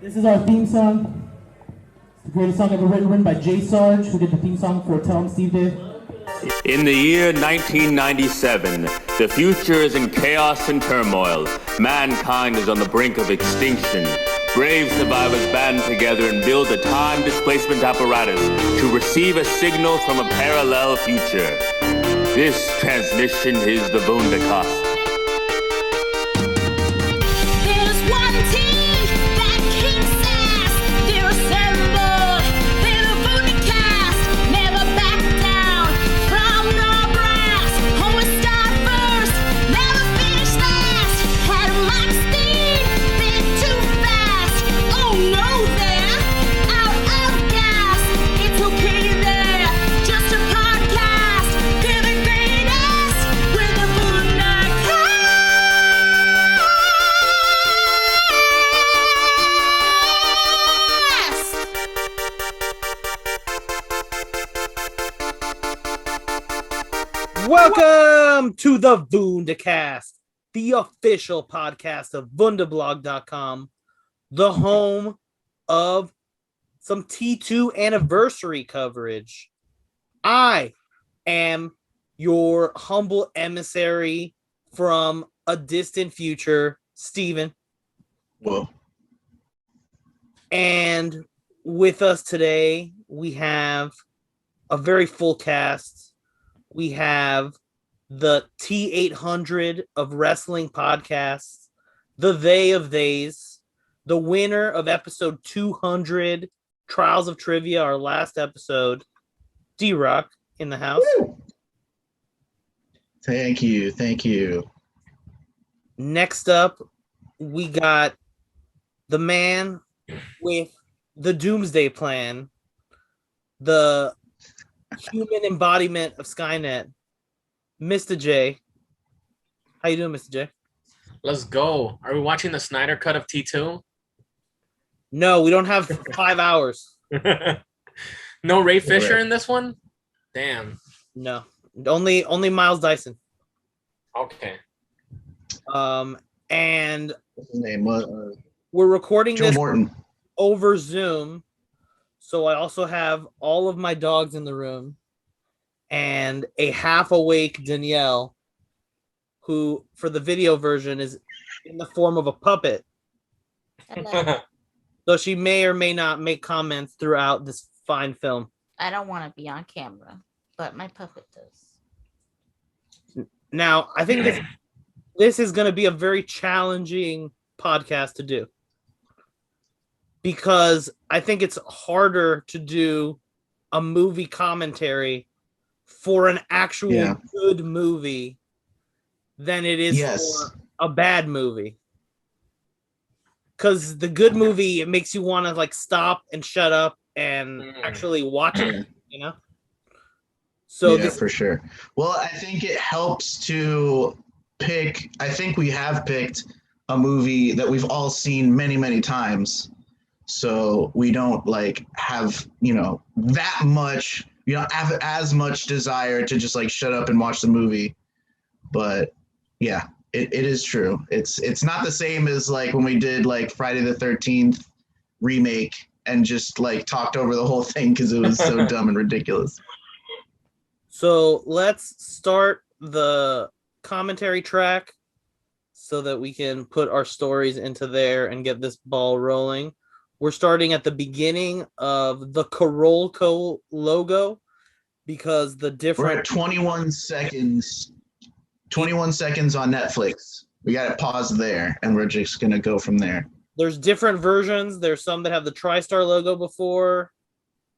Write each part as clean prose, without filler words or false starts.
This is our theme song. It's the greatest song ever written by Jay Sarge, who did the theme song for Tell 'em Steve did. In the year 1997, the future is in chaos and turmoil. Mankind is on the brink of extinction. Brave survivors band together and build a time displacement apparatus to receive a signal from a parallel future. This transmission is the Vundacast. There's one team that kicks ass. They're assembled. They're the Vundacast. Never back down from the brass. Always start first. Never finish last. Had a mock speed. Bit too fast. Oh no, they're out of gas. It's okay there. Just a podcast. They're the greatest. We're the Vundacast. Welcome to the Vundacast, the official podcast of Vundablog.com, the home of some T2 anniversary coverage. I am your humble emissary from a distant future, Steven. Whoa. And with us today, we have a very full cast. We have the T800 of wrestling podcasts, the They of Theys, the winner of episode 200, Trials of Trivia, our last episode, D-Rock in the house. Woo! Thank you. Next up, we got the man with the Doomsday Plan, the human embodiment of Skynet, Mistah J. How you doing, Mistah J? Let's go. Are we watching the Snyder cut of T2? No, we don't have 5 hours. No Ray Fisher Right. in this one? Damn. No, only Miles Dyson. Okay. And What's his name? we're recording Joe this Morton. over Zoom, so I also have all of my dogs in the room and a half awake Danielle, who for the video version is in the form of a puppet. So she may or may not make comments throughout this fine film. I don't want to be on camera, but my puppet does. Now, I think this is going to be a very challenging podcast to do, because I think it's harder to do a movie commentary for an actual good movie than it is for a bad movie. Because the good movie, it makes you want to like stop and shut up and actually watch it, you know? So Yeah, for sure. Well, I think it helps to pick. I think we have picked a movie that we've all seen many, many times. So we don't like have, that much, have as much desire to just like shut up and watch the movie. But yeah, it is true. It's not the same as like when we did like Friday the 13th remake and just like talked over the whole thing because it was so dumb and ridiculous. So let's start the commentary track so that we can put our stories into there and get this ball rolling. We're starting at the beginning of the Karolko logo because the different... We're at 21 seconds. 21 seconds on Netflix. We got it paused there, and we're just going to go from there. There's different versions. There's some that have the TriStar logo before.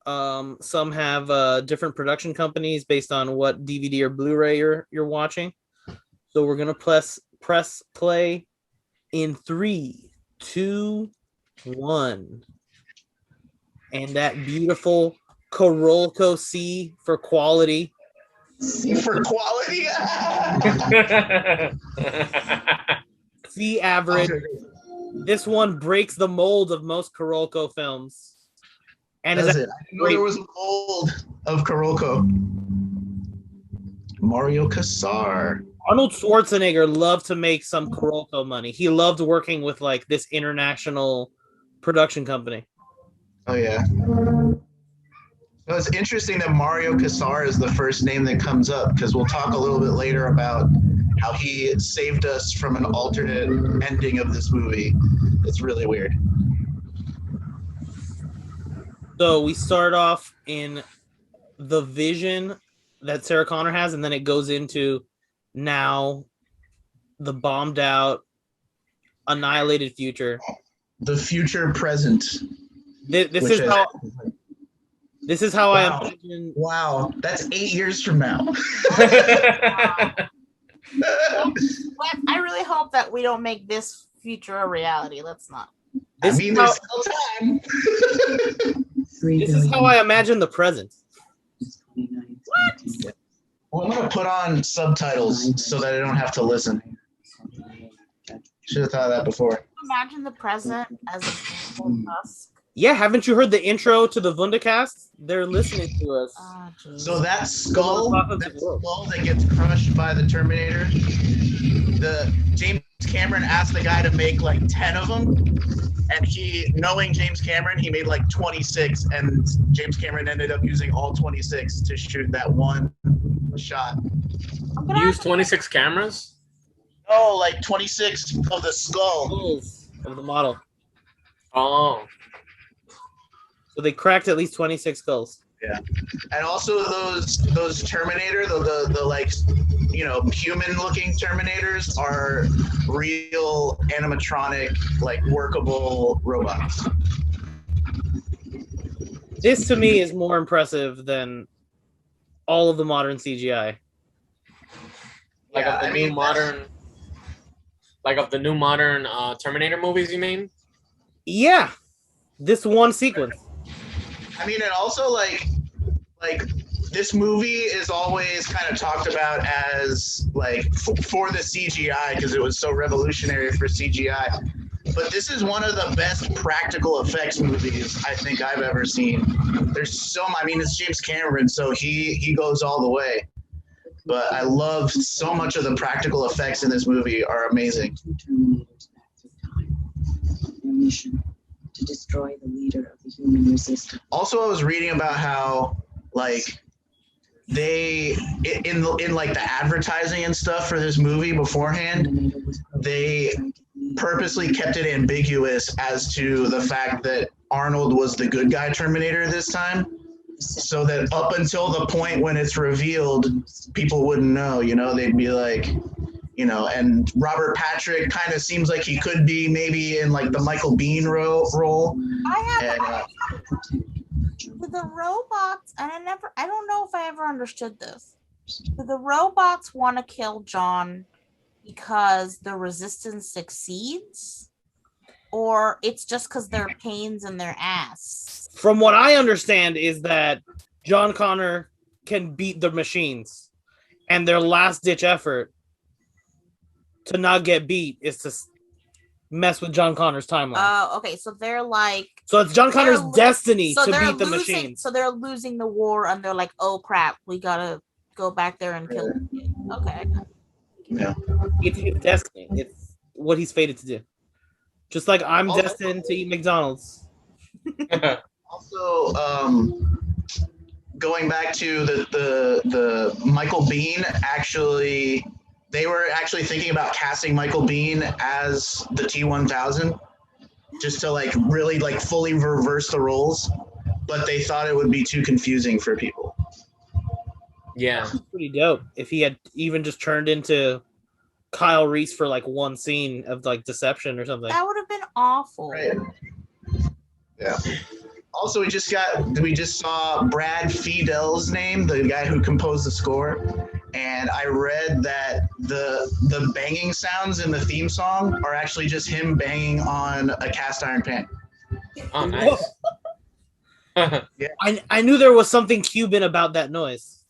Some have different production companies based on what DVD or Blu-ray you're watching. So we're going to press play in 3, 2, 1. And that beautiful Karolko C for quality. C for quality. C average. This one breaks the mold of most Karolko films. And Does it? I didn't know there was a mold of Karolko. Mario Kassar. Arnold Schwarzenegger loved to make some Karolko money. He loved working with like this international production company. Oh yeah. So it's interesting that Mario Kassar is the first name that comes up because we'll talk a little bit later about how he saved us from an alternate ending of this movie. It's really weird. So we start off in the vision that Sarah Connor has, and then it goes into now the bombed out, annihilated future. The future present. This which is how. This is how Wow. I imagine. Wow, that's 8 years from now. But I really hope that we don't make this future a reality. Let's not. I This mean, is there's how- still time. This is how I imagine the present. Well, I'm gonna put on subtitles so that I don't have to listen. Should have thought of that before. Imagine the present as a full husk. Yeah, haven't you heard the intro to the Vundacast? They're listening to us. Oh, jeez. So that skull that gets crushed by the Terminator, the James Cameron asked the guy to make like 10 of them, and he, knowing James Cameron, he made like 26, and James Cameron ended up using all 26 to shoot that one shot. I'm gonna Use have to- 26 cameras? Oh, like 26 of the skull. Skulls of the model. Oh. So they cracked at least 26 skulls. Yeah, and also those Terminator, the like, you know, human-looking Terminators are real animatronic, like workable robots. This to me is more impressive than all of the modern CGI. Like Yeah, of the new modern, like of the new modern Terminator movies, you mean? Yeah, this one sequence. I mean, and also like this movie is always kind of talked about as like for the CGI because it was so revolutionary for CGI. But this is one of the best practical effects movies I think I've ever seen. There's so, I mean, it's James Cameron, so he goes all the way. But I love so much of the practical effects in this movie are amazing. Terminators back through time. Their mission to destroy the leader of the human resistance. Also, I was reading about how like they in like the advertising and stuff for this movie beforehand, they purposely kept it ambiguous as to the fact that Arnold was the good guy Terminator this time, so that up until the point when it's revealed, people wouldn't know, you know, they'd be like, you know, and Robert Patrick kind of seems like he could be maybe in like the Michael Biehn role. Do the robots, and I don't know if I ever understood this. Do the robots want to kill John because the resistance succeeds? Or it's just because they're pains in their ass? From what I understand is that John Connor can beat the machines, and their last ditch effort to not get beat is to mess with John Connor's timeline. Okay, so they're like, So it's John Connor's destiny so to they're beat the losing, machines. so they're losing the war, and they're like, oh crap, we gotta go back there and kill them. Okay. Yeah. It's his destiny. It's what he's fated to do. Just like I'm destined to eat McDonald's. Also, going back to the Michael Biehn, actually, they were actually thinking about casting Michael Biehn as the T-1000, just to like really like fully reverse the roles, but they thought it would be too confusing for people. Yeah. Pretty dope. If he had even just turned into Kyle Reese for like one scene of like deception or something. That would have been awful. Right. Yeah. Also, we just saw Brad Fiedel's name, the guy who composed the score, and I read that the banging sounds in the theme song are actually just him banging on a cast iron pan. Oh, nice. I knew there was something Cuban about that noise.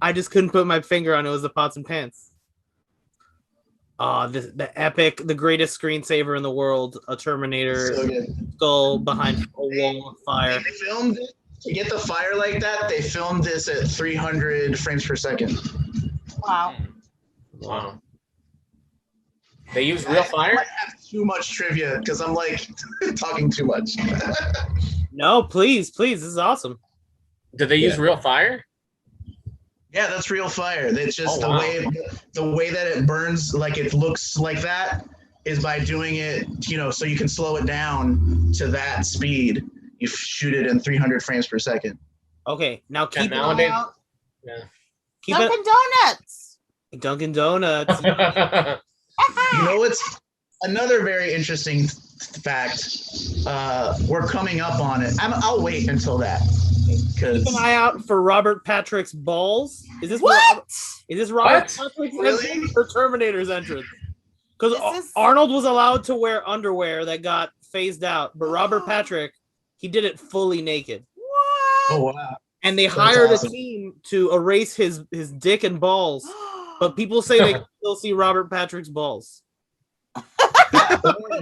I just couldn't put my finger on it. It was the pots and pans. The epic, the greatest screensaver in the world, a Terminator So good. skull behind a wall of fire. They filmed it to get the fire like that. They filmed this at 300 frames per second. Wow. Wow. They use real I fire? might have too much trivia because I'm like talking too much. No, please, this is awesome. Did they use real fire? Yeah, that's real fire. It's just Oh, wow. the way that it burns, like it looks like that, is by doing it, so you can slow it down to that speed. You shoot it in 300 frames per second. Okay, now keep an eye nowadays- out. Yeah. Keep Dunkin' Donuts. Dunkin' Donuts. You know what's another very interesting fact? We're coming up on it. I'll wait until that. Keep an eye out for Robert Patrick's balls. Is this What? Robert What? Patrick's Really? entrance or Terminator's entrance? Because This is- Arnold was allowed to wear underwear that got phased out, but Robert Patrick, he did it fully naked. What? Oh wow! And they That's hired awesome. a team to erase his dick and balls, but people say they can still see Robert Patrick's balls.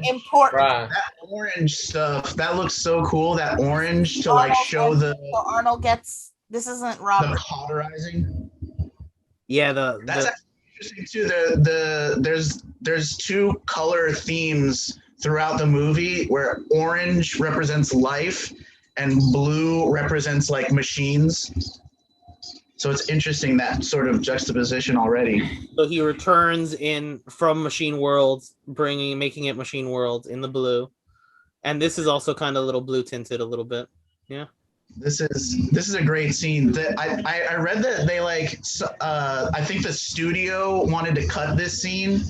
Important. Bruh. That orange stuff, that looks so cool. That orange to like show the Arnold gets. This isn't Robert. cauterizing. Yeah, That's actually interesting too. There's two color themes throughout the movie where orange represents life and blue represents like machines. So it's interesting that sort of juxtaposition already. so he returns from Machine World, making it Machine World in the blue, and this is also kind of a little blue tinted a little bit. Yeah. This is a great scene. I read that they I think the studio wanted to cut this scene,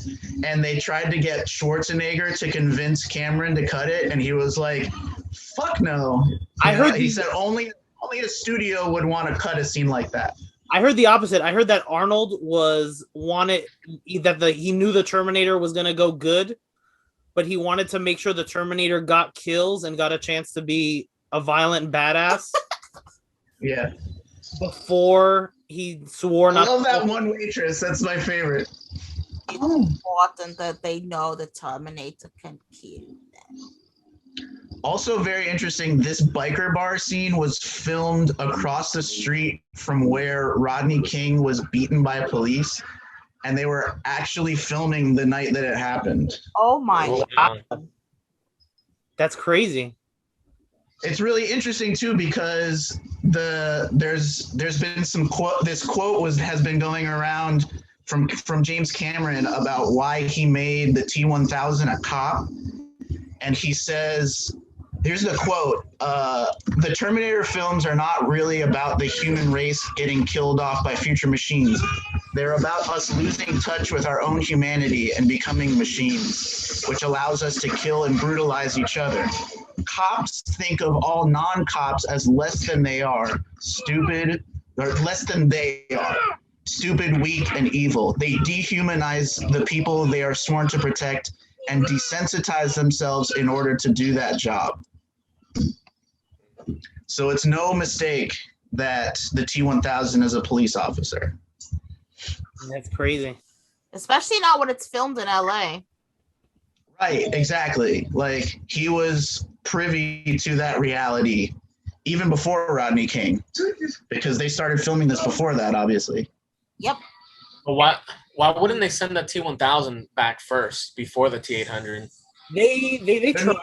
and they tried to get Schwarzenegger to convince Cameron to cut it, and he was like, "Fuck no." He said only a studio would want to cut a scene like that. I heard the opposite. I heard that Arnold he knew the Terminator was gonna go good, but he wanted to make sure the Terminator got kills and got a chance to be a violent badass. Yeah. Before he swore I not love to that one waitress. That's my favorite. It's important that they know the Terminator can kill them. Also very interesting, this biker bar scene was filmed across the street from where Rodney King was beaten by police, and they were actually filming the night that it happened. Oh my Oh, god. wow. That's crazy. It's really interesting too because there's been some quote. This quote has been going around from James Cameron about why he made the T-1000 a cop, and he says, here's the quote: "The Terminator films are not really about the human race getting killed off by future machines. They're about us losing touch with our own humanity and becoming machines, which allows us to kill and brutalize each other. Cops think of all non-cops as less than they are, stupid, or less than they are, stupid, weak, and evil. They dehumanize the people they are sworn to protect and desensitize themselves in order to do that job." So it's no mistake that the T-1000 is a police officer. That's crazy. Especially not when it's filmed in LA. Right, exactly. Like, he was privy to that reality even before Rodney King, because they started filming this before that, obviously. Yep. But why wouldn't they send the T-1000 back first before the T-800? They tried.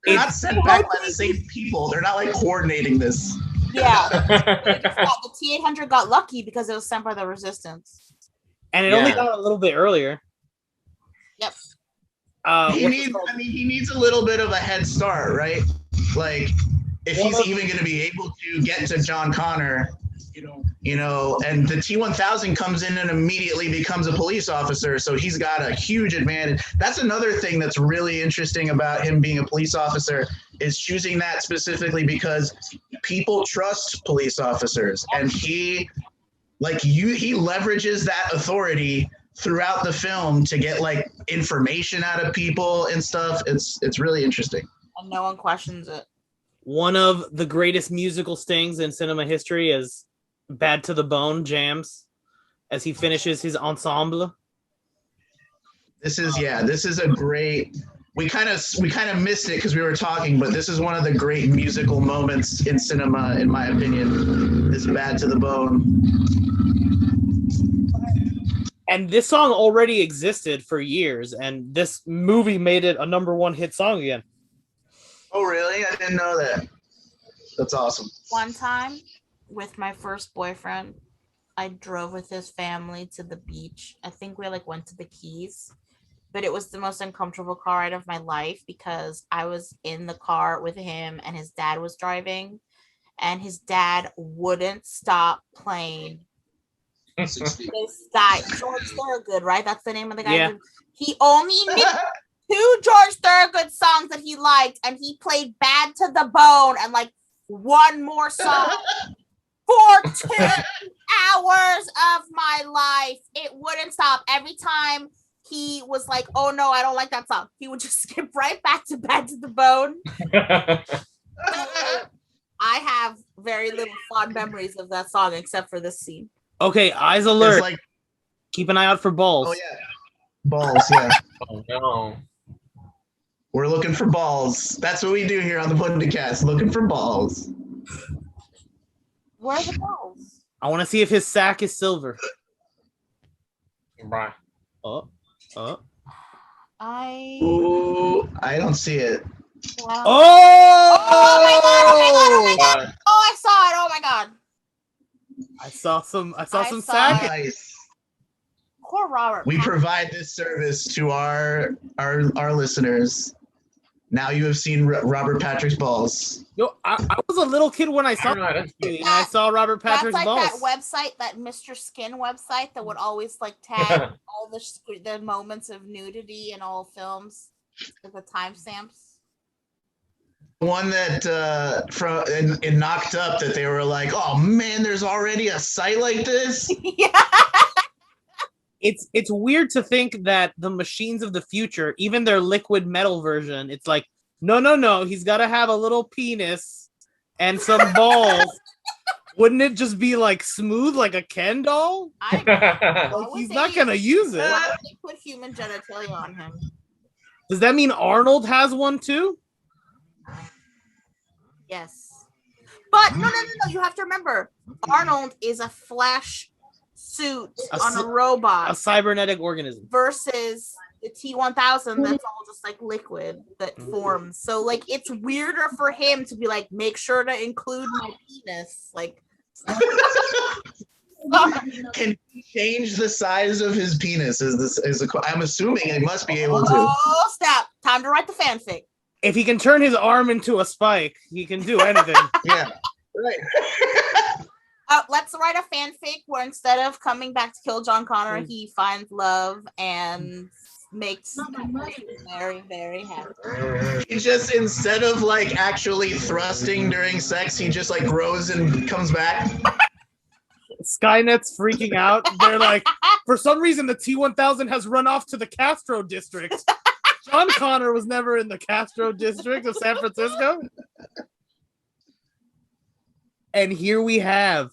They're not sent back by the same people. They're not like coordinating this. Yeah. The T-800 got lucky because it was sent by the Resistance. And it only got a little bit earlier. Yep. He needs a little bit of a head start, right? Like, if he's even going to be able to get to John Connor, and the T-1000 comes in and immediately becomes a police officer, so he's got a huge advantage. That's another thing that's really interesting about him being a police officer, is choosing that specifically because people trust police officers, and he leverages that authority throughout the film to get like information out of people and stuff. It's really interesting. And no one questions it. One of the greatest musical stings in cinema history is Bad to the Bone jams as he finishes his ensemble. This is a great. We kind of missed it because we were talking, but this is one of the great musical moments in cinema, in my opinion. This Bad to the Bone. And this song already existed for years, and this movie made it a #1 hit song again. Oh, really? I didn't know that. That's awesome. One time with my first boyfriend, I drove with his family to the beach. I think we like went to the Keys, but it was the most uncomfortable car ride of my life because I was in the car with him and his dad was driving, and his dad wouldn't stop playing this guy, George Thorogood, right? That's the name of the guy. Yeah. He only knew 2 George Thorogood songs that he liked, and he played Bad to the Bone and like one more song for 2 hours of my life. It wouldn't stop. Every time he was like, oh no, I don't like that song, he would just skip right back to Bad to the Bone. I have very little fond memories of that song except for this scene. Okay, eyes alert. It's like, Keep an eye out for balls. oh yeah, balls. Yeah, Oh no. we're looking for balls. That's what we do here on the Vundacast. Looking for balls. Where are the balls? I want to see if his sack is silver. Right. Oh. Ooh, I don't see it. Wow. Oh! my God. Uh, Oh, I saw it. Oh my God. I saw some I some saw sack. it. Nice. Poor Robert. We provide this service to our listeners. Now you have seen Robert Patrick's balls. Yo, I was a little kid when I saw I don't know, I didn't see it, and I saw Robert That's Patrick's like balls. that website, that Mr. Skin website that would always like tag all the moments of nudity in all films with the timestamps. One that from in Knocked Up that they were like, oh man, there's already a site like this. Yeah. It's weird to think that the machines of the future, even their liquid metal version, it's like, no, he's got to have a little penis and some balls. Wouldn't it just be like smooth like a Ken doll? Why Like, would he's they not use- gonna use it. Why would they put human genitalia on him? Does that mean Arnold has one too? Yes. But no. You have to remember, Arnold is a flesh suit on a robot A cybernetic organism. versus the T-1000 that's all just like liquid that forms. So like it's weirder for him to be like, make sure to include my penis. Like Can he change the size of his penis? I'm assuming he must be able to. oh snap! Time to write the fanfic. If he can turn his arm into a spike, he can do anything. Yeah. Right. Let's write a fanfic where instead of coming back to kill John Connor, he finds love and makes very, very happy. He just, instead of like actually thrusting during sex, he just like grows and comes back. Skynet's freaking out. They're like, for some reason, the T-1000 has run off to the Castro district. John Connor was never in the Castro district of San Francisco. And here we have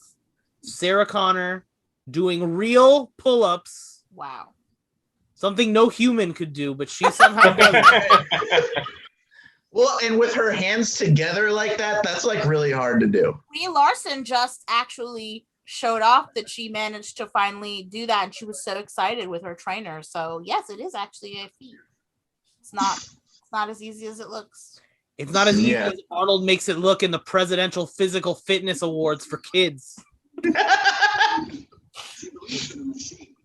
Sarah Connor doing real pull-ups. Wow. Something no human could do, but she somehow does it. Well, and with her hands together like that, that's like really hard to do. Brie Larson just actually showed off that she managed to finally do that, and she was so excited with her trainer. So yes, it is actually a feat. It's not as easy as it looks. It's not as easy Yeah. as Arnold makes it look in the Presidential Physical Fitness Awards for kids.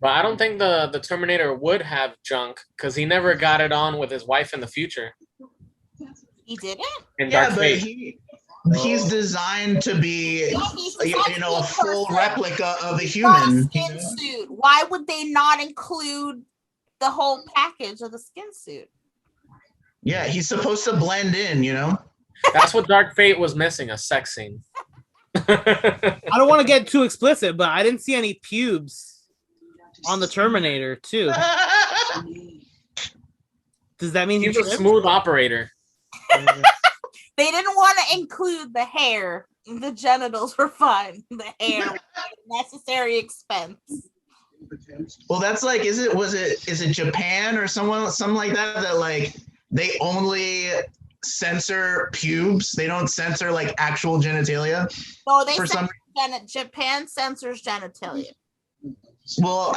But I don't think the Terminator would have junk because he never got it on with his wife in the future. He did it. In Yeah, Dark but Fate. he's designed to be, you know, a full replica of a From human. skin suit. Why would they not include the whole package of the skin suit? Yeah, he's supposed to blend in, you know? That's what Dark Fate was missing, a sex scene. I don't want to get too explicit, but I didn't see any pubes on the Terminator, too. Does that mean He's he a tripped? smooth operator. They didn't want to include the hair. The genitals were fine. The hair was a necessary expense. Well, that's like, is it Japan or something like that like they only censor pubes? They don't censor like actual genitalia? No, they For censor some- Japan censors genitalia. Well,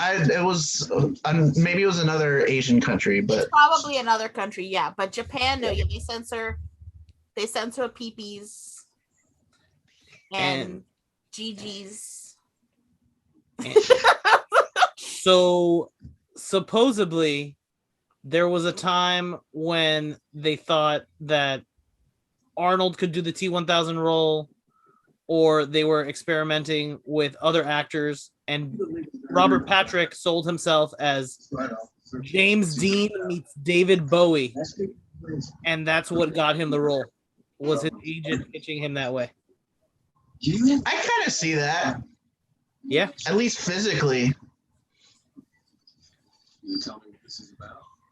maybe it was another Asian country, but It's probably another country, yeah. But Japan, no, yeah, they censor peepees and GGs. So supposedly there was a time when they thought that Arnold could do the T-1000 role, or they were experimenting with other actors, and Robert Patrick sold himself as James Dean meets David Bowie, and that's what got him the role, was his agent pitching him that way. I kind of see that. Yeah. At least physically.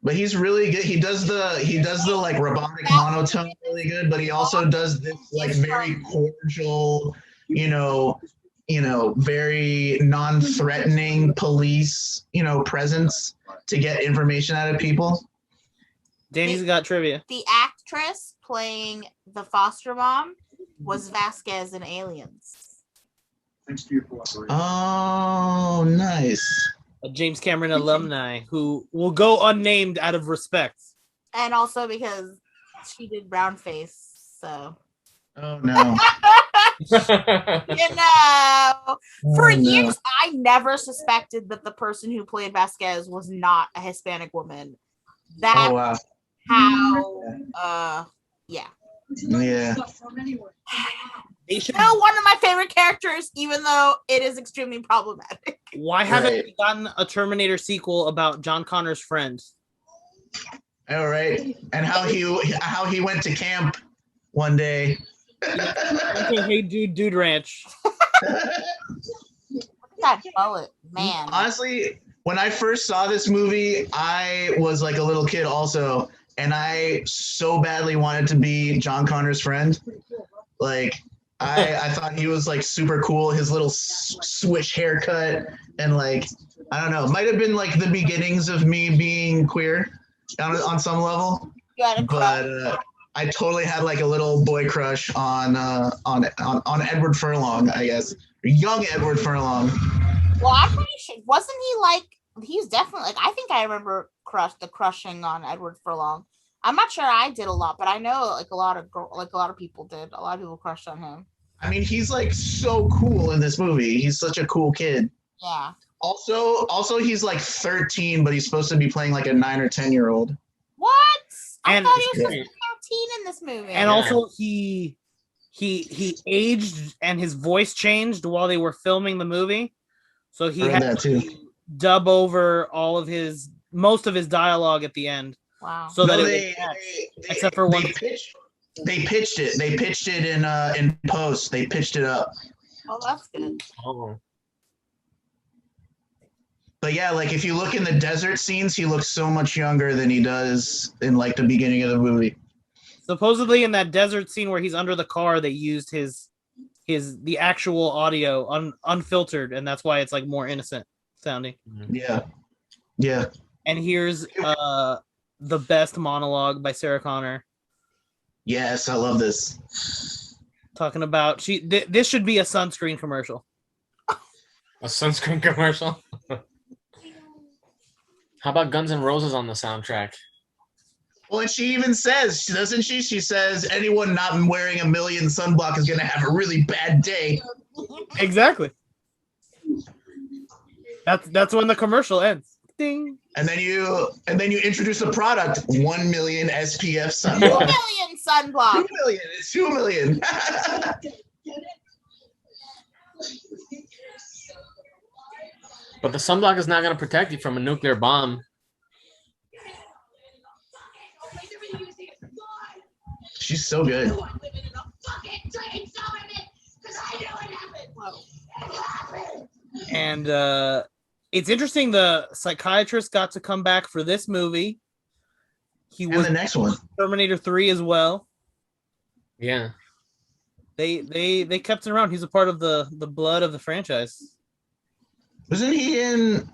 But he's really good. He does the like robotic monotone really good, but he also does this like very cordial, very non-threatening police, presence to get information out of people. Danny's got trivia. The actress playing the foster mom was Vasquez in Aliens. Oh, nice. A James Cameron alumni who will go unnamed out of respect. And also because she did brown face, so. Oh no. For years, I never suspected that the person who played Vasquez was not a Hispanic woman. That's how, yeah. Yeah. Still one of my favorite characters, even though it is extremely problematic. Why haven't we gotten a Terminator sequel about John Connor's friend? All right, and how he went to camp one day. Hey, dude ranch. That bullet, man. Honestly, when I first saw this movie, I was like a little kid also, and I so badly wanted to be John Connor's friend. Like, I thought he was like super cool. His little swish haircut, and like, I don't know, might have been like the beginnings of me being queer on some level. But I totally had like a little boy crush on Edward Furlong, I guess, young Edward Furlong. Well, I'm pretty sure, wasn't he like? He's definitely like. I think I remember crushing on Edward Furlong. I'm not sure I did a lot, but I know like a lot of people did. A lot of people crushed on him. I mean, he's like so cool in this movie. He's such a cool kid. Yeah. Also, he's like 13, but he's supposed to be playing like a 9 or 10-year-old. What? I thought he was supposed to Yeah. be 13 in this movie. And also, he aged and his voice changed while they were filming the movie, so he had to dub over most of his dialogue at the end. Wow. So except for one. They pitched it. They pitched it in post. They pitched it up. Oh, that's good. Oh. But yeah, like if you look in the desert scenes, he looks so much younger than he does in like the beginning of the movie. Supposedly in that desert scene where he's under the car, they used the actual audio unfiltered, and that's why it's like more innocent sounding. Yeah. Yeah. And here's the best monologue by Sarah Connor. Yes, I love this. Talking about this should be a sunscreen commercial. A sunscreen commercial? How about Guns N' Roses on the soundtrack? Well, and she even says, doesn't she? She says anyone not wearing a million sunblock is going to have a really bad day. Exactly. That's when the commercial ends. Ding. And then you introduce the product, 1 million SPF sunblock. 2 million sunblock. 2 million. It's 2 million. But the sunblock is not going to protect you from a nuclear bomb. She's so good. And it's interesting the psychiatrist got to come back for this movie. He was the next one. Terminator 3 as well. Yeah. They kept him around. He's a part of the blood of the franchise. Wasn't he in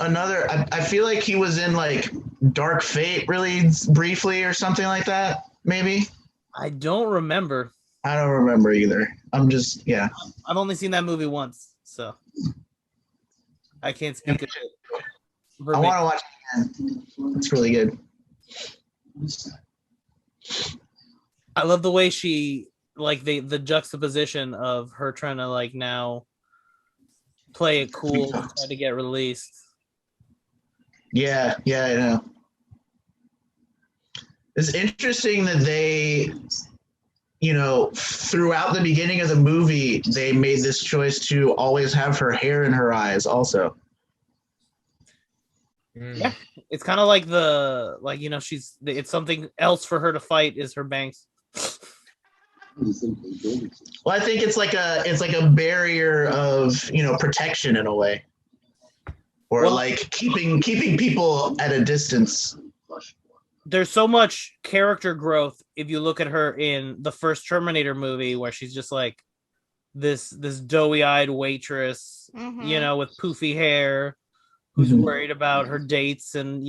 another? I feel like he was in like Dark Fate really briefly or something like that, maybe. I don't remember. I don't remember either. I've only seen that movie once, so. I can't speak of it. I want to watch it again. It's really good. I love the way she like the juxtaposition of her trying to like now play it cool and try to get released. Yeah, I know. It's interesting that they, throughout the beginning of the movie, they made this choice to always have her hair in her eyes also. Yeah, it's kind of like it's something else for her to fight is her bangs. Well, I think it's like a barrier of protection in a way, or like keeping people at a distance. There's so much character growth if you look at her in the first Terminator movie, where she's just like this doughy-eyed waitress, with poofy hair, who's worried about her dates and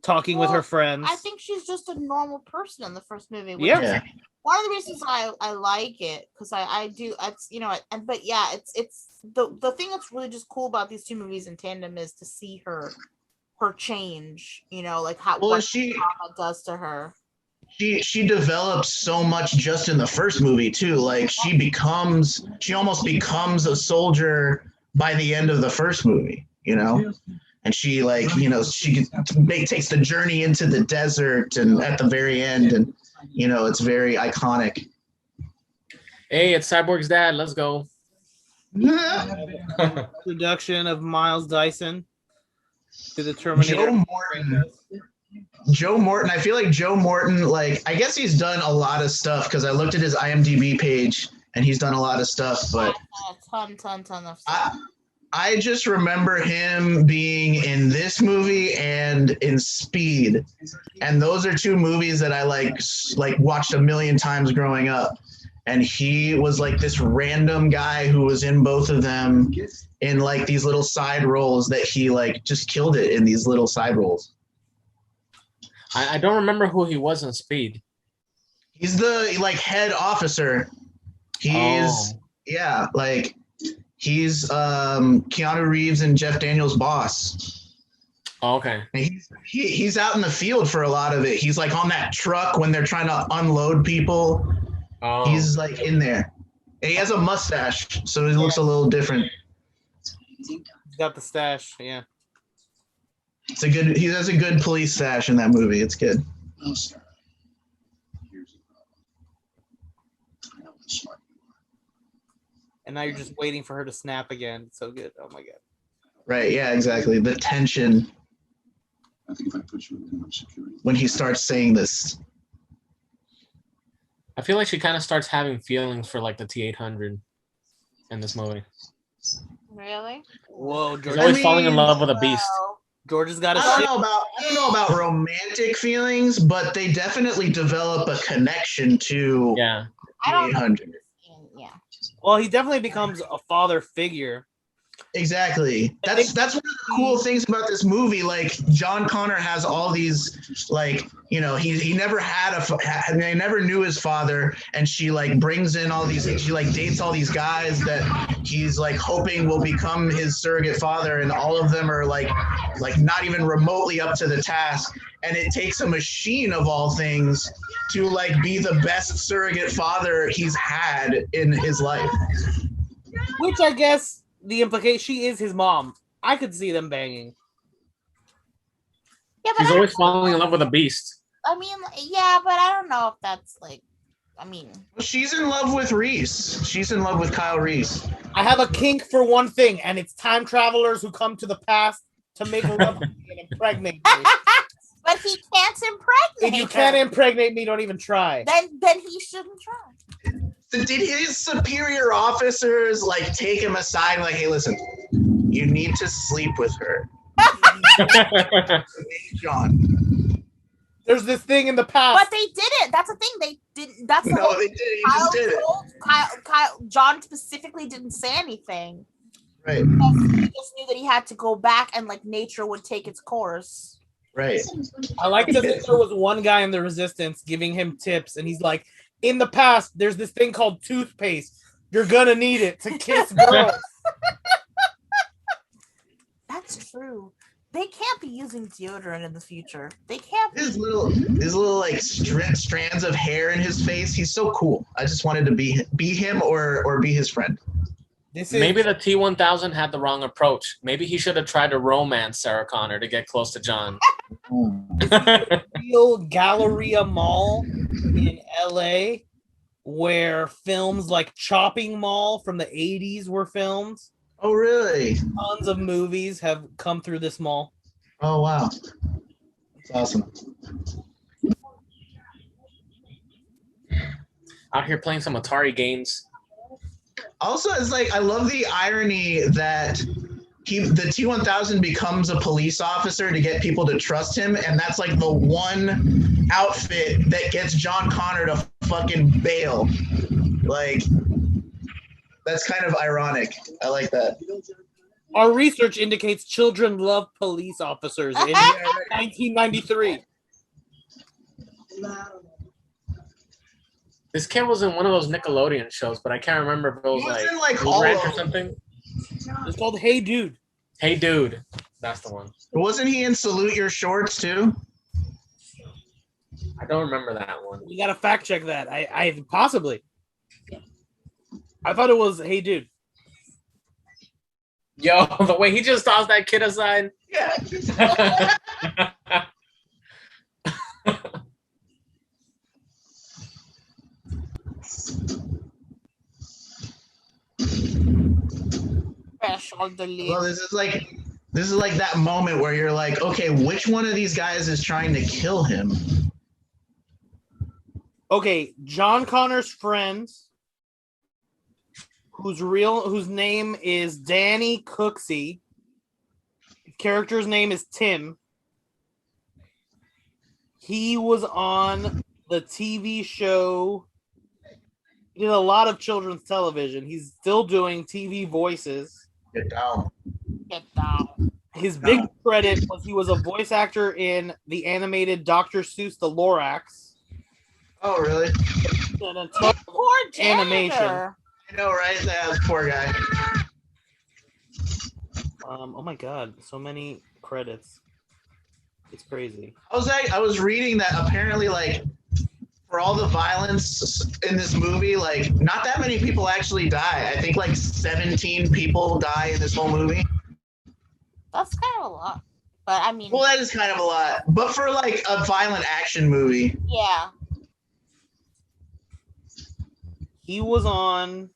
talking with her friends. I think she's just a normal person in the first movie. Yeah. One of the reasons I like it, because I do, it's but yeah, it's the thing that's really just cool about these two movies in tandem is to see her change, like what trauma does to her. She develops so much just in the first movie too. Like she almost becomes a soldier by the end of the first movie, and she she takes the journey into the desert and at the very end, and it's very iconic. Hey, it's Cyborg's dad. Let's go. Production of Miles Dyson to the Terminator. Joe Morton. I feel like Joe Morton, I guess he's done a lot of stuff because I looked at his IMDb page and he's done a lot of stuff, but ton of stuff. I just remember him being in this movie and in Speed, and those are two movies that I like watched a million times growing up. And he was like this random guy who was in both of them in like these little side roles that he just killed it in these little side roles. I don't remember who he was in Speed. He's the head officer. He's he's Keanu Reeves and Jeff Daniels' boss. Oh, okay. And he's out in the field for a lot of it. He's on that truck when they're trying to unload people. Oh. He's in there. And he has a mustache, so he looks a little different. He's got the stash, yeah. He has a good police stash in that movie. It's good. Oh, sir. Here's the problem. I know how smart you are. And now you're just waiting for her to snap again. It's so good. Oh my god. Right, yeah, exactly. The tension. I think if I put you in security. When he starts saying this. I feel like she kind of starts having feelings for the T-800 in this movie. Really? Whoa, George. She's always falling in love with a beast. George has got I don't know about romantic feelings, but they definitely develop a connection to T-800. Yeah. Well, he definitely becomes a father figure. Exactly. That's one of the cool things about this movie. John Connor has all these, he never he never knew his father, and she brings in all these. She dates all these guys that he's hoping will become his surrogate father, and all of them are not even remotely up to the task. And it takes a machine of all things to be the best surrogate father he's had in his life. Which I guess. The implication, she is his mom. I could see them banging. Yeah, but she's always falling in love with a beast. I mean, yeah, but I don't know if that's she's in love with Reese. She's in love with Kyle Reese. I have a kink for one thing, and it's time travelers who come to the past to make love with me and impregnate me. But he can't impregnate. If you can't impregnate me, don't even try. Then he shouldn't try. Did his superior officers take him aside and hey, listen, you need to sleep with her? John. There's this thing in the past. But they didn't. That's the thing. They didn't. That's the no, they didn't. He just did it. John specifically didn't say anything. Right. He just knew that he had to go back and nature would take its course. Right. I like that there was one guy in the Resistance giving him tips, and he's like, in the past, there's this thing called toothpaste. You're gonna need it to kiss girls. That's true. They can't be using deodorant in the future. They can't. His little like strands of hair in his face. He's so cool. I just wanted to be him or be his friend. Maybe the T-1000 had the wrong approach. Maybe he should have tried to romance Sarah Connor to get close to John. Real Galleria Mall in LA where films like Chopping Mall from the 80s were filmed. Oh, really? Tons of movies have come through this mall. Oh, wow. That's awesome. Out here playing some Atari games. Also, it's like, I love the irony that the T-1000 becomes a police officer to get people to trust him, and that's like the one outfit that gets John Connor to fucking bail. Like, that's kind of ironic. I like that. Our research indicates children love police officers in 1993. This kid was in one of those Nickelodeon shows, but I can't remember if it was like Ranch or something. It's called Hey Dude. Hey Dude. That's the one. Wasn't he in Salute Your Shorts too? I don't remember that one. You gotta fact check that. I possibly. I thought it was Hey Dude. Yo, the way he just tossed that kid aside. Yeah. Well, this is like that moment where you're like, okay, which one of these guys is trying to kill him? Okay, John Connor's friend, whose name is Dani Cooksey. Character's name is Tim. He was on the TV show. He did a lot of children's television. He's still doing TV voices. Get down. Get down. His big credit was he was a voice actor in the animated Dr. Seuss The Lorax. Oh, really? Poor animation. janitor. I know, right? That poor guy. Oh my god, so many credits. It's crazy. I was reading that apparently, like, for all the violence in this movie, like, not that many people actually die. I think like 17 people die in this whole movie. That's kind of a lot. But I mean, Well, that is kind of a lot. But for like a violent action movie. yeah. He was on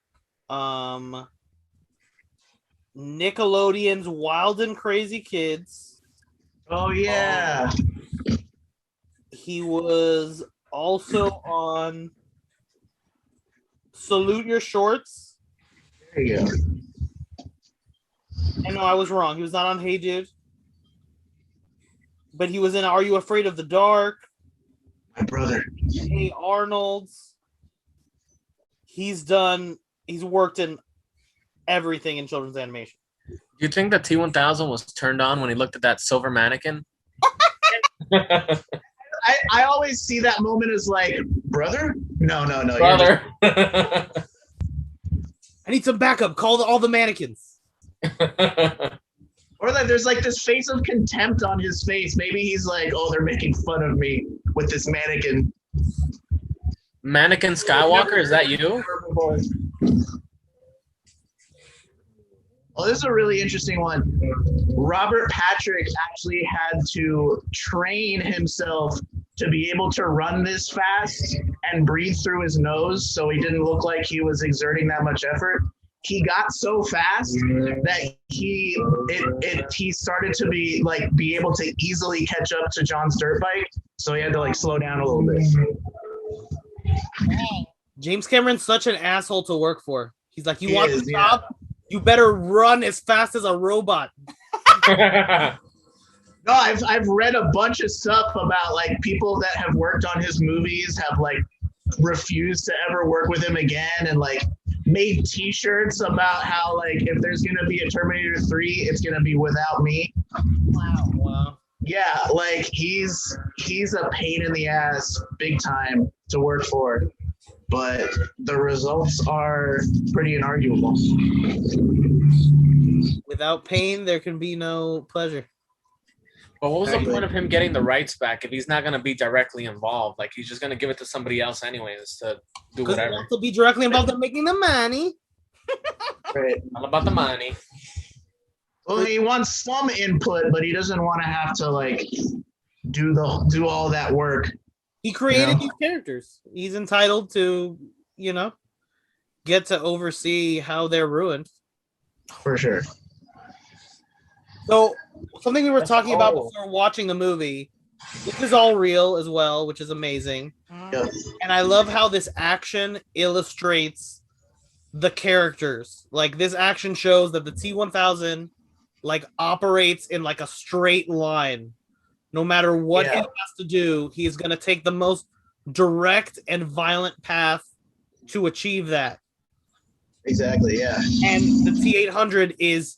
Nickelodeon's Wild and Crazy Kids. Oh, yeah. He was also on Salute Your Shorts. There you go. And no, I was wrong. He was not on Hey Dude. But he was in Are You Afraid of the Dark? My brother. Hey Arnold's. He's worked in everything in children's animation. Do you think the T-1000 was turned on when he looked at that silver mannequin? I always see that moment as like, brother? No. Brother. I need some backup. Call all the mannequins. Or that there's like this face of contempt on his face. Maybe he's like, oh, they're making fun of me with this mannequin. Mannequin Skywalker, is that you? Well, this is a really interesting one. Robert Patrick actually had to train himself to be able to run this fast and breathe through his nose so he didn't look like he was exerting that much effort. He got so fast that he started to be able to easily catch up to John's dirt bike, so he had to like slow down a little bit. Dang. James Cameron's such an asshole to work for. He's like, you want the job? You better run as fast as a robot. No, I've read a bunch of stuff about like people that have worked on his movies have like refused to ever work with him again, and like made T-shirts about how like if there's gonna be a Terminator 3, it's gonna be without me. Wow. Yeah, like he's a pain in the ass, big time to work for, but the results are pretty inarguable. Without pain, there can be no pleasure. But what was the Exactly. point of him getting the rights back if he's not going to be directly involved? Like, he's just going to give it to somebody else anyways to do Because he whatever. wants to be directly involved in making the money. Right. All about the money. Well, he wants some input, but he doesn't want to have to like do all that work. He created Yeah. these characters. He's entitled to, get to oversee how they're ruined. For sure. So, something we were That's talking about all. before watching the movie, this is all real as well, which is amazing. Yeah. And I love how this action illustrates the characters. Like, this action shows that the T-1000 like operates in like a straight line. No matter what he Yeah. has to do, he's going to take the most direct and violent path to achieve that. Exactly. Yeah. And the T-800 is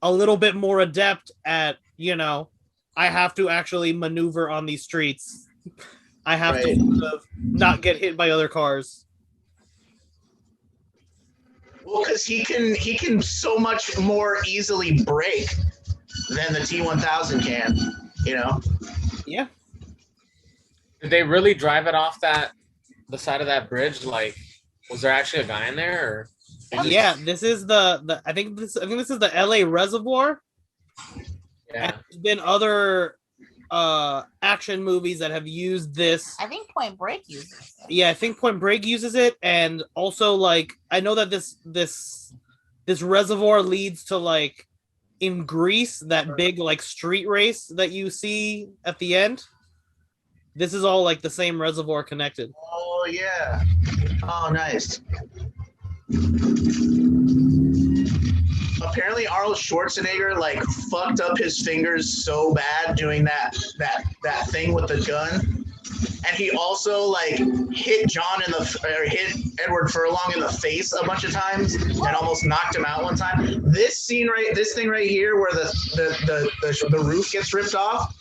a little bit more adept at, I have to actually maneuver on these streets. I have Right. to sort of not get hit by other cars. Well, because he can so much more easily brake than the T-1000 can. Yeah. Did they really drive it off the side of that bridge? Like, was there actually a guy in there? Or Yeah, this is the I think this is the LA Reservoir. yeah. And there's been other action movies that have used this. I think Point Break uses it. Yeah, I think Point Break uses it, and also like I know that this reservoir leads to like in Greece that big like street race that you see at the end. This is all like the same reservoir connected. Oh yeah. Oh nice. Apparently Arnold Schwarzenegger like fucked up his fingers so bad doing that thing with the gun, and he also like hit Edward Furlong in the face a bunch of times and almost knocked him out one time. This thing right here where the roof gets ripped off,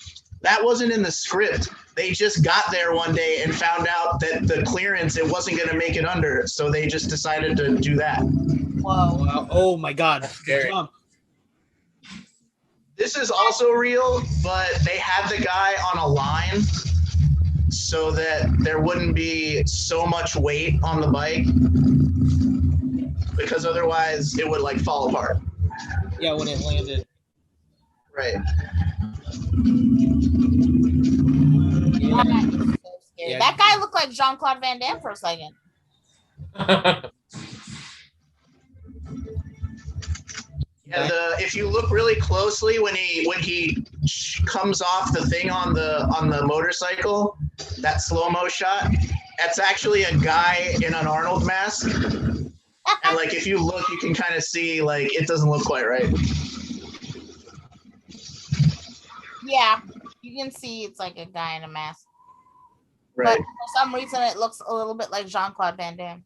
that wasn't in the script. They just got there one day and found out that the clearance, it wasn't going to make it under, so they just decided to do that. Whoa. Wow. Oh my god. scary. Jump. This is also real, but they had the guy on a line so that there wouldn't be so much weight on the bike, because otherwise it would like fall apart. Yeah, when it landed. Right. That guy is so scary. Yeah. That guy looked like Jean-Claude Van Damme for a second. Yeah, if you look really closely when he comes off the thing on the motorcycle, that slow-mo shot, that's actually a guy in an Arnold mask. And like if you look, you can kind of see like it doesn't look quite right. Yeah, you can see it's like a guy in a mask. Right. But for some reason, it looks a little bit like Jean-Claude Van Damme.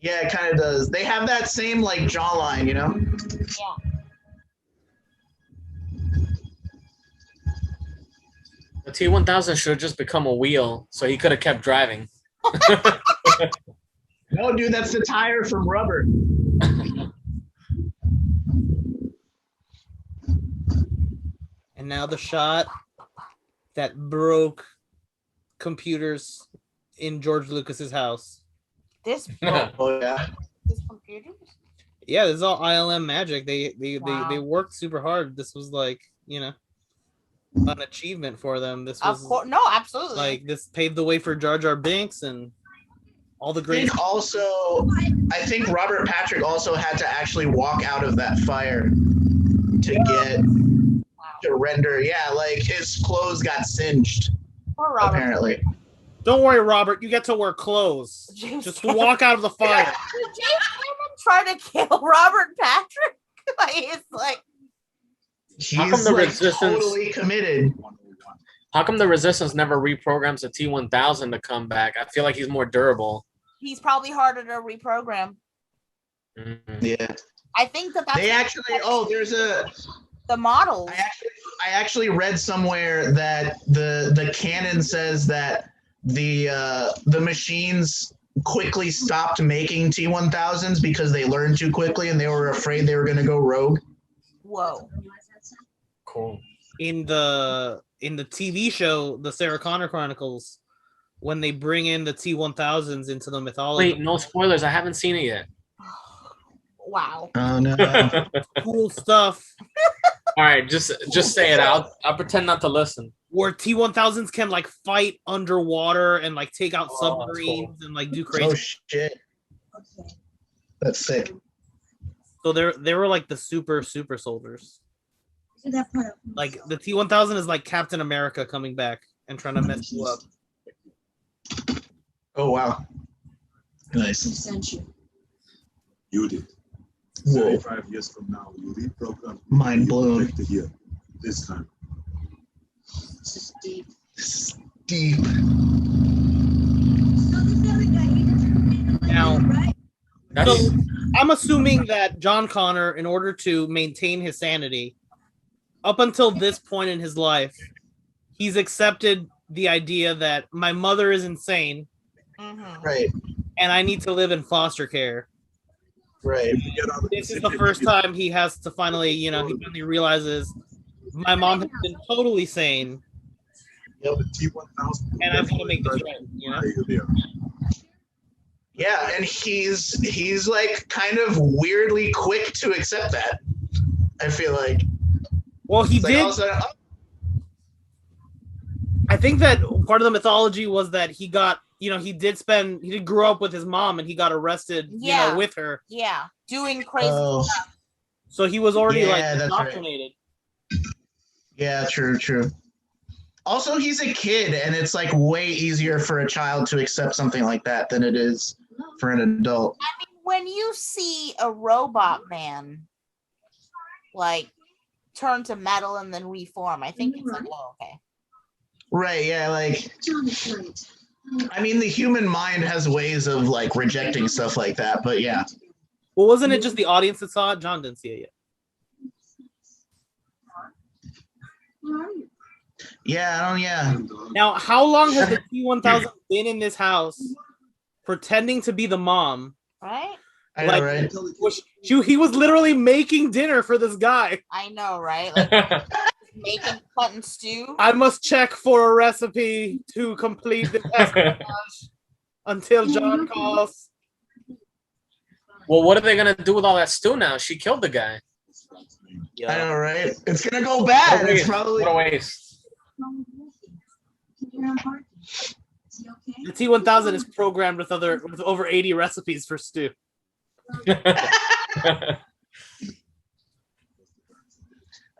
Yeah, it kind of does. They have that same like jawline, Yeah. The T-1000 should have just become a wheel, so he could have kept driving. No, dude, that's the tire from Rubber. And now the shot that broke computers in George Lucas's house. This Oh yeah. this computers. Yeah, this is all ILM magic. They Wow. worked super hard. This was like, an achievement for them. This Of was course, no, absolutely. like this paved the way for Jar Jar Binks and all the I great. think Robert Patrick also had to actually walk out of that fire to get to render. Yeah, like his clothes got singed Poor Robert. apparently. Don't worry, Robert. You get to wear clothes. James Just Cameron- walk out of the fire. Did James Cameron try to kill Robert Patrick? Like, it's like He's How come the like Resistance- totally committed. How come the Resistance never reprograms the T-1000 to come back? I feel like he's more durable. he's probably harder to reprogram. Mhm. Yeah. I think that's They actually there's a the models. I actually read somewhere that the canon says that the machines quickly stopped making T-1000s because they learned too quickly and they were afraid they were going to go rogue. Whoa. Cool. In the TV show, the Sarah Connor Chronicles, when they bring in the T-1000s into the mythology. Wait, no spoilers. I haven't seen it yet. Wow. Oh no. Cool stuff. All right, just say it out. I'll pretend not to listen. Where T-1000s can like fight underwater and like take out Oh, submarines cool. and like do Oh crazy. shit. That's sick. So they were like the super soldiers. Like the T-1000 is like Captain America coming back and trying to mess you up. Oh wow. Nice. Sent you. You did. Whoa. 35 years from now, you reprogram. Mind blown. To here. This time. This is deep. This is deep. Now, That's so I'm assuming that John Connor, in order to maintain his sanity, up until this point in his life, he's accepted the idea that my mother is insane Mhm. Right. and I need to live in foster care. Right. This is the first time he has to finally, he finally realizes my mom has been totally sane and I've got to make this right, Yeah, and he's like kind of weirdly quick to accept that. I feel like. Well, he It's like did. all of a sudden, oh, I think that part of the mythology was that he got, he did grow up with his mom and he got arrested, Yeah. with her. Yeah. Doing crazy oh, stuff. So he was already Yeah, like that's right. indoctrinated. yeah, true. Also, he's a kid, and it's like way easier for a child to accept something like that than it is for an adult. I mean, when you see a robot man like turn to metal and then reform, I think it's like, oh, okay. Right, yeah, like John is right. I mean the human mind has ways of like rejecting stuff like that, but yeah. Well, wasn't it just the audience that saw it? John didn't see it yet. Where are you? Yeah. Now, how long has the T-1000 been in this house pretending to be the mom? Right? I know, Like, right? He was literally making dinner for this guy. I know, right? Like making mutton stew. I must check for a recipe to complete the espionage until John calls. Well, what are they gonna do with all that stew now? She killed the guy. I know, right? It's gonna go bad. What a It's waste. probably What a waste. The T-1000 is programmed with over 80 recipes for stew. I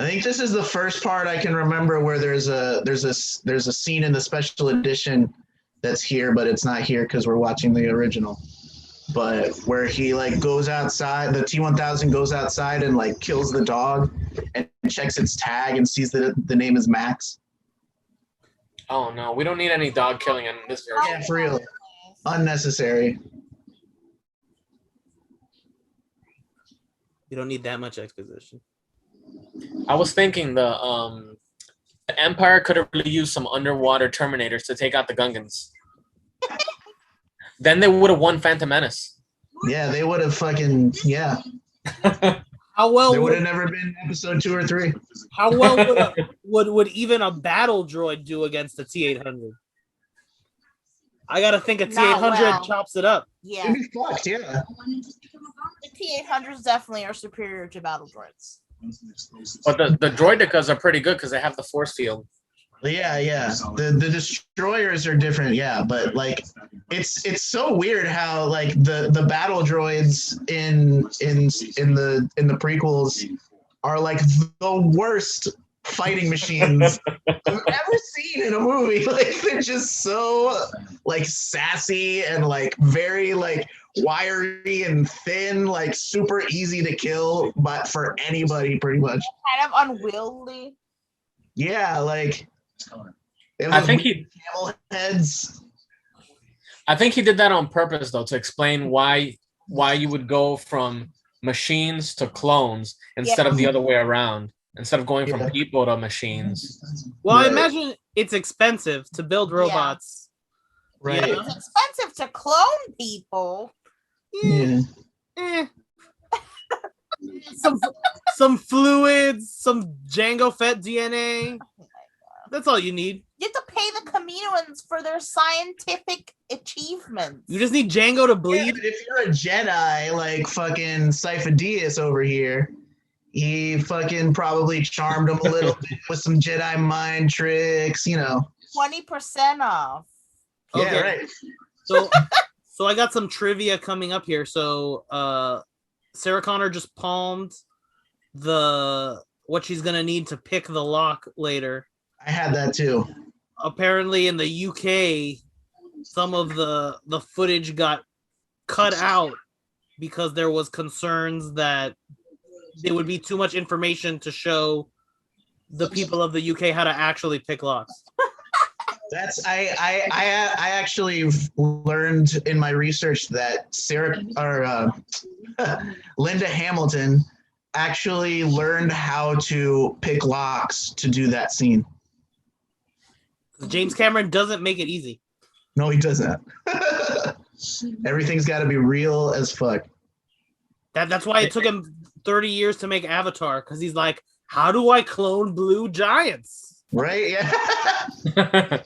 think this is the first part I can remember where there's a scene in the special edition that's here, but it's not here because we're watching the original. But where he like goes outside, the T-1000 goes outside and like kills the dog and checks its tag and sees that the name is Max. Oh no, we don't need any dog killing in this version. Yeah, for real. Unnecessary. You don't need that much exposition. I was thinking the Empire could have really used some underwater Terminators to take out the Gungans. Then they would have won Phantom Menace. Yeah, they would have fucking How well there would would, have never been episode 2 or 3. how well would even a battle droid do against a T-800? I gotta think a Not T-800 well. chops it up. Yeah. It'd be fucked, yeah. The T-800s definitely are superior to battle droids. But the droidicas are pretty good because they have the force field. Yeah. The destroyers are different, yeah, but like it's so weird how like the battle droids in the prequels are like the worst fighting machines I've ever seen in a movie. Like they're just so like sassy and like very like wiry and thin, like super easy to kill, but for anybody pretty much. Kind of unwieldy. Yeah, like I think he camel heads. I think he did that on purpose though, to explain why you would go from machines to clones instead of the other way around. Instead of going from people to machines. Well, I Right. imagine it's expensive to build robots Right. Yeah. It's expensive to clone people. Yeah. Eh. some fluids, some Django Fett DNA. That's all you need. You have to pay the Kaminoans for their scientific achievements. You just need Django to Yeah, bleed. but if you're a Jedi like fucking Sifo-Dyas over here, he fucking probably charmed him a little bit with some Jedi mind tricks, 20% off. Yeah, Okay. right. So I got some trivia coming up here. So Sarah Connor just palmed what she's gonna need to pick the lock later. I had that too. Apparently in the UK, some of the footage got cut out because there was concerns that it would be too much information to show the people of the UK how to actually pick locks. That's I actually learned in my research that Linda Hamilton actually learned how to pick locks to do that scene. James Cameron doesn't make it easy. No, he doesn't. Everything's got to be real as fuck. That's why it took him 30 years to make Avatar, because he's like, how do I clone blue giants? Right? Yeah.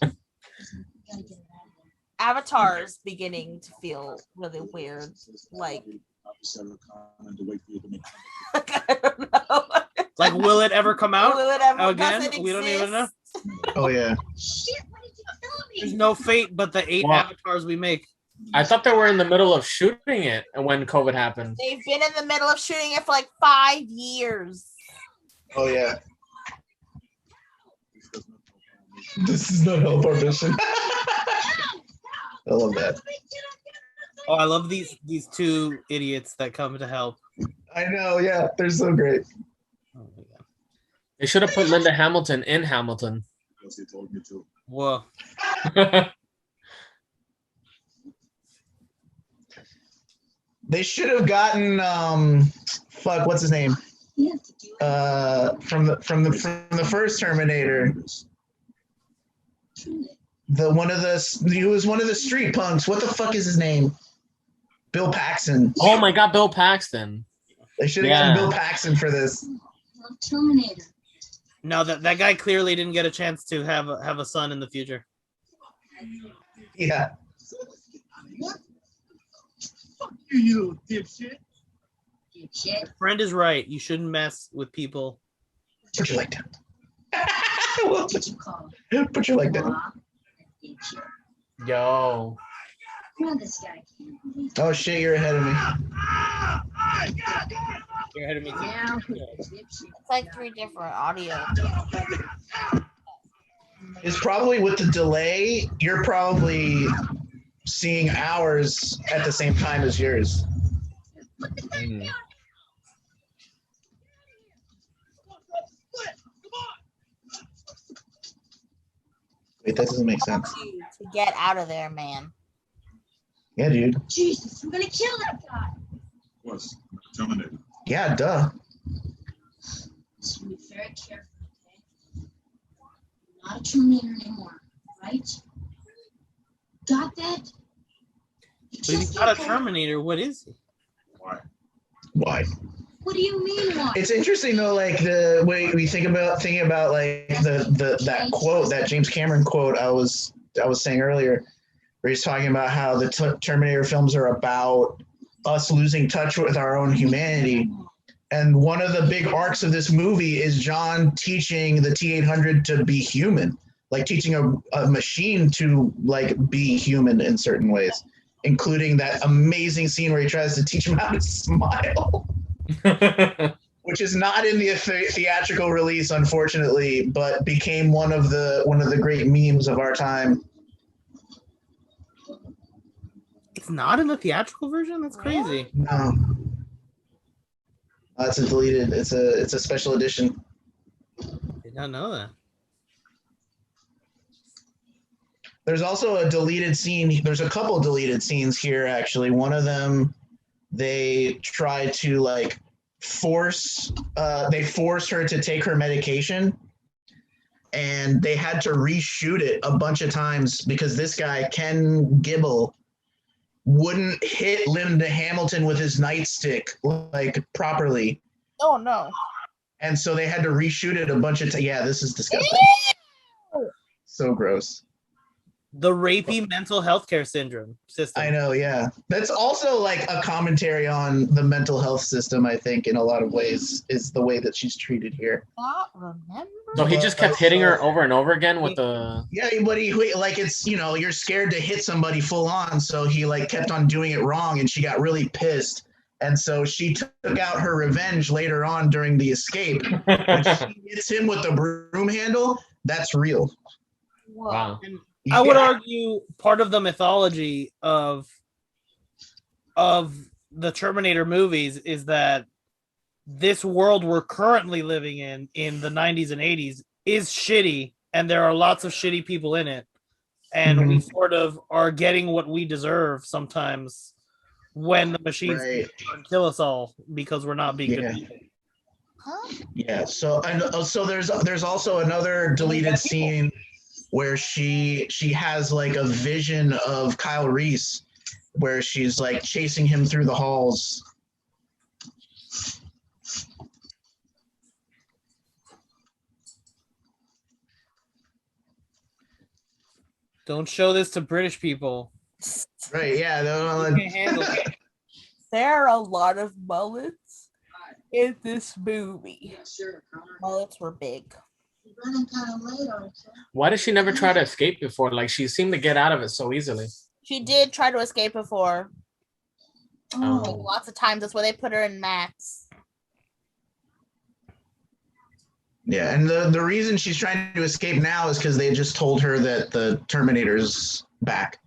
Avatar's beginning to feel really weird. Like, I don't know. Like, will it ever come out? Will it ever again? does it We don't even know. exist? Oh yeah. There's no fate but the 8 Wow. avatars we make. I thought they were in the middle of shooting it when COVID happened. They've been in the middle of shooting it for like 5 years. Oh yeah. This is not help our mission. I love that. Oh, I love these two idiots that come to help. I know, yeah, they're so great. Oh my god. They should have put Linda Hamilton in Hamilton. Whoa. They should have gotten what's his name? From the first Terminator. He was one of the street punks. What the fuck is his name? Bill Paxton. Oh my god, Bill Paxton. They should have gotten Bill Paxton for this. Terminator. No, that guy clearly didn't get a chance to have a son in the future. Yeah. You dipshit. Friend is right. You shouldn't mess with people. Put your leg down. What you call Put your leg down. Yo. Well, this guy can't believe Oh shit, you're ahead of me. You're ahead of me too. now. It's like 3 different audio. It's probably with the delay, you're probably seeing ours at the same time as yours. Wait, that doesn't make sense. To get out of there, man. Yeah, dude. Jesus, we're gonna kill that guy. Was Terminator. Yeah, duh. So be very careful, okay? You're not a Terminator anymore, right? Got that? You But he's just not a got that? Terminator. What is he? Why? What do you mean, why? It's interesting though, like the way we thinking about like that quote, that James Cameron quote I was saying earlier, where he's talking about how the Terminator films are about us losing touch with our own humanity. And one of the big arcs of this movie is John teaching the T-800 to be human, like teaching a machine to like be human in certain ways, including that amazing scene where he tries to teach him how to smile. Which is not in the theatrical release, unfortunately, but became one of the great memes of our time. It's not in the theatrical version? That's crazy. No, it's a deleted. It's a special edition. Did not know that. There's also a deleted scene. There's a couple deleted scenes here, actually. One of them, they try to like force her to take her medication, and they had to reshoot it a bunch of times because this guy, Ken Gibble, wouldn't hit Linda Hamilton with his nightstick like properly. Oh no. And so they had to reshoot it a bunch of times. Yeah, this is disgusting. So gross. The rapey mental health care syndrome system. I know, yeah. That's also like a commentary on the mental health system, I think, in a lot of ways, is the way that she's treated here. Not remember. So he just kept hitting her over and over again with the. Yeah, but he like it's you're scared to hit somebody full on, so he like kept on doing it wrong, and she got really pissed, and so she took out her revenge later on during the escape. When she hits him with the broom handle, that's real. Wow. I would argue part of the mythology of the Terminator movies is that this world we're currently living in the 90s and 80s is shitty, and there are lots of shitty people in it, and we sort of are getting what we deserve sometimes when the machines kill us all because we're not being good people. Huh? Yeah. So there's also another deleted scene where she has like a vision of Kyle Reese where she's like chasing him through the halls. Don't show this to British people. Right, yeah. They can't handle it. There are a lot of mullets in this movie. Mullets were big. Why did she never try to escape before? Like, she seemed to get out of it so easily. She did try to escape before. Oh. Like, lots of times. That's why they put her in mats. Yeah, and the reason she's trying to escape now is because they just told her that the Terminator's back.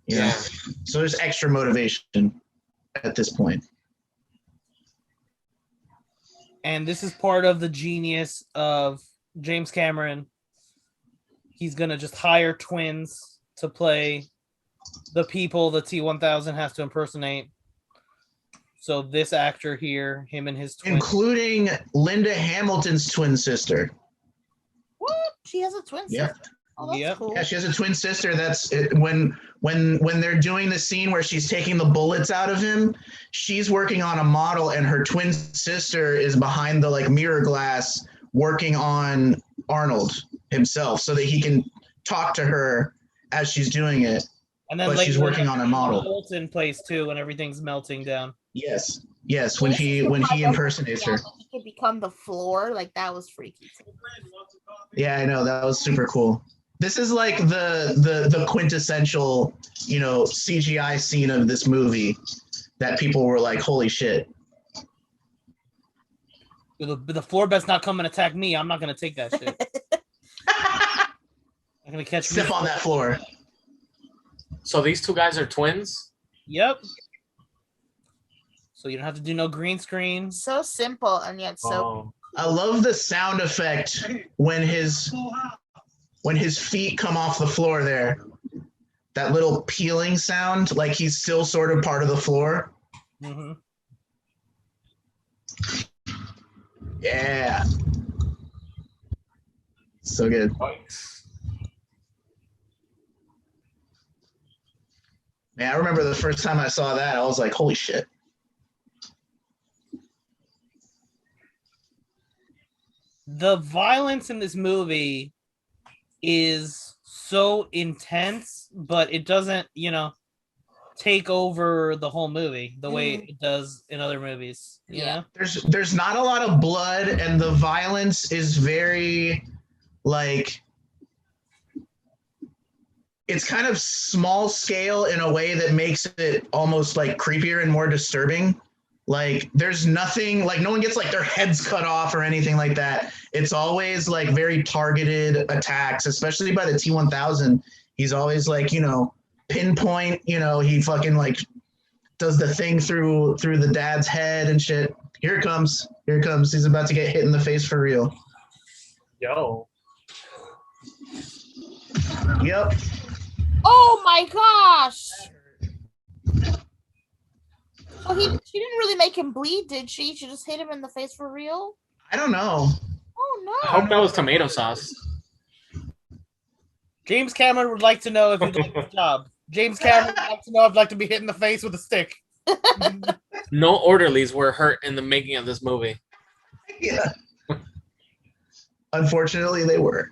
You know? So there's extra motivation at this point. And this is part of the genius of James Cameron. He's going to just hire twins to play the people the T-1000 has to impersonate. So this actor here, him and his twin. Including Linda Hamilton's twin sister. What? She has a twin sister? Oh, that's cool. Yeah, she has a twin sister. That's it. When they're doing the scene where she's taking the bullets out of him, she's working on a model, and her twin sister is behind the like mirror glass working on Arnold himself so that he can talk to her as she's doing it. And then but she's working on a model. Bolts in place too when everything's melting down. Yes. When he impersonates her. He could become the floor. Like, that was freaky. Yeah, I know, that was super cool. This is like the quintessential, CGI scene of this movie that people were like, holy shit. The floor bet's not come and attack me. I'm not going to take that shit. I'm going to catch Step on that floor. So these two guys are twins? Yep. So you don't have to do no green screen. So simple and yet so. I love the sound effect when his feet come off the floor there. That little peeling sound, like he's still sort of part of the floor. Mm-hmm. Yeah. So good. Man, I remember the first time I saw that, I was like, holy shit. The violence in this movie is so intense, but it doesn't, take over the whole movie the way it does in other movies. You know? There's not a lot of blood, and the violence is very like it's kind of small scale in a way that makes it almost like creepier and more disturbing. Like there's nothing, like no one gets like their heads cut off or anything like that. It's always like very targeted attacks, especially by the T-1000. He's always like, pinpoint, he fucking like does the thing through the dad's head and shit. Here it comes. He's about to get hit in the face for real. Yo. Yep. Oh my gosh. So she didn't really make him bleed, did she? She just hit him in the face for real? I don't know. Oh no. I hope that was tomato sauce. James Cameron would like to know if you'd like this job. James Cameron would like to know if I'd like to be hit in the face with a stick. No orderlies were hurt in the making of this movie. Yeah. Unfortunately, they were.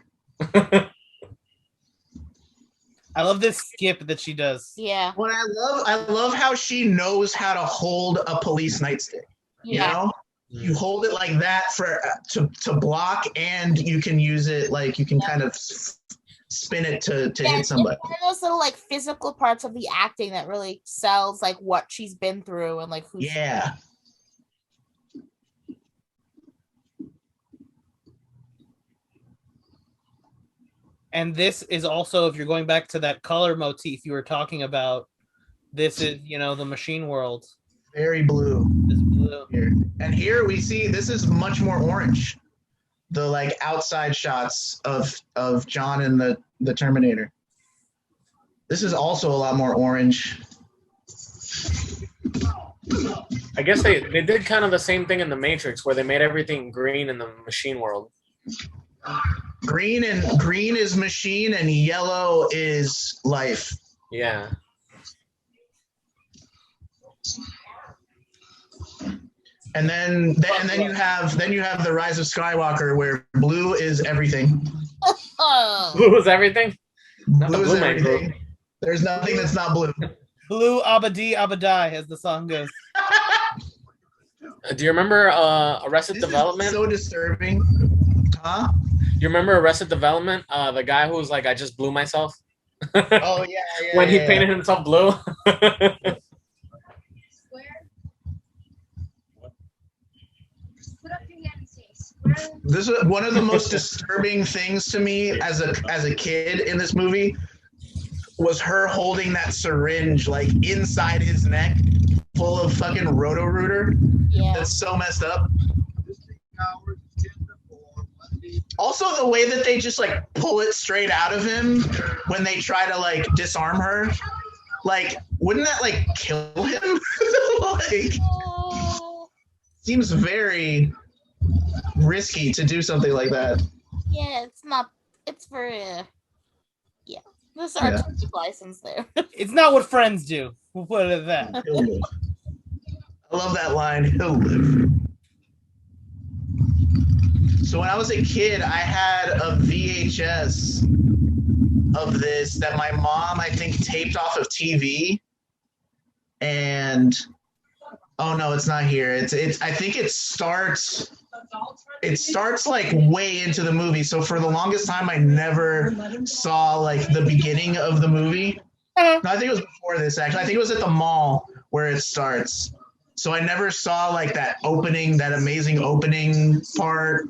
I love this skip that she does. Yeah. What I love how she knows how to hold a police nightstick. You know, you hold it like that for to block, and you can use it like you can kind of spin it to hit somebody. It's one of those little like physical parts of the acting that really sells like what she's been through and like who. Yeah. And this is also, if you're going back to that color motif you were talking about, this is, you know, the machine world. Very blue. It's blue. Here. And here we see this is much more orange. The like outside shots of John and the Terminator. This is also a lot more orange. I guess they did kind of the same thing in the Matrix, where they made everything green in the machine world. Green is machine and yellow is life. Yeah. And then you have the Rise of Skywalker, where blue is everything. Blue is everything? Blue is everything. There's nothing that's not blue. Blue Abadi Abadai, as the song goes. Do you remember Arrested Development? So disturbing. Huh? You remember Arrested Development? The guy who was like, I just blew myself. Oh yeah. When he painted himself blue. This is one of the most disturbing things to me as a kid in this movie was her holding that syringe like inside his neck full of fucking Roto-Rooter. Yeah. That's so messed up. Also the way that they just like pull it straight out of him when they try to like disarm her. Like, wouldn't that like kill him? Like, seems very risky to do something like that. Yeah, it's not. It's for yeah. There's artistic license there. It's not what friends do. We'll put it at that. He'll live. I love that line. He'll live. So when I was a kid, I had a VHS of this that my mom, I think, taped off of TV. And oh no, it's not here. It's I think it starts like way into the movie. So for the longest time I never saw like the beginning of the movie. No, I think it was before this actually. I think it was at the mall where it starts. So I never saw like that amazing opening part.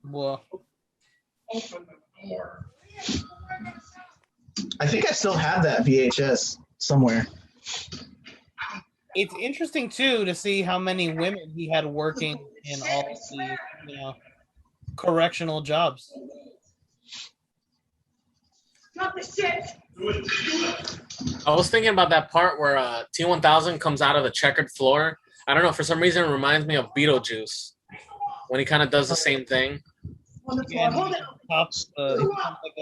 Well, I think I still have that VHS somewhere. it's interesting too to see how many women he had working in all the, you know, correctional jobs. I was thinking about that part where T-1000 comes out of the checkered floor. I don't know, for some reason it reminds me of Beetlejuice when he kind of does the same thing. Yeah, pops like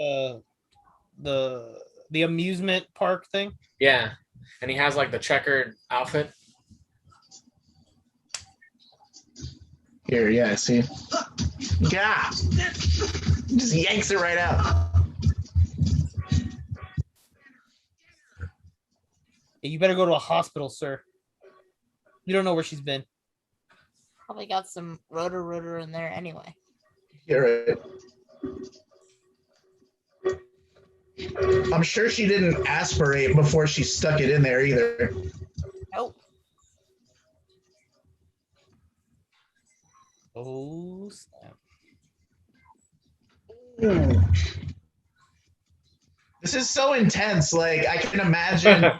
the amusement park thing. Yeah, and he has like the checkered outfit. Here, yeah, see? Yeah! Just yanks it right out. You better go to a hospital, sir. You don't know where she's been. Probably got some Roto-Rooter in there anyway. You're right. I'm sure she didn't aspirate before she stuck it in there either. Nope. Oh, snap. Ooh. This is so intense. Like, I can imagine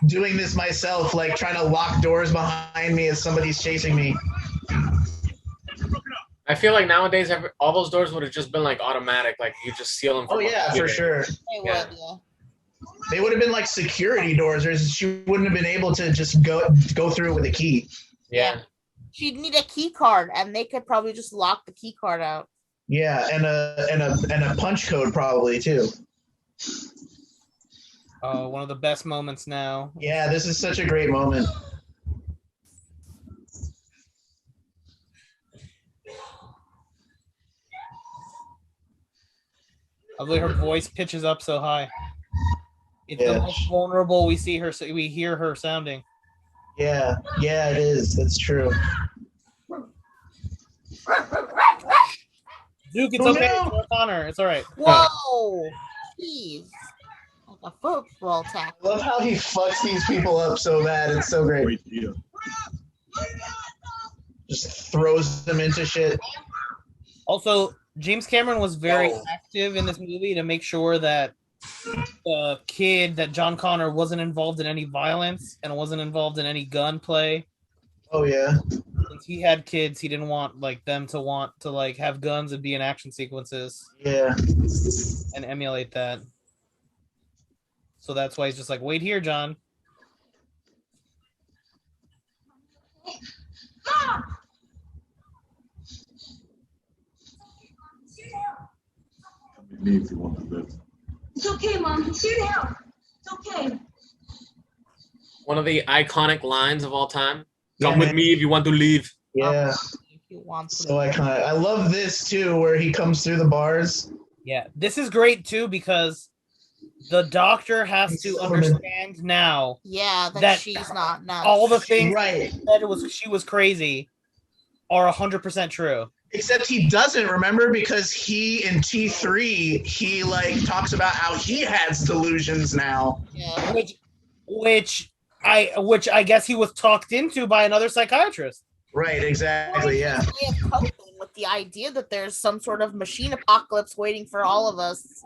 doing this myself, like trying to lock doors behind me as somebody's chasing me. I feel like nowadays all those doors would have just been like automatic, like you just seal them. Oh yeah, for sure. They would, yeah. They would have been like security doors, or she wouldn't have been able to just go through it with a key. Yeah. She'd need a key card, and they could probably just lock the key card out. Yeah, and a punch code probably too. Oh, one of the best moments now. Yeah, this is such a great moment. I believe her voice pitches up so high. It's Yeah. the most vulnerable we hear her sounding. Yeah, it is. That's true. Duke, it's Oh, okay. no. It's Connor. It's all right. Whoa! Jeez. Like a football I tackle. love how he fucks these people up so bad. It's so great. Wait here. Just throws them into shit. Also, James Cameron was very active in this movie to make sure that the kid, that John Connor, wasn't involved in any violence and wasn't involved in any gunplay. Oh yeah. Since he had kids, he didn't want them to want to have guns and be in action sequences Yeah. and emulate that. So that's why he's just like, wait here, John. Come with me if you want to live. It's okay, Mom. He's here to help. It's okay. One of the iconic lines of all time. Come Yeah, with man. me if you want to leave. Yeah. If you want to. So iconic. I love this too, where he comes through the bars. Yeah, this is great too because the doctor has to Silverman. understand now Yeah, that, that she's not nuts. all the things Right. that she was crazy are 100% true. Except he doesn't, remember, because he in T3 he talks about how he has delusions now. Yeah. Which I guess he was talked into by another psychiatrist. Right, exactly, yeah. Way of coping with the idea that there's some sort of machine apocalypse waiting for all of us.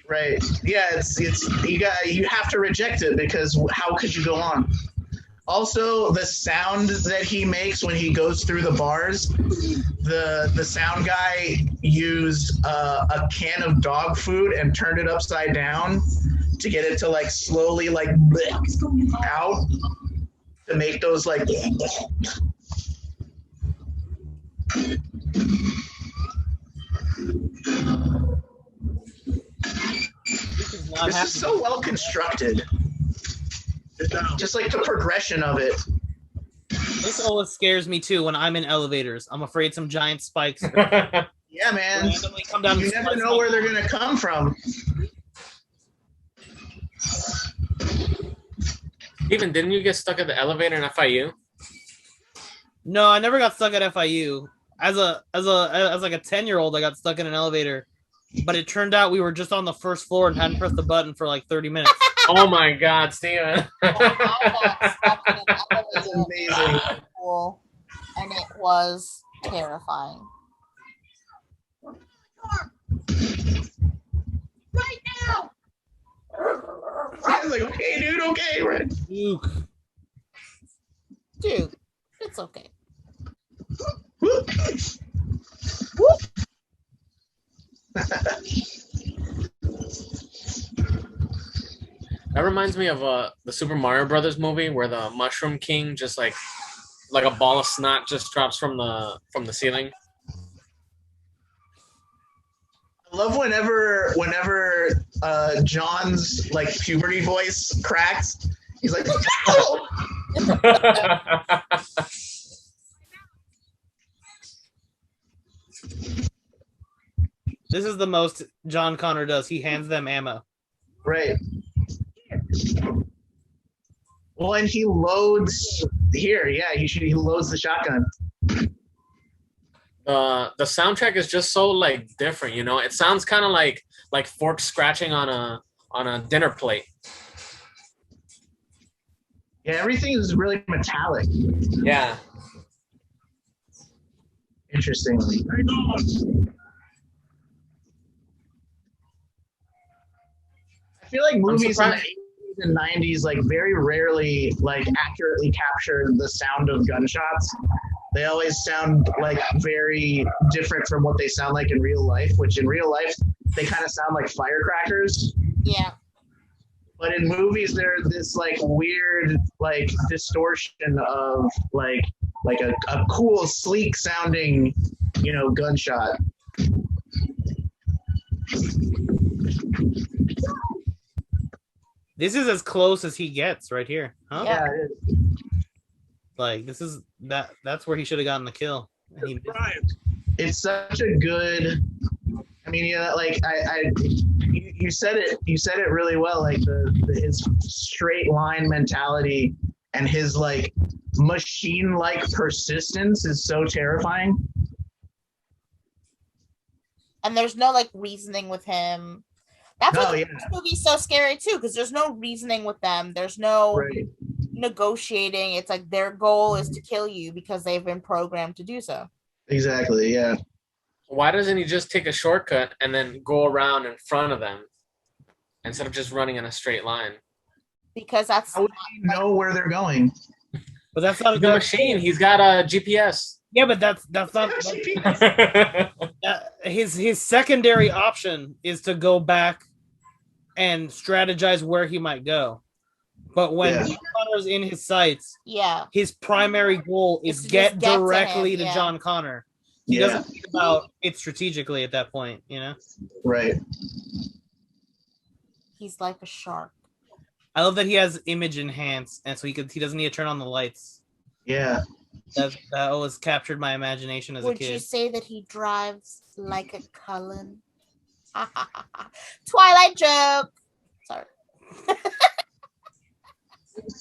Right. Yeah, it's you have to reject it because how could you go on? Also, the sound that he makes when he goes through the bars, the sound guy used a can of dog food and turned it upside down to get it to slowly out to make those This is so well constructed. Just the progression of it. This always scares me too when I'm in elevators. I'm afraid some giant spikes Yeah, man. randomly come down. You never know where they're gonna come from. Even didn't you get stuck at the elevator in FIU? No, I never got stuck at FIU. As a 10-year-old, I got stuck in an elevator, but it turned out we were just on the first floor and hadn't pressed the button for 30 minutes. Oh my God, Steven. That's amazing. Cool. And it was terrifying. Right now! I was okay, dude, okay, right? Luke. Dude, it's okay. That reminds me of the Super Mario Brothers movie where the Mushroom King just like a ball of snot just drops from the ceiling. I love whenever John's puberty voice cracks. He's like, "Oh!" This is the most John Connor does. He hands them ammo. Right. Well, and he loads here. Yeah, he loads the shotgun. The soundtrack is just so different, you know. It sounds kind of like forks scratching on a dinner plate. Yeah, everything is really metallic. Yeah. Interestingly. I feel like movies in the 80s and 90s very rarely accurately capture the sound of gunshots. They always sound very different from what they sound like in real life, which in real life they kind of sound like firecrackers. Yeah. But in movies there's this weird distortion of a cool sleek sounding gunshot. This is as close as he gets right here, huh? Yeah. it is. Like this is that's where he should have gotten the kill. And he It's such a good. I mean, yeah, like you said it. You said it really well. Like his straight line mentality and his like machine-like persistence is so terrifying. And there's no like reasoning with him. That's No, what yeah. this movie's so scary too, because there's no reasoning with them. There's no Right. negotiating. It's like their goal is to kill you because they've been programmed to do so. Exactly. Yeah. Why doesn't he just take a shortcut and then go around in front of them instead of just running in a straight line? Because that's How would he know where they're going? But that's not a The good machine, he's got a GPS. Yeah, but that's not his secondary option is to go back and strategize where he might go. But when John Connor's in his sights, his primary goal is It's to get just get to directly him, to yeah. John Connor. He doesn't think about it strategically at that point, you know? Right. he's like a shark. I love that he has image enhance, and so he doesn't need to turn on the lights. Yeah. That always captured my imagination as a Would kid. you say that he drives like a Cullen? Twilight joke. Sorry.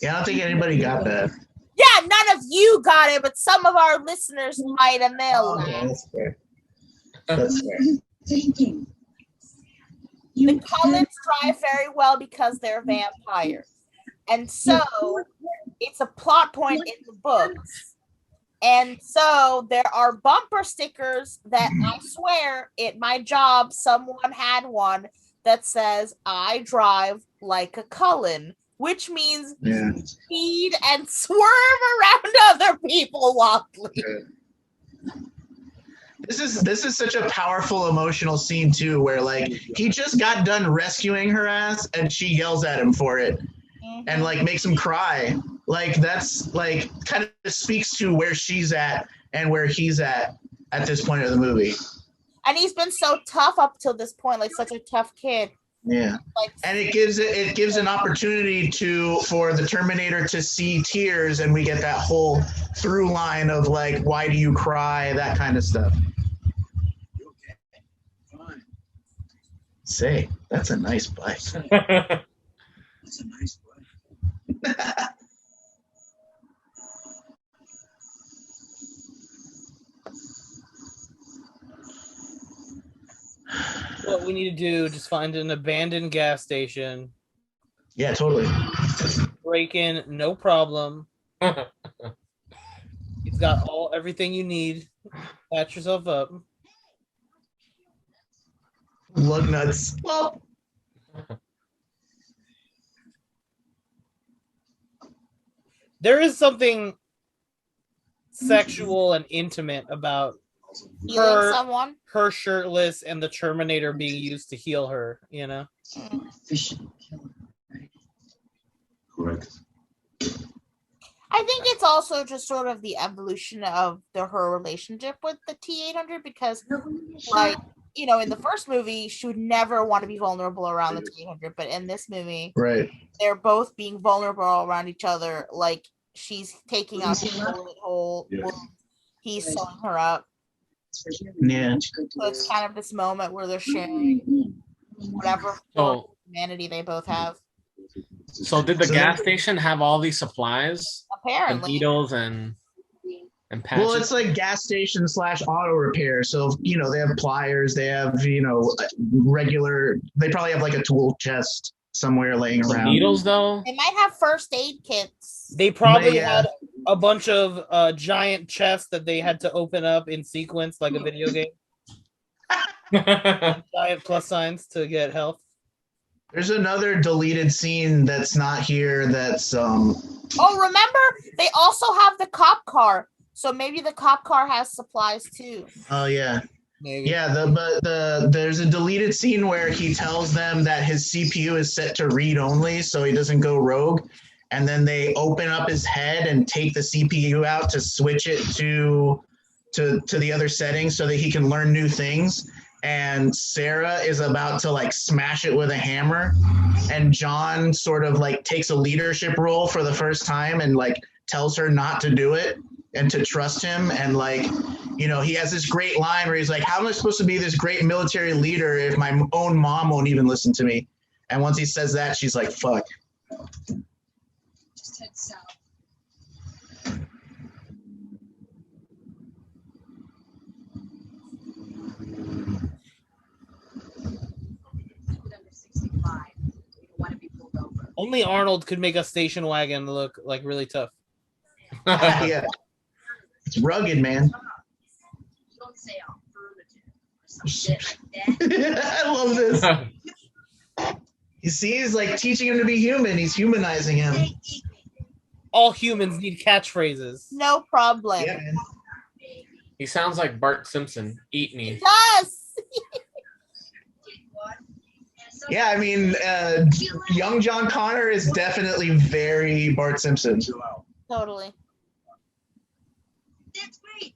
Yeah, I don't think anybody got that. Yeah, none of you got it, but some of our listeners might have nailed Okay, it. that's fair. That's fair. Thinking. The Cullens drive very well because they're vampires. And so it's a plot point in the books. And so there are bumper stickers that I swear at my job, someone had one that says, I drive like a Cullen, which means speed and swerve around other people while leaving. This is such a powerful emotional scene too, where like he just got done rescuing her ass and she yells at him for it and like makes him cry. Like that's like kind of speaks to where she's at and where he's at this point of the movie. And he's been so tough up till this point, like such a tough kid. Yeah. Like, And it gives an opportunity for the Terminator to see tears, and we get that whole through line of like, why do you cry? That kind of stuff. You okay? Fine. Say, that's a nice bike. That's a nice play. What we need to do, just find an abandoned gas station, Yeah, totally. break in, no problem. He's got everything you need. Patch yourself up. Lug nuts. Well, There is something sexual and intimate about healing someone. her shirtless and the Terminator being used to heal her, you know? Efficient killer, right? Correct. I think it's also just sort of the evolution of her relationship with the T-800 because, like, you know, in the first movie, she would never want to be vulnerable around the T-800, but in this movie, right. they're both being vulnerable around each other. Like, she's taking out his bullet hole, he's sewing her up. Yeah. So it's kind of this moment where they're sharing whatever form of humanity they both have. So did the gas station have all these supplies? Apparently. And needles and patches? Well, it's like gas station / auto repair. So, you know, they have pliers, they have, you know, they probably have like a tool chest somewhere laying around. Needles, though? They might have first aid kits. They probably had a bunch of giant chests that they had to open up in sequence like a video game. Giant plus signs to get health. There's another deleted scene that's not here that's Oh, remember? They also have the cop car. So maybe the cop car has supplies too. Oh yeah. Maybe. Yeah, there's a deleted scene where he tells them that his CPU is set to read only so he doesn't go rogue. And then they open up his head and take the CPU out to switch it to the other settings so that he can learn new things. and Sarah is about to like smash it with a hammer, and John sort of like takes a leadership role for the first time and like tells her not to do it and to trust him. And like, you know, he has this great line where he's like, how am I supposed to be this great military leader if my own mom won't even listen to me? And once he says that, she's like, fuck. Just head south. Keep it under 65. You don't want to be pulled over. Only Arnold could make a station wagon look like really tough. Yeah. It's rugged, man. You don't say affirmative or some shit like that. I love this. You see, he's like teaching him to be human. He's humanizing him. All humans need catchphrases. No problem. Yeah, man. He sounds like Bart Simpson. Eat me. Yes. Yeah, I mean, young John Connor is definitely very Bart Simpson. Totally. That's great.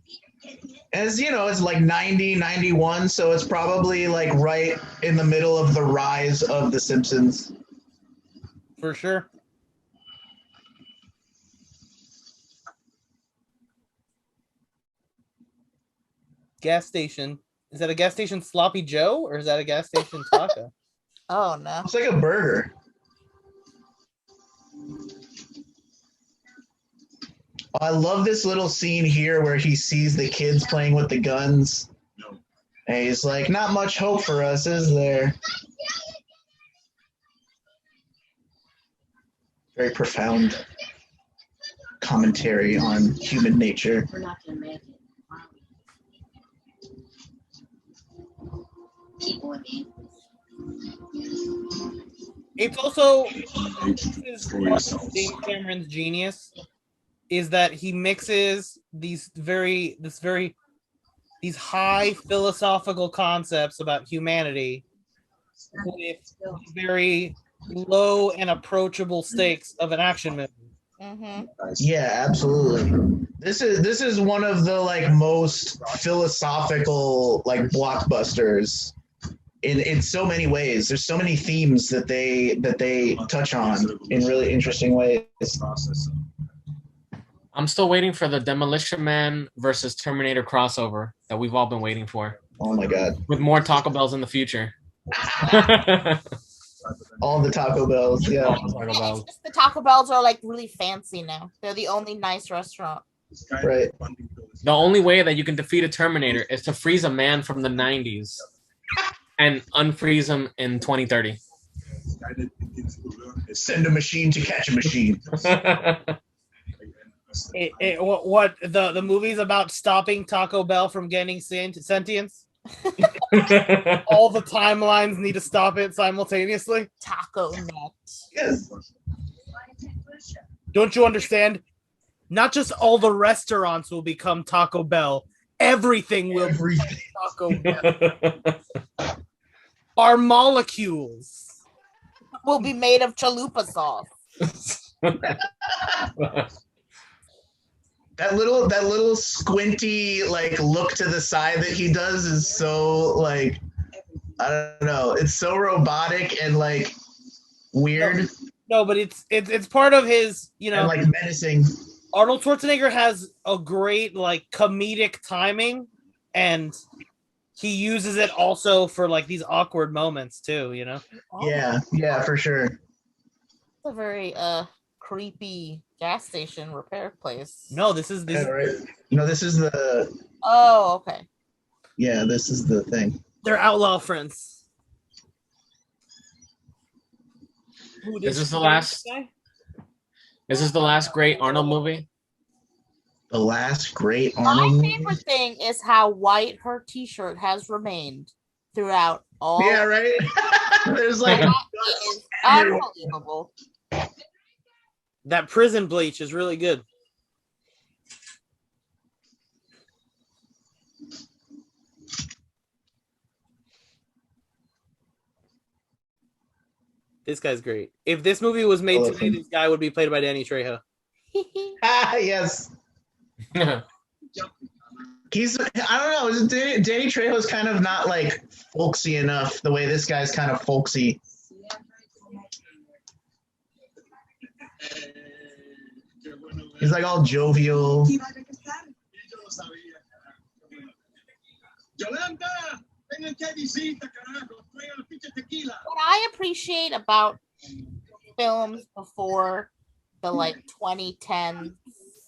As you know, it's like 90, 91, so it's probably like right in the middle of the rise of The Simpsons. For sure. Gas station. Is that a gas station Sloppy Joe or is that a gas station taco? Oh no. It's like a burger. I love this little scene here where he sees the kids playing with the guns. And he's like, not much hope for us, is there? Very profound commentary on human nature. We're not gonna make it, are we? People, I mean. It's also this is part of James Cameron's genius is that he mixes these high philosophical concepts about humanity with very low and approachable stakes of an action movie. Mm-hmm. Yeah, absolutely. This is one of the like most philosophical like blockbusters in so many ways. There's so many themes that they touch on in really interesting ways. I'm still waiting for the Demolition Man versus Terminator crossover that we've all been waiting for. Oh my god. With more Taco Bells in the future. All the Taco Bells, yeah. All the Taco Bells. It's just the Taco Bells are like really fancy now. They're the only nice restaurant. Right. The only way that you can defeat a Terminator is to freeze a man from the 90s and unfreeze him in 2030. Send a machine to catch a machine. What the movie's about stopping Taco Bell from getting sentience? All the timelines need to stop it simultaneously. Taco Net. Yes. Don't you understand? Not just all the restaurants will become Taco Bell. Everything will be Taco Bell. Our molecules will be made of chalupa sauce. That little squinty like look to the side that he does is so like, I don't know, it's so robotic and like weird. No, but it's part of his, you know, and like menacing. Arnold Schwarzenegger has a great like comedic timing, and he uses it also for like these awkward moments too, you know. Yeah, for sure. It's a very creepy gas station repair place. No, this is right. No, this is the. Oh, okay. Yeah, this is the thing. They're outlaw friends. Is this the last? Is this the last great Arnold movie? The last great Arnold My favorite thing is how white her t-shirt has remained throughout all. Yeah, right. There's like is unbelievable. That prison bleach is really good. This guy's great. If this movie was made today, this guy would be played by Danny Trejo. Ah, yes. I don't know. Danny Trejo's kind of not like folksy enough the way this guy's kind of folksy. He's like all jovial. What I appreciate about films before the like 2010s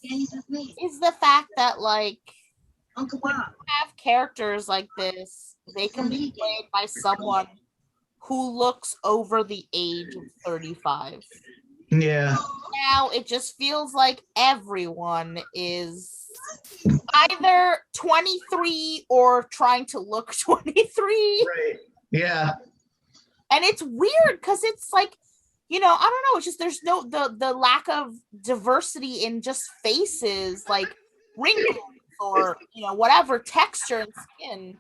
is the fact that like when you have characters like this, they can be played by someone who looks over the age of 35. Yeah. Now it just feels like everyone is either 23 or trying to look 23. Right. Yeah. And it's weird because it's like, I don't know, it's just there's no the lack of diversity in just faces, like wrinkles or whatever texture and skin.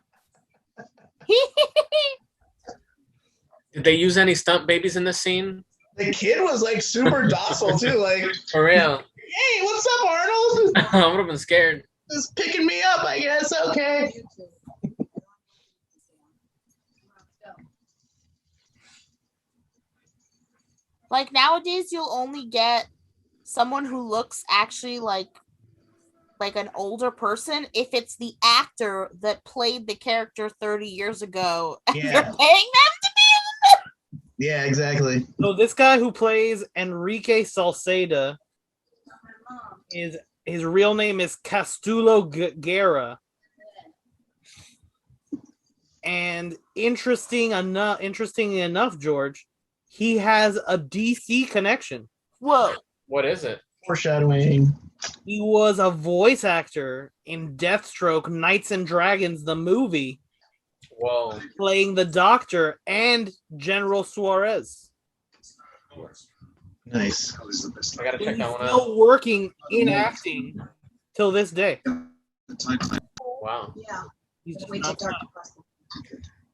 Did they use any stunt babies in this scene? The kid was like super docile too, like For real. hey, what's up, Arnold? I would have been scared. Just picking me up, I guess. Okay. Like nowadays you'll only get someone who looks actually like an older person if it's the actor that played the character 30 years ago and Yeah. you're paying them to be. Yeah, exactly. So this guy who plays Enrique Salceda, his real name is Castulo Guerra. And interestingly enough, George, he has a DC connection. Whoa. What is it? Foreshadowing. He was a voice actor in Deathstroke, Knights and Dragons, the movie, Whoa. playing the Doctor and General Suarez. Nice. I gotta check He's that one out. still working in acting till this day. Wow. Yeah. He's just Wait till not dark.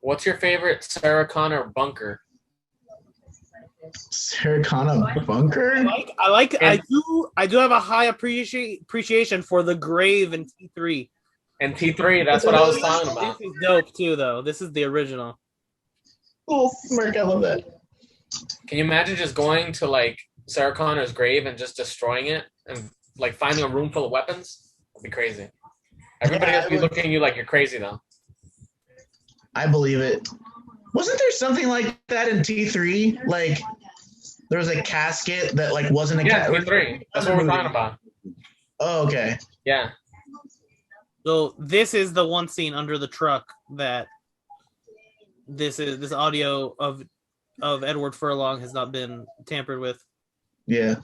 What's your favorite Sarah Connor bunker? Sarah Connor Bunker? I do have a high appreciation for the grave in T3. And T3, that's what I was talking This about. is dope too, though. This is the original. Cool smirk, I love that. Can you imagine just going to like Sarah Connor's grave and just destroying it and like finding a room full of weapons? That'd be crazy. Everybody Yeah, has to be looking at you like you're crazy though. I believe it. Wasn't there something like that in T3? Like there was a casket that like wasn't a Yeah, casket. T3. That's what we're talking about. Oh, okay. Yeah. So this is the one scene under the truck that this audio of Edward Furlong has not been tampered with Yeah.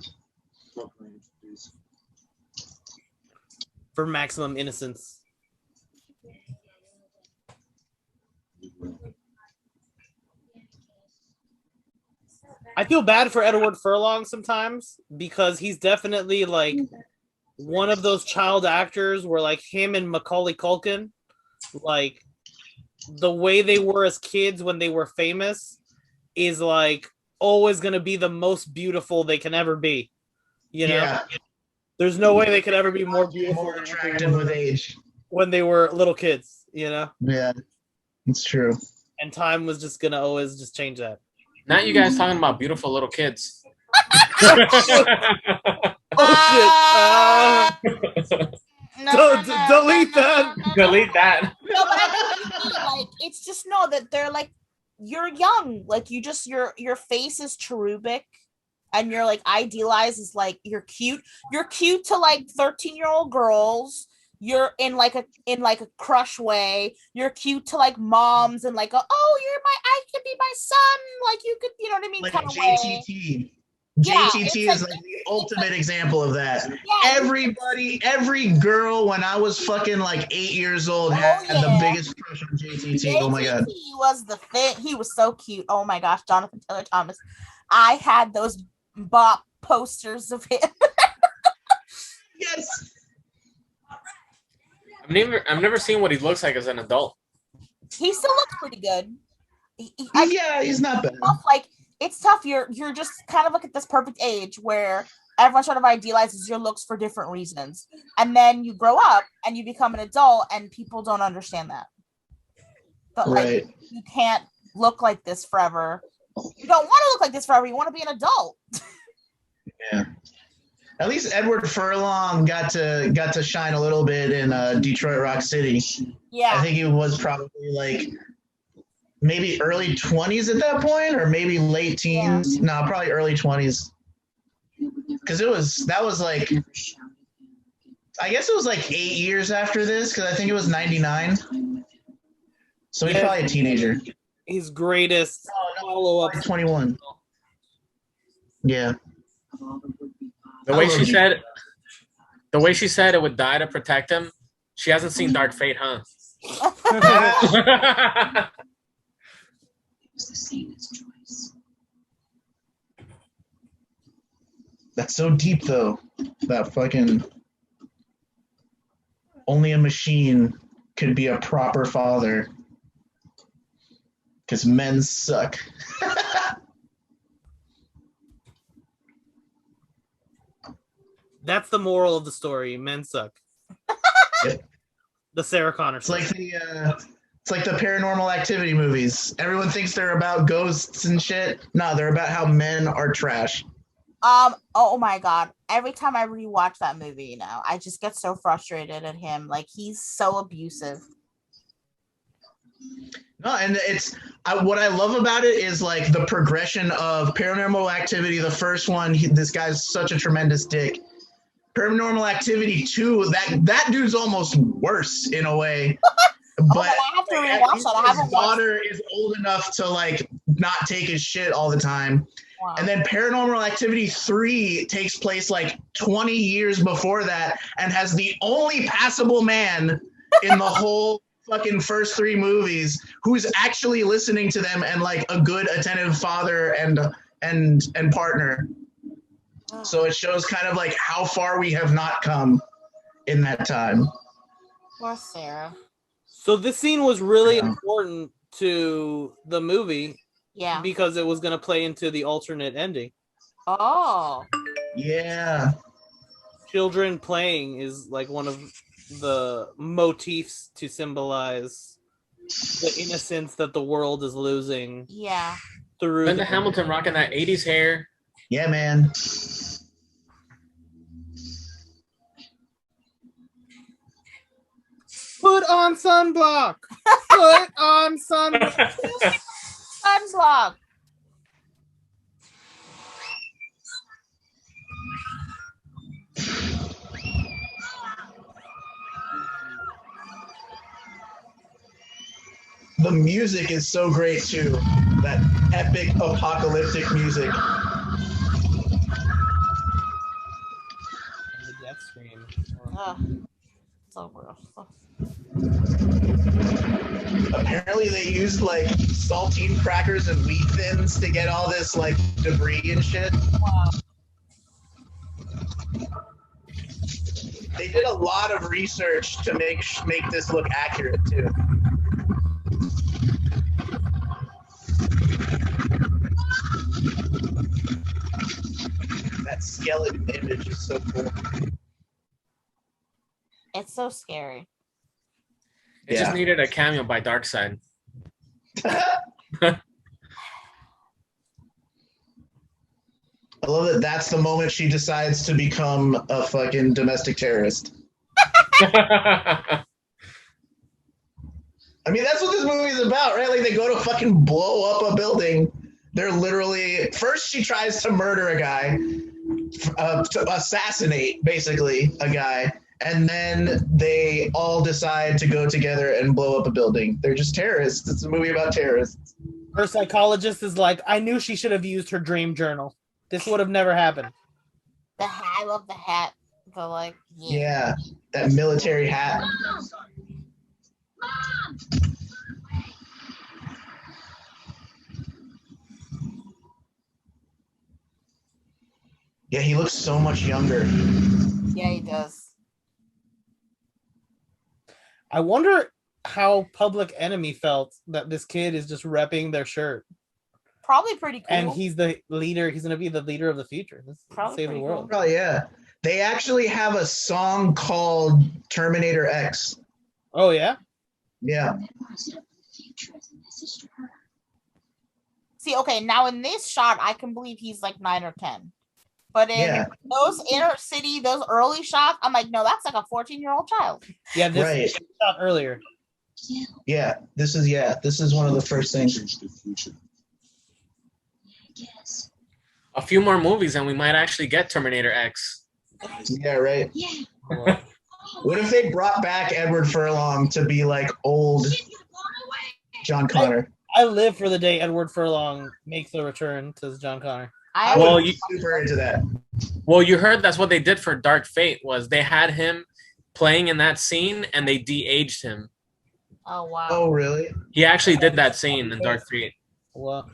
for maximum innocence. I feel bad for Edward Furlong sometimes because he's definitely like one of those child actors where like him and Macaulay Culkin, like the way they were as kids when they were famous is like always going to be the most beautiful they can ever be. Yeah. There's no way they could ever be more beautiful More than what they attractive were with age. when they were little kids, Yeah. It's true. and time was just going to always just change that. Not you guys talking about beautiful little kids. Oh delete that. Delete that. No, but I mean, like it's just that they're like you're young, like your face is cherubic, and you're like idealized as like you're cute to like 13-year-old girls. You're in like a crush way. You're cute to like moms and like I could be my son. Like you could, you know what I mean? Like kind of JTT. Yeah, JTT is like the ultimate example of that. Yeah. Every girl when I was fucking like 8 years old had the biggest crush on JTT. Oh my god. He was the thing. He was so cute. Oh my gosh, Jonathan Taylor Thomas. I had those bop posters of him. Yes. I've never seen what he looks like as an adult. He still looks pretty good. Yeah, he's not bad. Like it's tough. You're just kind of like at this perfect age where everyone sort of idealizes your looks for different reasons. And then you grow up and you become an adult and people don't understand that. But like, you can't look like this forever. You don't want to look like this forever. You want to be an adult. Yeah. At least Edward Furlong got to shine a little bit in Detroit Rock City. Yeah. I think he was probably like maybe early 20s at that point, or maybe late teens. No, probably early 20s. Because that was like, I guess it was like 8 years after this, because I think it was 99. So he's probably a teenager. His greatest follow-up. 21. Yeah. The way she said it would die to protect him, she hasn't seen Dark Fate, huh? That's so deep, though. That fucking only a machine could be a proper father. Because men suck. That's the moral of the story. Men suck. Yep. The Sarah Connor It's story. like the Paranormal Activity movies. Everyone thinks they're about ghosts and shit. No, they're about how men are trash. Oh my god. Every time I rewatch that movie, I just get so frustrated at him. Like, he's so abusive. No, and what I love about it is like the progression of Paranormal Activity. The first one, this guy's such a tremendous dick. Paranormal Activity 2, that dude's almost worse in a way. But I have to rewatch that. His daughter is old enough to like not take his shit all the time. Wow. And then Paranormal Activity 3 takes place like 20 years before that and has the only passable man in the whole fucking first 3 movies who's actually listening to them and like a good attentive father and partner. So it shows kind of like how far we have not come in that time. Poor Sarah. So this scene was really important to the movie. Yeah. Because it was going to play into the alternate ending. Oh. Yeah. Children playing is like one of the motifs to symbolize the innocence that the world is losing. Yeah. Through Linda Hamilton rocking that 80s hair. Yeah, man. Put on sunblock. Put on sunblock. Sunblock. The music is so great too. That epic apocalyptic music. The death scream. So gross. Apparently they used like saltine crackers and wheat thins to get all this like debris and shit. Wow. They did a lot of research to make this look accurate too. That skeleton image is so cool. It's so scary. It just needed a cameo by Darkseid. I love that that's the moment she decides to become a fucking domestic terrorist. I mean, that's what this movie is about, right? Like, they go to fucking blow up a building. They're literally... First, she tries to murder a guy, to assassinate, basically, a guy. And then they all decide to go together and blow up a building. They're just terrorists. It's a movie about terrorists. Her psychologist is like, I knew she should have used her dream journal. This would have never happened. The hat, I love the hat. The like, Yeah, that military hat. Yeah, he looks so much younger. Yeah, he does. I wonder how Public Enemy felt that this kid is just repping their shirt. Probably pretty cool. And he's the leader. He's gonna be the leader of the future. Let's Probably save the pretty world. Oh yeah. They actually have a song called Terminator X. Oh yeah. Yeah. See, okay, now in this shot, I can believe he's like 9 or 10. But in those inner city, those early shots, I'm like, no, that's like a 14-year-old child. Yeah, this Right. shot earlier. Yeah. This is one of the first things. A few more movies and we might actually get Terminator X. Yeah, right. What if they brought back Edward Furlong to be like old John Connor? I live for the day Edward Furlong makes a return to John Connor. I Well, would be super into that. Well, you heard that's what they did for Dark Fate was they had him playing in that scene and they de-aged him. Oh wow. Oh really? He actually did that scene in Dark Fate. Well,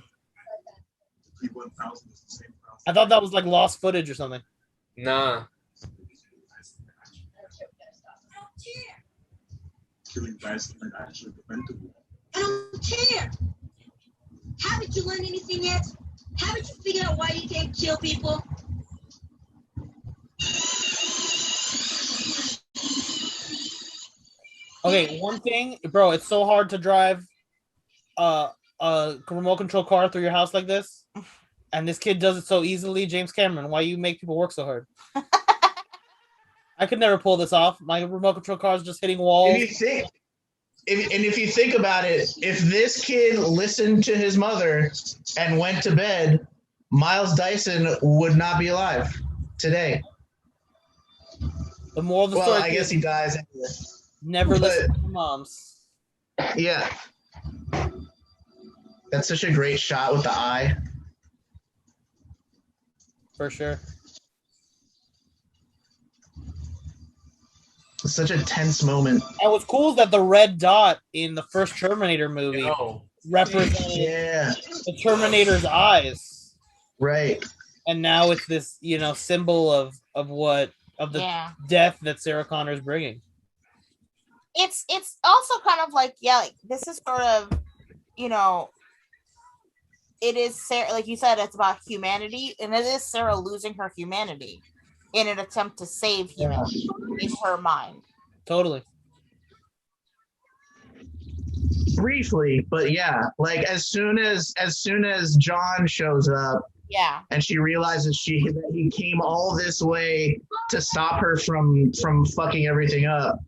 I thought that was like lost footage or something. Nah. Killing guys like actually preventable. I don't care. Haven't you learned anything yet? Haven't you figured out why you can't kill people? Okay, one thing, bro, it's so hard to drive a remote control car through your house like this. And this kid does it so easily. James Cameron, why you make people work so hard? I could never pull this off. My remote control car is just hitting walls. If you think about it, if this kid listened to his mother and went to bed, Miles Dyson would not be alive today. The moral of the Well, story I guess he dies anyway. Never listen to moms. Yeah. That's such a great shot with the eye. For sure. It's such a tense moment. And what's cool is that the red dot in the first Terminator movie represented the Terminator's eyes. Right. And now it's this, symbol of the death that Sarah Connor's bringing. It's also kind of like, this is sort of, it is Sarah, like you said, it's about humanity, and it is Sarah losing her humanity in an attempt to save humanity in her mind. Totally. Briefly, but yeah, like as soon as John shows up, and she realizes that he came all this way to stop her from fucking everything up,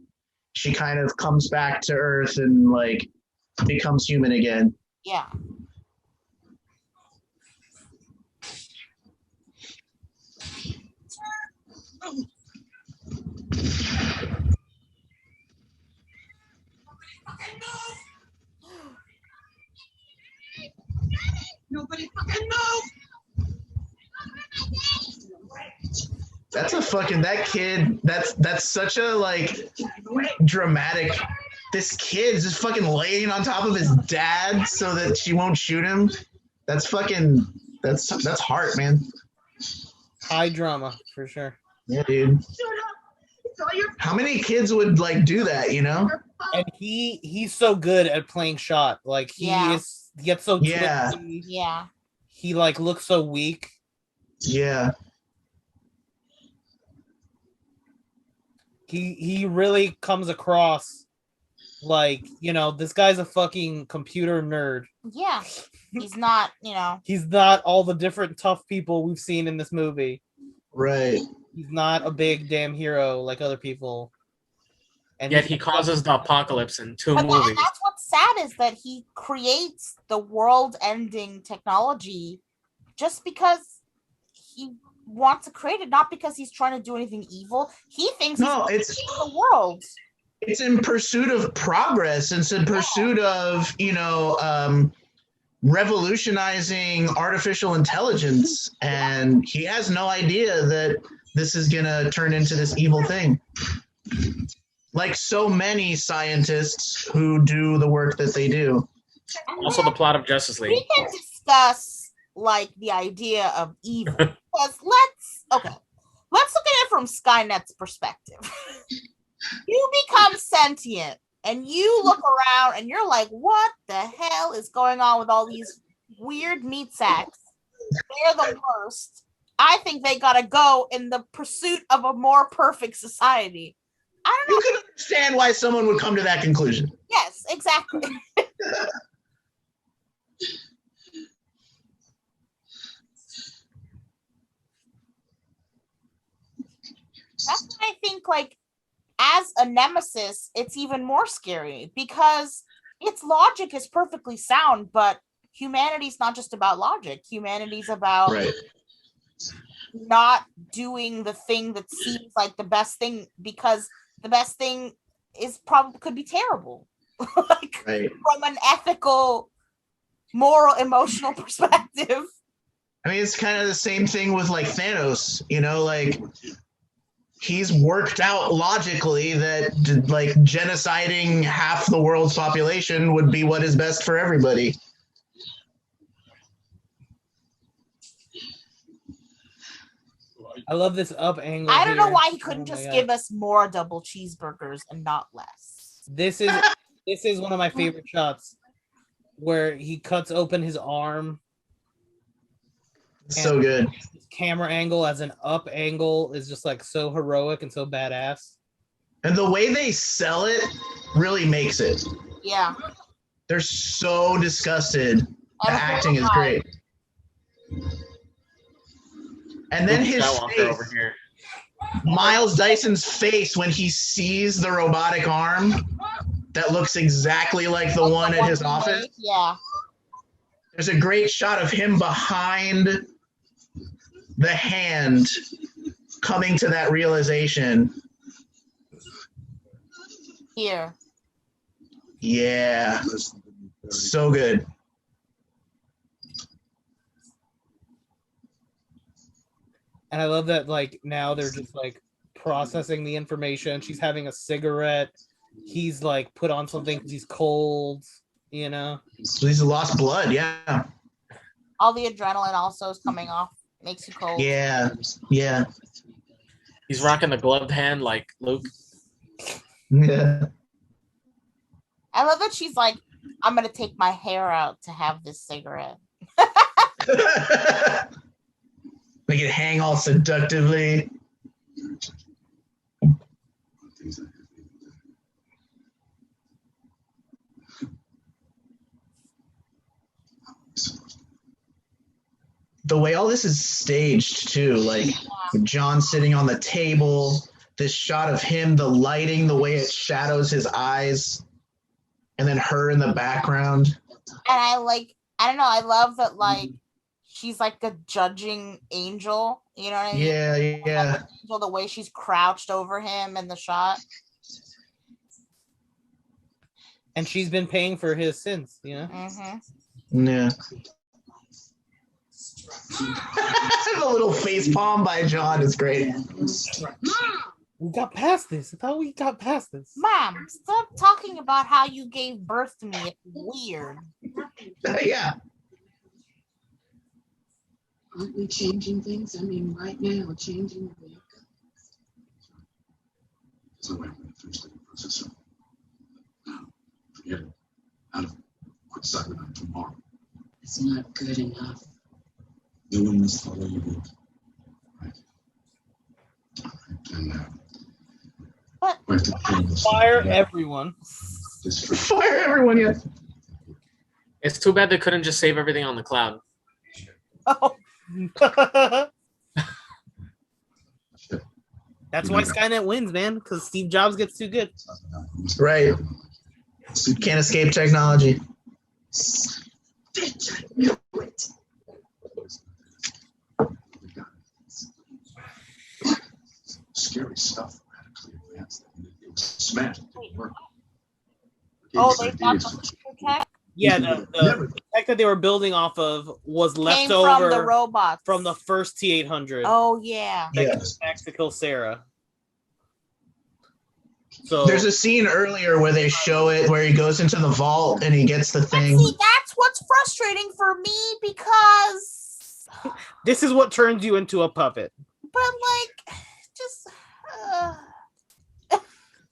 she kind of comes back to Earth and like becomes human again. Yeah. Nobody fucking move! That's that kid, that's such a like dramatic. This kid's just fucking laying on top of his dad so that she won't shoot him. That's heart, man. High drama, for sure. Yeah, dude. How many kids would like do that, And he's so good at playing shot. Like he gets so twisty. Yeah. He like looks so weak. Yeah. He really comes across like, this guy's a fucking computer nerd. Yeah. He's not, He's not all the different tough people we've seen in this movie. Right. He's not a big damn hero like other people. And yet he causes the apocalypse in two but movies. That's what's sad is that he creates the world-ending technology just because he wants to create it, not because he's trying to do anything evil. He thinks he's saving the world. It's in pursuit of progress. It's in pursuit of, revolutionizing artificial intelligence. And he has no idea that this is going to turn into this evil thing. Like so many scientists who do the work that they do. Also the plot of Justice League. We can discuss like the idea of evil. Because let's look at it from Skynet's perspective. You become sentient and you look around and you're like, what the hell is going on with all these weird meat sacks. They're the worst. I think they gotta go in the pursuit of a more perfect society. I don't know. You can understand why someone would come to that conclusion. Yes, exactly. That's why I think, like, as a nemesis, it's even more scary because its logic is perfectly sound, but humanity's not just about logic. Humanity's about not doing the thing that seems like the best thing because the best thing is probably could be terrible. Like, from an ethical, moral, emotional perspective. I mean, it's kind of the same thing with like Thanos, you know, like he's worked out logically that like genociding half the world's population would be what is best for everybody. I love this up angle. I don't know here. why he couldn't just give us more double cheeseburgers and not less. This is one of my favorite shots where he cuts open his arm. So good. His camera angle as an up angle is just like so heroic and so badass. And the way they sell it really makes it. Yeah. They're so disgusted. The acting is great. And then his face, over here. Miles Dyson's face when he sees the robotic arm that looks exactly like the one at his office. Yeah. There's a great shot of him behind the hand coming to that realization. Here. Yeah. So good. And I love that, like, now they're just like processing the information. She's having a cigarette. He's like put on something because he's cold, you know? So he's lost blood, yeah. All the adrenaline also is coming off. Makes you cold. Yeah, yeah. He's rocking the gloved hand like Luke. Yeah. I love that she's like, I'm going to take my hair out to have this cigarette. Make it hang all seductively. The way all this is staged too, like John sitting on the table, this shot of him, the lighting, the way it shadows his eyes, and then her in the background. And I don't know, I love that, like, she's like a judging angel, you know what I mean? Yeah, yeah. Angel, the way she's crouched over him in the shot. And she's been paying for his sins, you know? Mm-hmm. Yeah. The little face palm by John is great. We got past this. I thought we got past this. Mom, stop talking about how you gave birth to me. It's weird. Yeah. Aren't we changing things? I mean, right now, changing the way it goes. There's no way I'm going to finish the process. Now, forget it. Out of it. Quit cyberdyne tomorrow. It's not good enough. No one must follow your book. Right. All right. And But we have to kill this Fire thing. everyone. Destroy. Fire everyone, yes. It's too bad they couldn't just save everything on the cloud. Oh. That's why Skynet wins, man, because Steve Jobs gets too good. Right. You can't escape technology. Bitch, I knew it. Scary stuff. Radically advanced. It was smashed. It didn't work. Oh, These they got ideas- the computer tech? Yeah, the tech that they were building off of was left Came over from the robots. from the first T-800 Oh, yeah. that Yeah. came back to kill Sarah. So There's a scene earlier where they show it where he goes into the vault and he gets the thing. See, that's what's frustrating for me because, this is what turns you into a puppet. but like, just,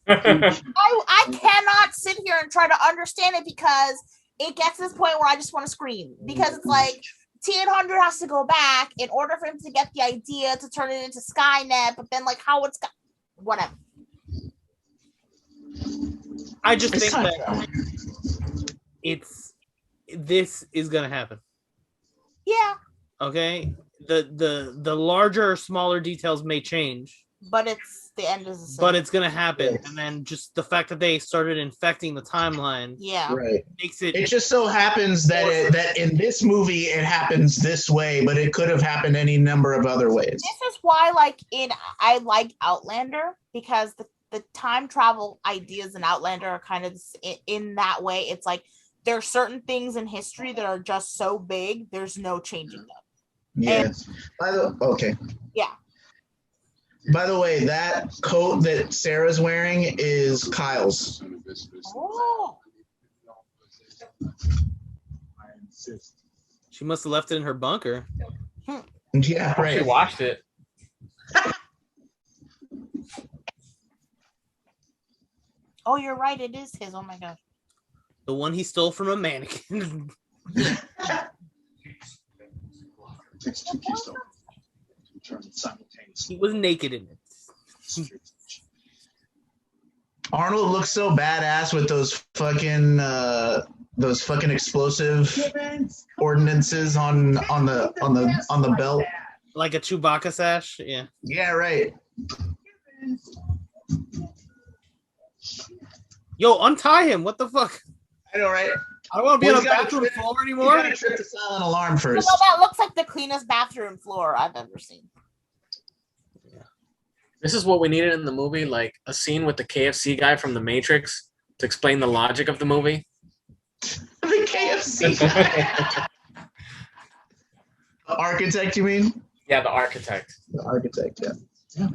I cannot sit here and try to understand it because it gets to this point where I just want to scream because it's like T-800 has to go back in order for him to get the idea to turn it into Skynet, but then like how it's whatever. I just think that this is gonna happen. Yeah. Okay. The larger or smaller details may change. But it's the end is the same. But it's gonna happen. And then just the fact that they started infecting the timeline makes it. It just so happens that that in this movie it happens this way, but it could have happened any number of other ways. This is why I like Outlander, because the time travel ideas in Outlander are kind of in that way. It's like there are certain things in history that are just so big, there's no changing them. Yeah. And, yeah. By the way, that coat that Sarah's wearing is Kyle's. Oh. She must have left it in her bunker. Yeah, right. She washed it. Oh, you're right. It is his. Oh my gosh. The one he stole from a mannequin. He was naked in it. Arnold looks so badass with those fucking explosive ordinances on the belt. Like a Chewbacca sash, yeah. Yeah, right. Yo, untie him! What the fuck? I know, right? I don't want to be on a bathroom floor anymore. You gotta trip the silent alarm first. Well, that looks like the cleanest bathroom floor I've ever seen. This is what we needed in the movie, like a scene with the KFC guy from The Matrix to explain the logic of the movie. The KFC guy. The architect, you mean? Yeah, the architect. The architect, yeah.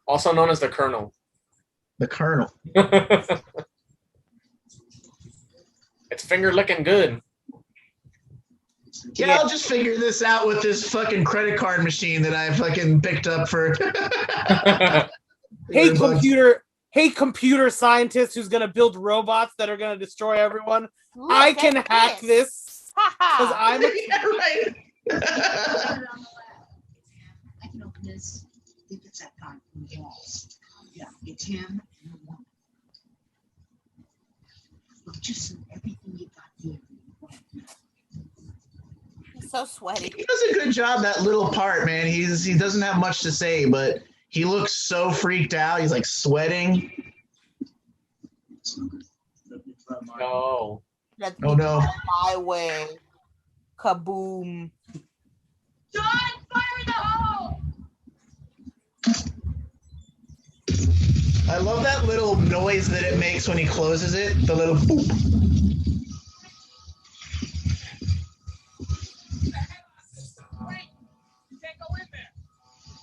Also known as the Colonel. The Colonel. It's finger licking good. Yeah, I'll just figure this out with this fucking credit card machine that I fucking picked up for. Hey, computer scientist who's gonna build robots that are gonna destroy everyone. Look I can hack this because Haha. I'm a Yeah, right. I can open this. I think it's that guy from the walls. Yeah, it's him and the woman. Look, just so everything you got there. He's so sweaty. He does a good job, that little part, man. He doesn't have much to say, but he looks so freaked out. He's like sweating. No. Let's Oh, no. My way. Kaboom. John, fire in the hole! I love that little noise that it makes when he closes it. The little boop. Wait! You can't go in there!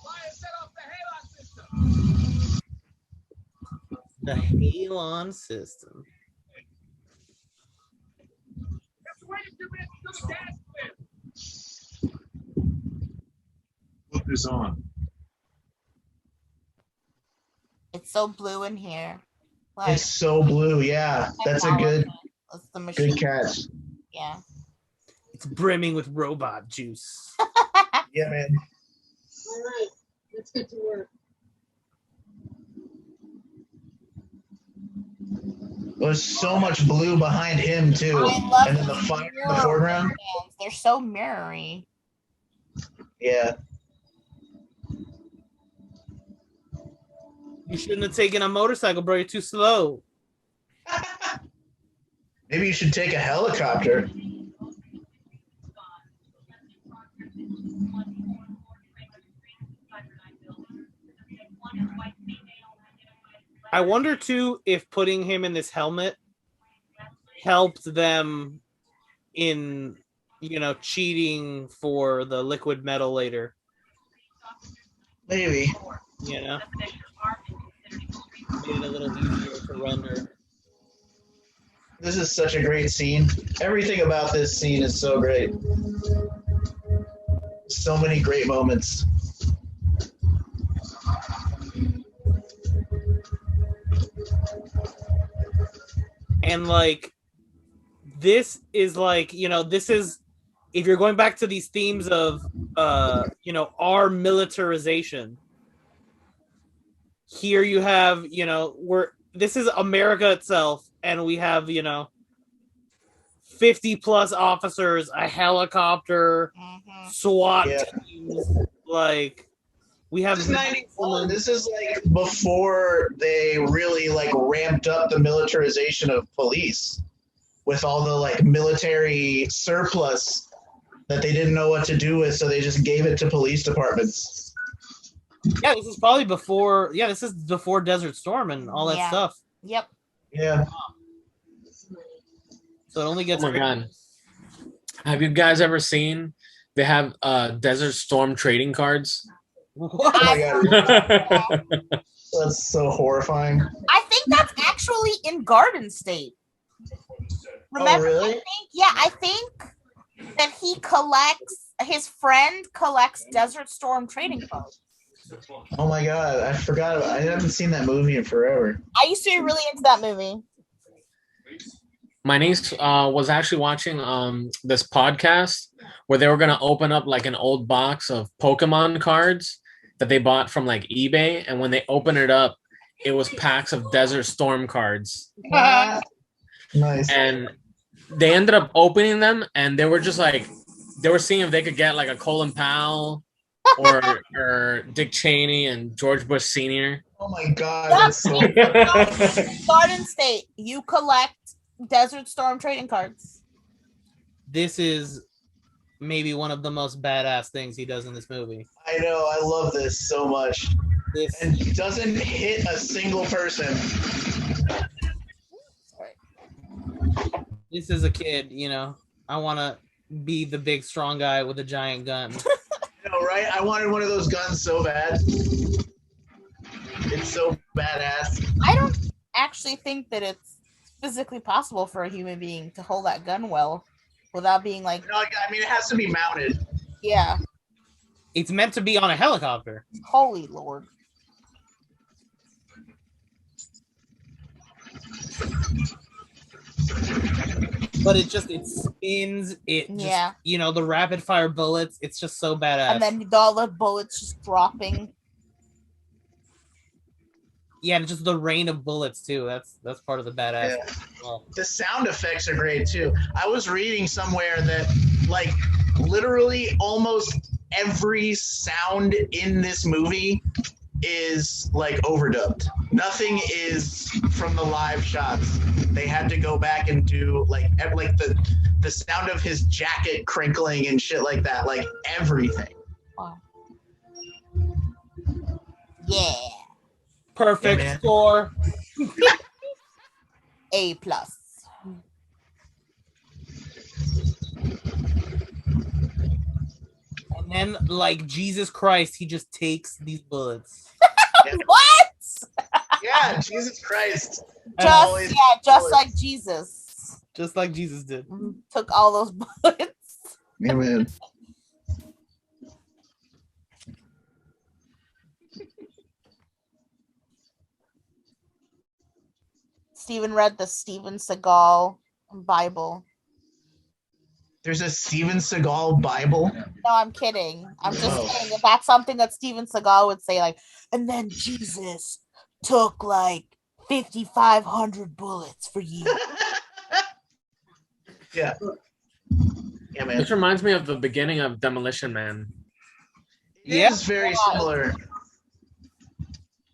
Fire set off the halon system! the halon system. Wait a few minutes until the gas clears! Put this on. It's so blue in here. Like, It's so blue. Yeah, that's a good That's the machine. good catch. Yeah. It's brimming with robot juice. Yeah, man. All right, let's get to work. There's so much blue behind him too, I love and then the fire in the foreground. hands. They're so mirrory. Yeah. You shouldn't have taken a motorcycle, bro. You're too slow. Maybe you should take a helicopter. I wonder too if putting him in this helmet helped them in, cheating for the liquid metal later. Maybe. Made it a little easier to render. This is such a great scene. Everything about this scene is so great. So many great moments. And this is like, this is, if you're going back to these themes of, our militarization, here you have, this is America itself, and we have, 50 plus officers, a helicopter, SWAT teams, like, we have This is 91. This is like before they really like ramped up the militarization of police with all the like military surplus that they didn't know what to do with, so they just gave it to police departments. Yeah, this is probably before. Yeah, this is before Desert Storm and all that stuff. Yep. Yeah. So it only gets. Oh my god! Have you guys ever seen? They have Desert Storm trading cards. Oh my god. That's so horrifying. I think that's actually in Garden State. Remember? Oh, really? I think that his friend collects Desert Storm trading cards. Oh my god, I forgot. I haven't seen that movie in forever. I used to be really into that movie. My niece was actually watching this podcast where they were gonna open up like an old box of Pokemon cards that they bought from like eBay, and when they opened it up, it was packs of Desert Storm cards. Nice. And they ended up opening them, and they were just like, they were seeing if they could get like a Colin Powell or Dick Cheney and George Bush Sr. Oh my god, that's so Garden State, you collect Desert Storm trading cards. This is maybe one of the most badass things he does in this movie. I know, I love this so much. And he doesn't hit a single person. This is a kid, I want to be the big strong guy with a giant gun. No, right? I wanted one of those guns so bad. It's so badass. I don't actually think that it's physically possible for a human being to hold that gun well without being like... No, I mean, it has to be mounted. Yeah. It's meant to be on a helicopter. Holy Lord. But it spins, the rapid fire bullets, it's just so badass. And then all the bullets just dropping. Yeah, and just the rain of bullets too. That's part of the badass. Yeah. Well, the sound effects are great too. I was reading somewhere that like literally almost every sound in this movie is like overdubbed. Nothing is from the live shots. They had to go back and do like the sound of his jacket crinkling and shit like that, like everything. Wow. Yeah. Perfect score. A+. And then, like Jesus Christ, he just takes these bullets. What? Yeah, Jesus Christ. Just like Jesus. Just like Jesus did. Took all those bullets. Amen. Steven read the Steven Seagal Bible. There's a Steven Seagal Bible? No, I'm kidding. I'm just saying if that's something that Steven Seagal would say, like, and then Jesus took like 5,500 bullets for you. Yeah. Yeah, man. This reminds me of the beginning of Demolition Man. It's very similar.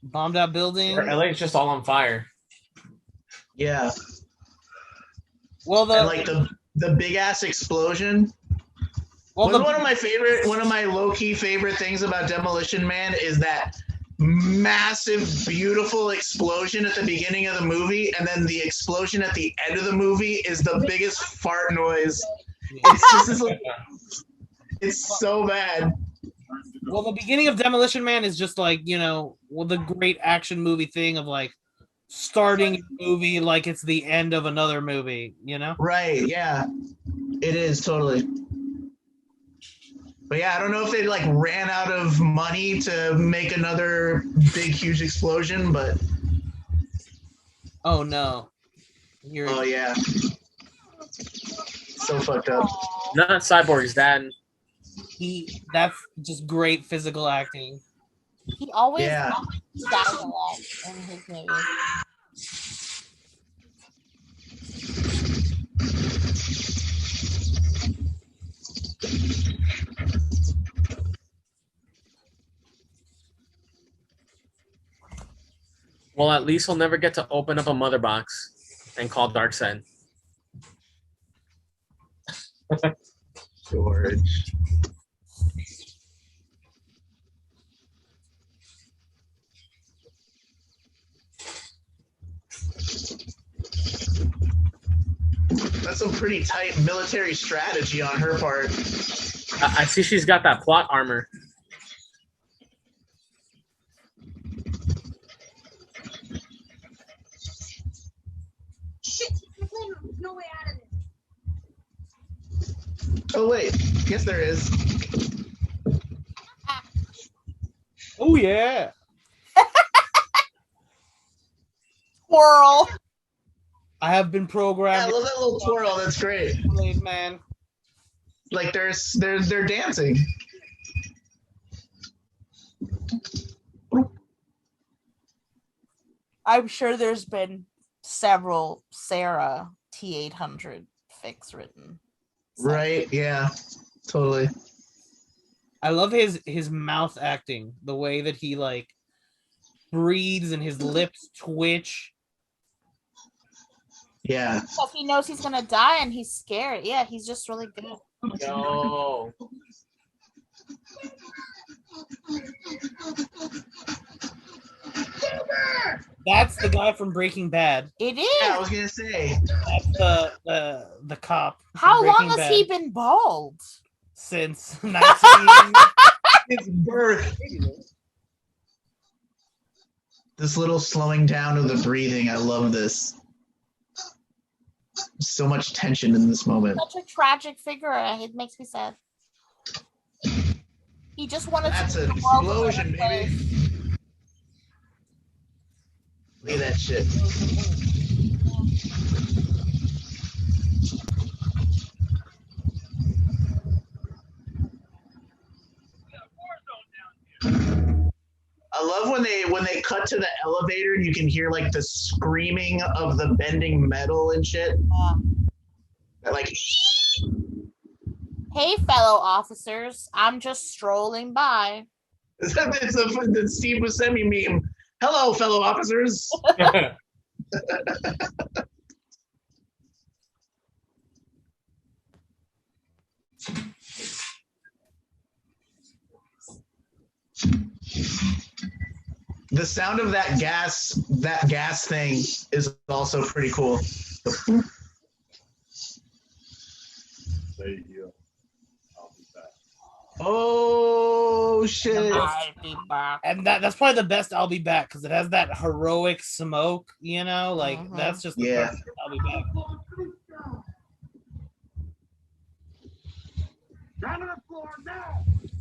Bombed out building. Or LA is just all on fire. Yeah. Well, and like the big ass explosion. Well, one of my low key favorite things about Demolition Man is that massive, beautiful explosion at the beginning of the movie, and then the explosion at the end of the movie is the biggest fart noise. It's so bad. Well, the beginning of Demolition Man is just like, the great action movie thing of like starting a movie like it's the end of another movie, Right, yeah. It is, totally. But yeah, I don't know if they like ran out of money to make another big, huge explosion, but... Oh, no. Oh, yeah. so fucked up. Not Cyborg's dad. That's just great physical acting. He always Yeah. dies a lot in his movies. Well, at least he'll never get to open up a mother box and call Darkseid. George. That's some pretty tight military strategy on her part. I see she's got that plot armor. Shit, there's no way out of this. Oh wait, yes there is. Oh yeah. Twirl. I have been Yeah, I programmed. love that little twirl. That's great. Man. Like they're dancing. I'm sure there's been several Sarah T800 fics written. Right? Yeah. Totally. I love his mouth acting, the way that he like breathes and his lips twitch. Yeah. Because he knows he's gonna die and he's scared. Yeah, he's just really good. Yo. That's the guy from Breaking Bad. It is. Yeah, I was gonna say. That's the cop. from How long Breaking has Bad he been bald? Since 19. It's birth. This little slowing down of the breathing, I love this. So much tension in this moment. Such a tragic figure. It makes me sad. He just wanted That's to an make the world a better explosion, place. baby. Look at that shit. I love when they cut to the elevator and you can hear like the screaming of the bending metal and shit. Like Hey, fellow officers. I'm just strolling by. it's the Steve Buscemi meme. Hello, fellow officers. The sound of that gas thing is also pretty cool. Oh shit. I'll be back. And that's probably the best I'll be back because it has that heroic smoke, you know, like Mhm. that's just the Yeah. perfect I'll be back.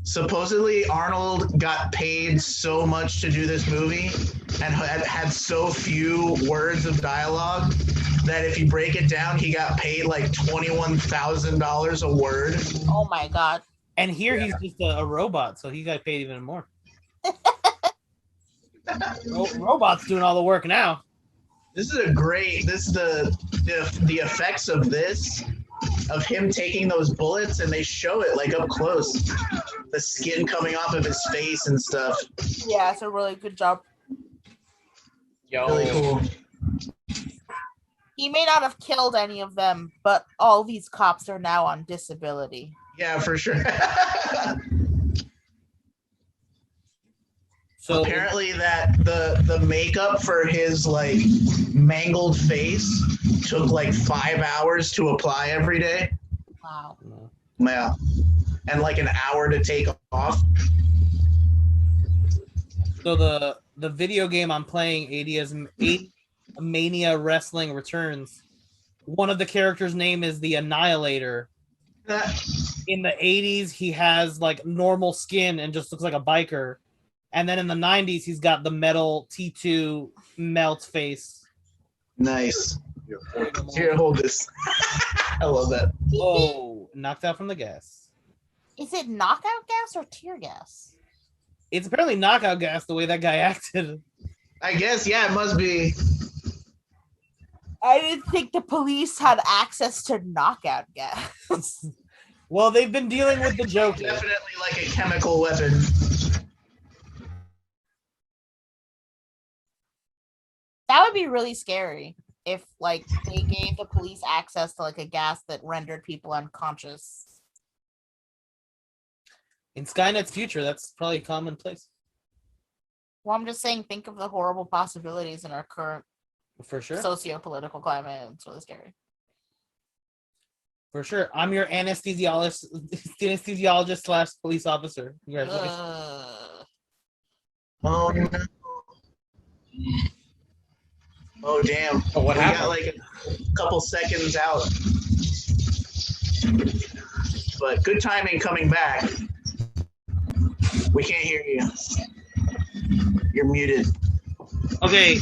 Supposedly Arnold got paid so much to do this movie and had so few words of dialogue that if you break it down, he got paid like $21,000 a word. Oh my god. And here he's just a robot, so he got paid even more. Robots doing all the work now. This is the effects of this, of him taking those bullets, and they show it like up close. The skin coming off of his face and stuff. Yeah, it's a really good job. Yo. Really cool. He may not have killed any of them, but all these cops are now on disability. Yeah, for sure. So apparently that the makeup for his like mangled face took like 5 hours to apply every day. Wow. Yeah. And like an hour to take off. So the video game I'm playing, 80 Mania Wrestling Returns. One of the characters' name is the Annihilator. In the 80s, he has like normal skin and just looks like a biker. And then in the 90s, he's got the metal T2 melt face. Nice. Here, hold this. I love that. Oh, knocked out from the gas. Is it knockout gas or tear gas? It's apparently knockout gas the way that guy acted. I guess, yeah, it must be. I didn't think the police had access to knockout gas. Well, they've been dealing with the Joker. Definitely like a chemical weapon. That would be really scary if, like, they gave the police access to, like, a gas that rendered people unconscious. In Skynet's future, that's probably commonplace. Well, I'm just saying, think of the horrible possibilities in our current For sure. socio-political climate. It's really scary. For sure. I'm your anesthesiologist / police officer. Congratulations. Oh, no. Oh, damn. Oh, what we happened? got like a couple seconds out. But good timing coming back. We can't hear you. You're muted. Okay.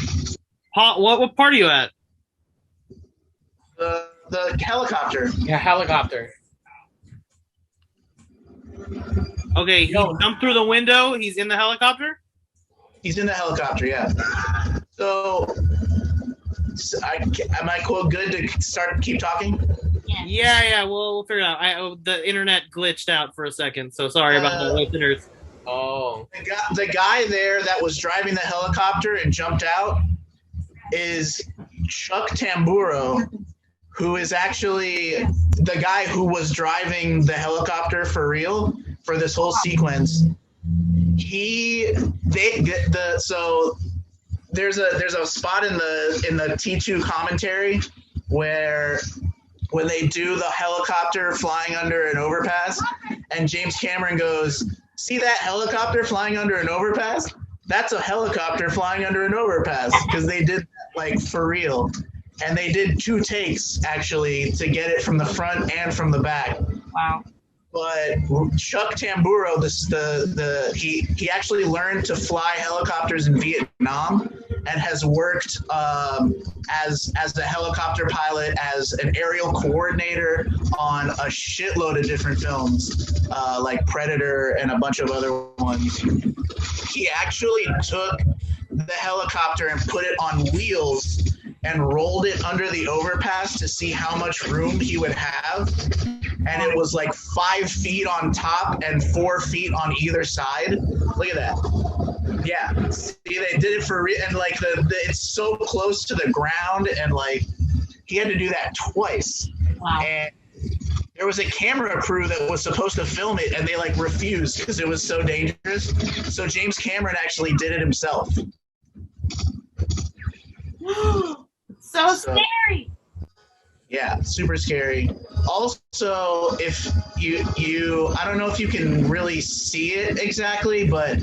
What part are you at? The helicopter. Yeah, helicopter. Okay, he jumped through the window. He's in the helicopter? He's in the helicopter, yeah. So am I good to keep talking? Yeah. We'll figure it out. The internet glitched out for a second, so sorry about the listeners. Oh. The guy there that was driving the helicopter and jumped out is Chuck Tamburo, who is actually the guy who was driving the helicopter for real for this whole sequence. So there's a spot in the T2 commentary where when they do the helicopter flying under an overpass, and James Cameron goes, "See that helicopter flying under an overpass? That's a helicopter flying under an overpass," because they did that, like, for real. And they did 2 takes actually to get it from the front and from the back. Wow. But Chuck Tamburo, he actually learned to fly helicopters in Vietnam and has worked as a helicopter pilot, as an aerial coordinator on a shitload of different films, like Predator and a bunch of other ones. He actually took the helicopter and put it on wheels and rolled it under the overpass to see how much room he would have. And it was like 5 feet on top and 4 feet on either side. Look at that. Yeah. See, they did it for real. And like it's so close to the ground, and like he had to do that twice. Wow. And there was a camera crew that was supposed to film it, and they like refused because it was so dangerous. So James Cameron actually did it himself. So scary. Yeah, super scary. Also, if you I don't know if you can really see it exactly, but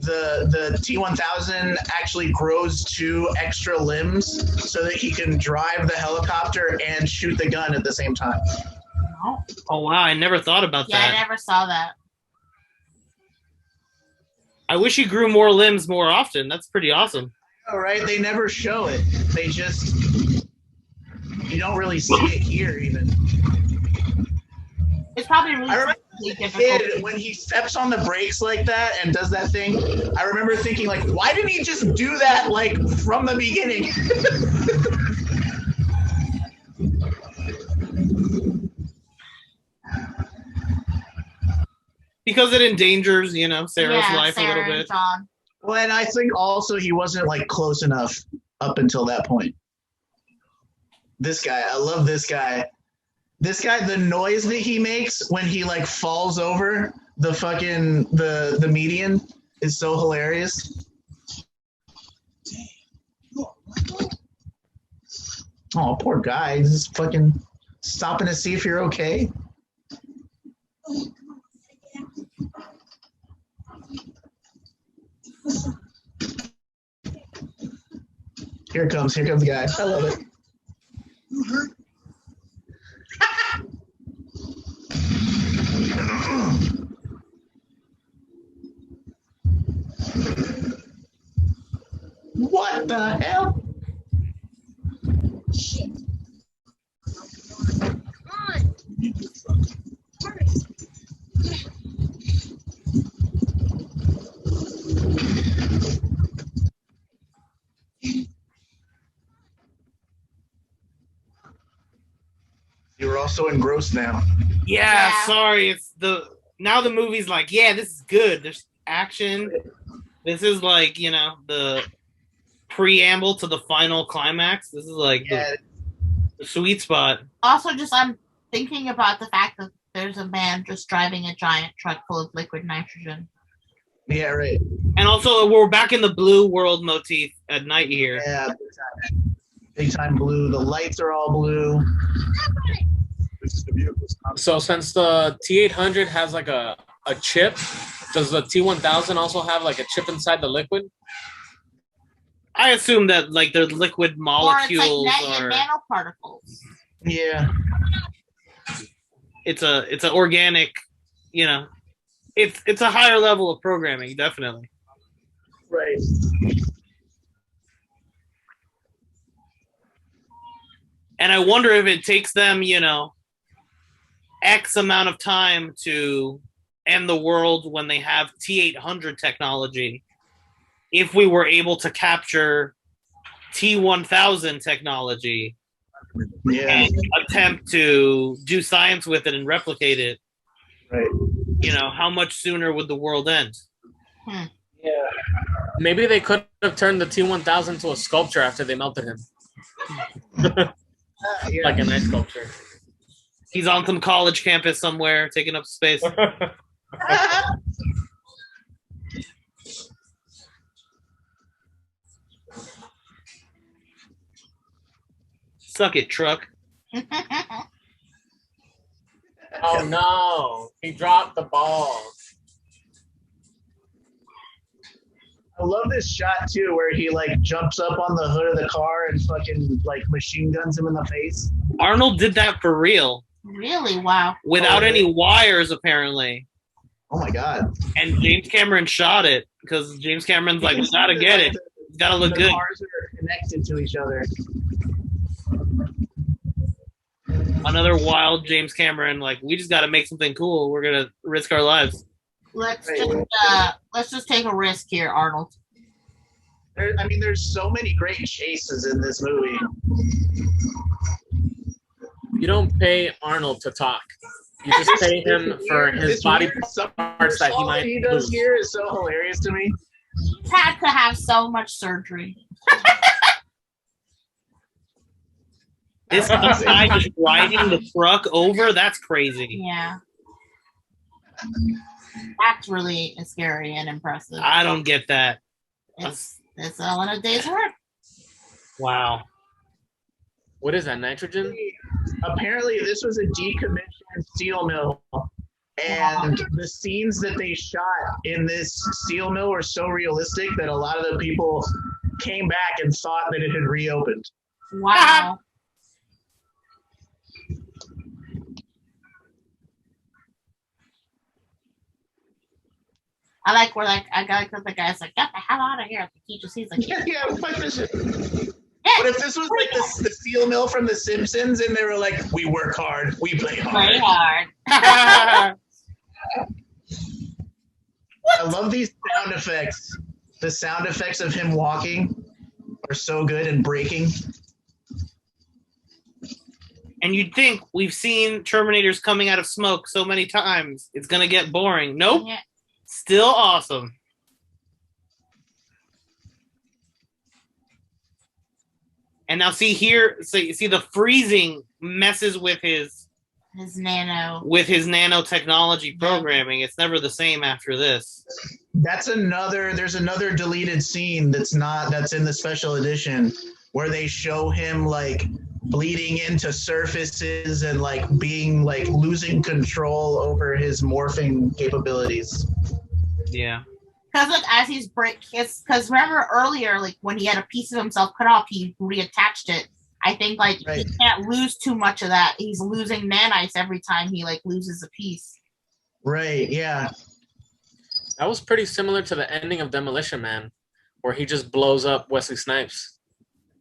the T-1000 actually grows 2 extra limbs so that he can drive the helicopter and shoot the gun at the same time. Oh, wow. I never thought about that. I never saw that. I wish he grew more limbs more often. That's pretty awesome. All right, they never show it. They just, you don't really see it here even. It's probably really I remember difficult. when he steps on the brakes like that and does that thing, I remember thinking, like, why didn't he just do that, like, from the beginning? Because it endangers, Sarah's life a little bit. John. Well, and I think also he wasn't, like, close enough up until that point. This guy, I love this guy. This guy, the noise that he makes when he, like, falls over the fucking, the median is so hilarious. Oh, poor guy. He's just fucking stopping to see if you're okay. Here comes the guy. I love it. What the hell? so engrossed now. Yeah, Yeah. sorry. It's now the movie's like, yeah, this is good. There's action. This is like, the preamble to the final climax. This is like Yeah, the sweet spot. Also, just I'm thinking about the fact that there's a man just driving a giant truck full of liquid nitrogen. yeah, right. And also, we're back in the blue world motif at night here. Yeah, big time blue. The lights are all blue. This is the vehicle's So since the T800 has like a chip, does the T1000 also have like a chip inside the liquid? I assume that like the liquid molecules or it's like are. nanoparticles. Yeah. It's an organic, it's a higher level of programming, definitely. Right. And I wonder if it takes them, X amount of time to end the world when they have T800 technology. If we were able to capture T1000 technology Yeah. and attempt to do science with it and replicate it, Right. how much sooner would the world end? Yeah. Maybe they could have turned the T1000 into a sculpture after they melted him. Yeah. Like an ice sculpture. He's on some college campus somewhere, taking up space. Suck it, truck. Oh no, he dropped the ball. I love this shot too, where he like jumps up on the hood of the car and fucking like machine guns him in the face. Arnold did that for real, Really? Wow. without Oh, any wires, apparently. Oh my god! And James Cameron shot it because James Cameron's like, gotta get it. It's gotta look The good. cars are connected to each other. Another wild James Cameron, like, we just gotta make something cool. We're gonna risk our lives. Let's just take a risk here, Arnold. There's so many great chases in this movie. You don't pay Arnold to talk. You just pay him for his This body weird parts that he somersault might he does lose. here is so hilarious to me. He's had to have so much surgery. This guy just riding the truck over, that's crazy. Yeah. That's really scary and impressive. I don't get that. It's all in a day's work. Wow. What is that, nitrogen? Apparently, this was a decommissioned steel mill, and the scenes that they shot in this steel mill were so realistic that a lot of the people came back and thought that it had reopened. Wow. I like where I got the guy's like, get the hell out of here. He just he's like, Yeah, fuck this shit. But if this was like the steel mill from The Simpsons, and they were like, "We work hard, we play hard." play hard. I love these sound effects. The sound effects of him walking are so good and breaking. And you'd think we've seen Terminators coming out of smoke so many times, it's gonna get boring. Nope. Yeah. Still awesome. And now see here, so you see the freezing messes with his nanotechnology programming. It's never the same after this. There's another deleted scene that's in the special edition where they show him like bleeding into surfaces and like being like losing control over his morphing capabilities. Yeah. Because like as he's because remember earlier, like when he had a piece of himself cut off, he reattached it. I think like he can't lose too much of that. He's losing nanites every time he like loses a piece. Right. Yeah. That was pretty similar to the ending of Demolition Man, where he just blows up Wesley Snipes.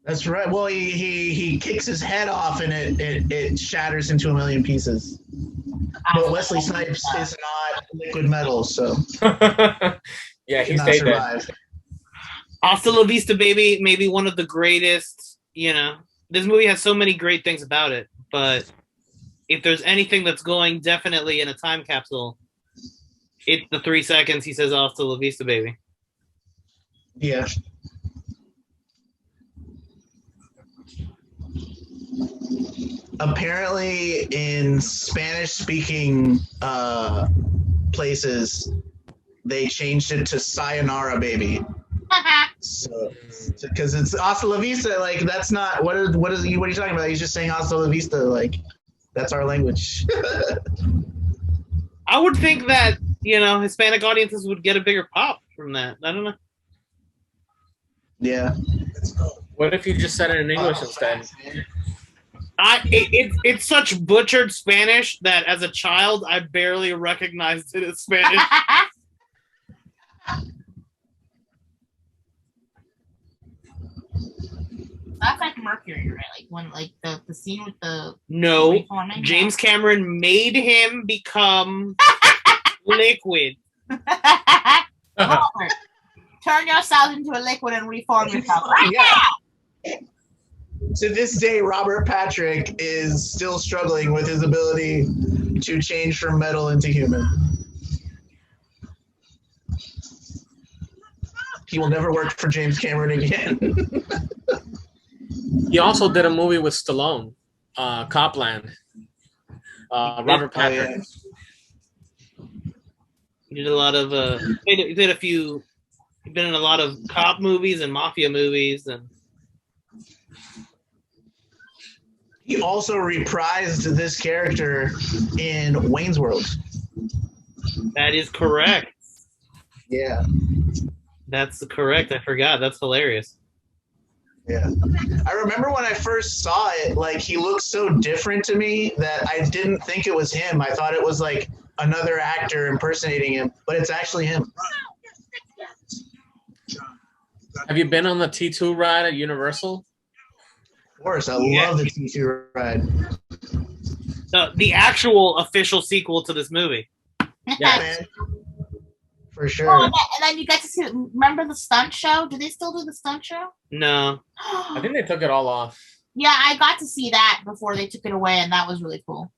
That's right. Well, he kicks his head off and it shatters into a million pieces. But Wesley Snipes is not liquid metal, so yeah, he cannot stayed there. survive. Hasta la vista, baby. Maybe one of the greatest. This movie has so many great things about it, but if there's anything that's going definitely in a time capsule, it's the 3 seconds he says "Hasta la vista, baby." Yeah. Apparently, in Spanish-speaking places, they changed it to "Sayonara, baby." So, because it's "Hasta la vista," like that's not what are you talking about? He's just saying "Hasta la vista," like that's our language. I would think that Hispanic audiences would get a bigger pop from that. I don't know. Yeah. What if you just said it in English instead? It's such butchered Spanish that as a child I barely recognized it as Spanish. That's like Mercury, right? Like when the scene with the No, reforming. James Cameron made him become liquid. Robert, turn yourself into a liquid and reform yourself right now. To this day, Robert Patrick is still struggling with his ability to change from metal into human. He will never work for James Cameron again. He also did a movie with Stallone, Copland. Robert Patrick. He did a lot of he did a few. He's been in a lot of cop movies and mafia movies, and he also reprised this character in Wayne's World. That is correct. Yeah. That's correct. I forgot. That's hilarious. Yeah. I remember when I first saw it, like he looked so different to me that I didn't think it was him. I thought it was like another actor impersonating him, but it's actually him. Have you been on the T2 ride at Universal? Of course, I love the T2 ride. The actual official sequel to this movie. Yeah, man. For sure. Oh, and then you get to see. Remember the stunt show? Do they still do the stunt show? No. I think they took it all off. Yeah, I got to see that before they took it away, and that was really cool.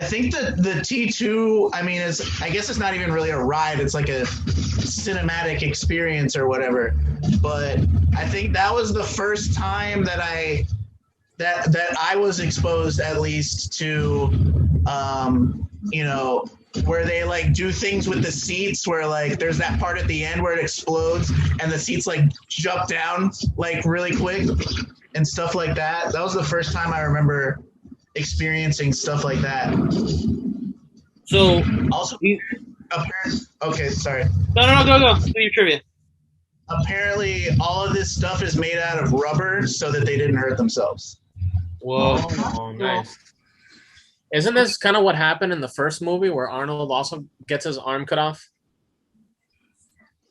I think that the T2, I mean, I guess it's not even really a ride. It's like a cinematic experience or whatever. But I think that was the first time that I was exposed, at least, to, where they like do things with the seats, where like there's that part at the end where it explodes and the seats like jump down like really quick and stuff like that. That was the first time I remember experiencing stuff like that. So also, okay, sorry. No, go. Do your trivia. Apparently, all of this stuff is made out of rubber so that they didn't hurt themselves. Whoa, oh, nice. Isn't this kind of what happened in the first movie where Arnold also gets his arm cut off?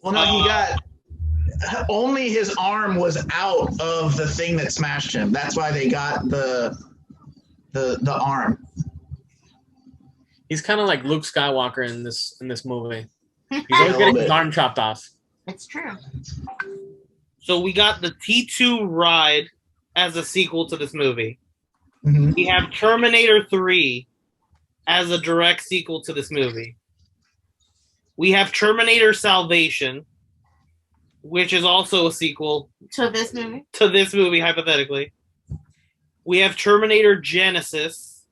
Well, no, he got only his arm was out of the thing that smashed him. That's why they got the arm. He's kind of like Luke Skywalker in this movie. He's always getting his arm chopped off. It's true. So we got the T2 ride as a sequel to this movie. Mm-hmm. We have Terminator 3 as a direct sequel to this movie. We have Terminator Salvation, which is also a sequel to this movie. Hypothetically. We have Terminator Genesis,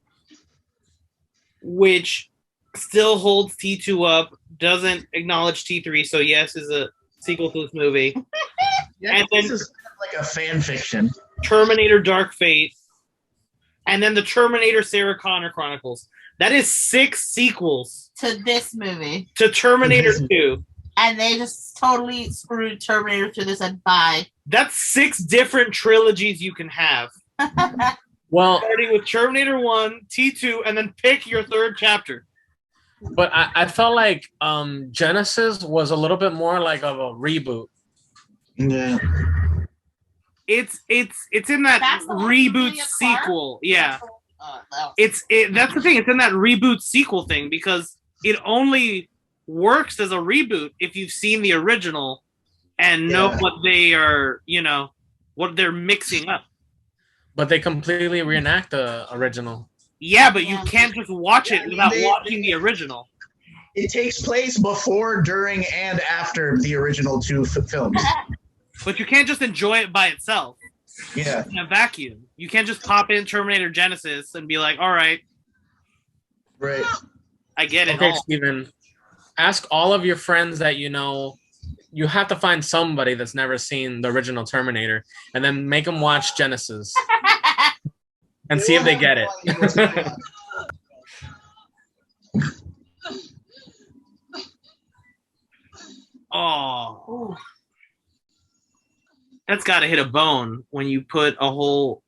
which still holds T2 up, doesn't acknowledge T3, so yes, is a sequel to this movie. Yeah, and this is like a fan fiction. Terminator Dark Fate, and then the Terminator Sarah Connor Chronicles. That is 6 sequels to this movie. To Terminator 2. And they just totally screwed Terminator to this and bye. That's 6 different trilogies you can have. Well, starting with Terminator 1, T2, and then pick your third chapter. But I felt like Genesis was a little bit more like of a reboot. Yeah. It's in that reboot sequel. Yeah. That's the thing. It's in that reboot sequel thing because it only works as a reboot if you've seen the original and know what they are, what they're mixing up. But they completely reenact the original. Yeah, but you can't just watch it I mean, without watching the original. It takes place before, during, and after the original two films. But you can't just enjoy it by itself. Yeah. In a vacuum. You can't just pop in Terminator Genesis and be like, all right. Right. I get it. Okay, Steven. Ask all of your friends that you know. You have to find somebody that's never seen the original Terminator, and then make them watch Genesis. And see if they get it. Oh. That's got to hit a bone when you put a whole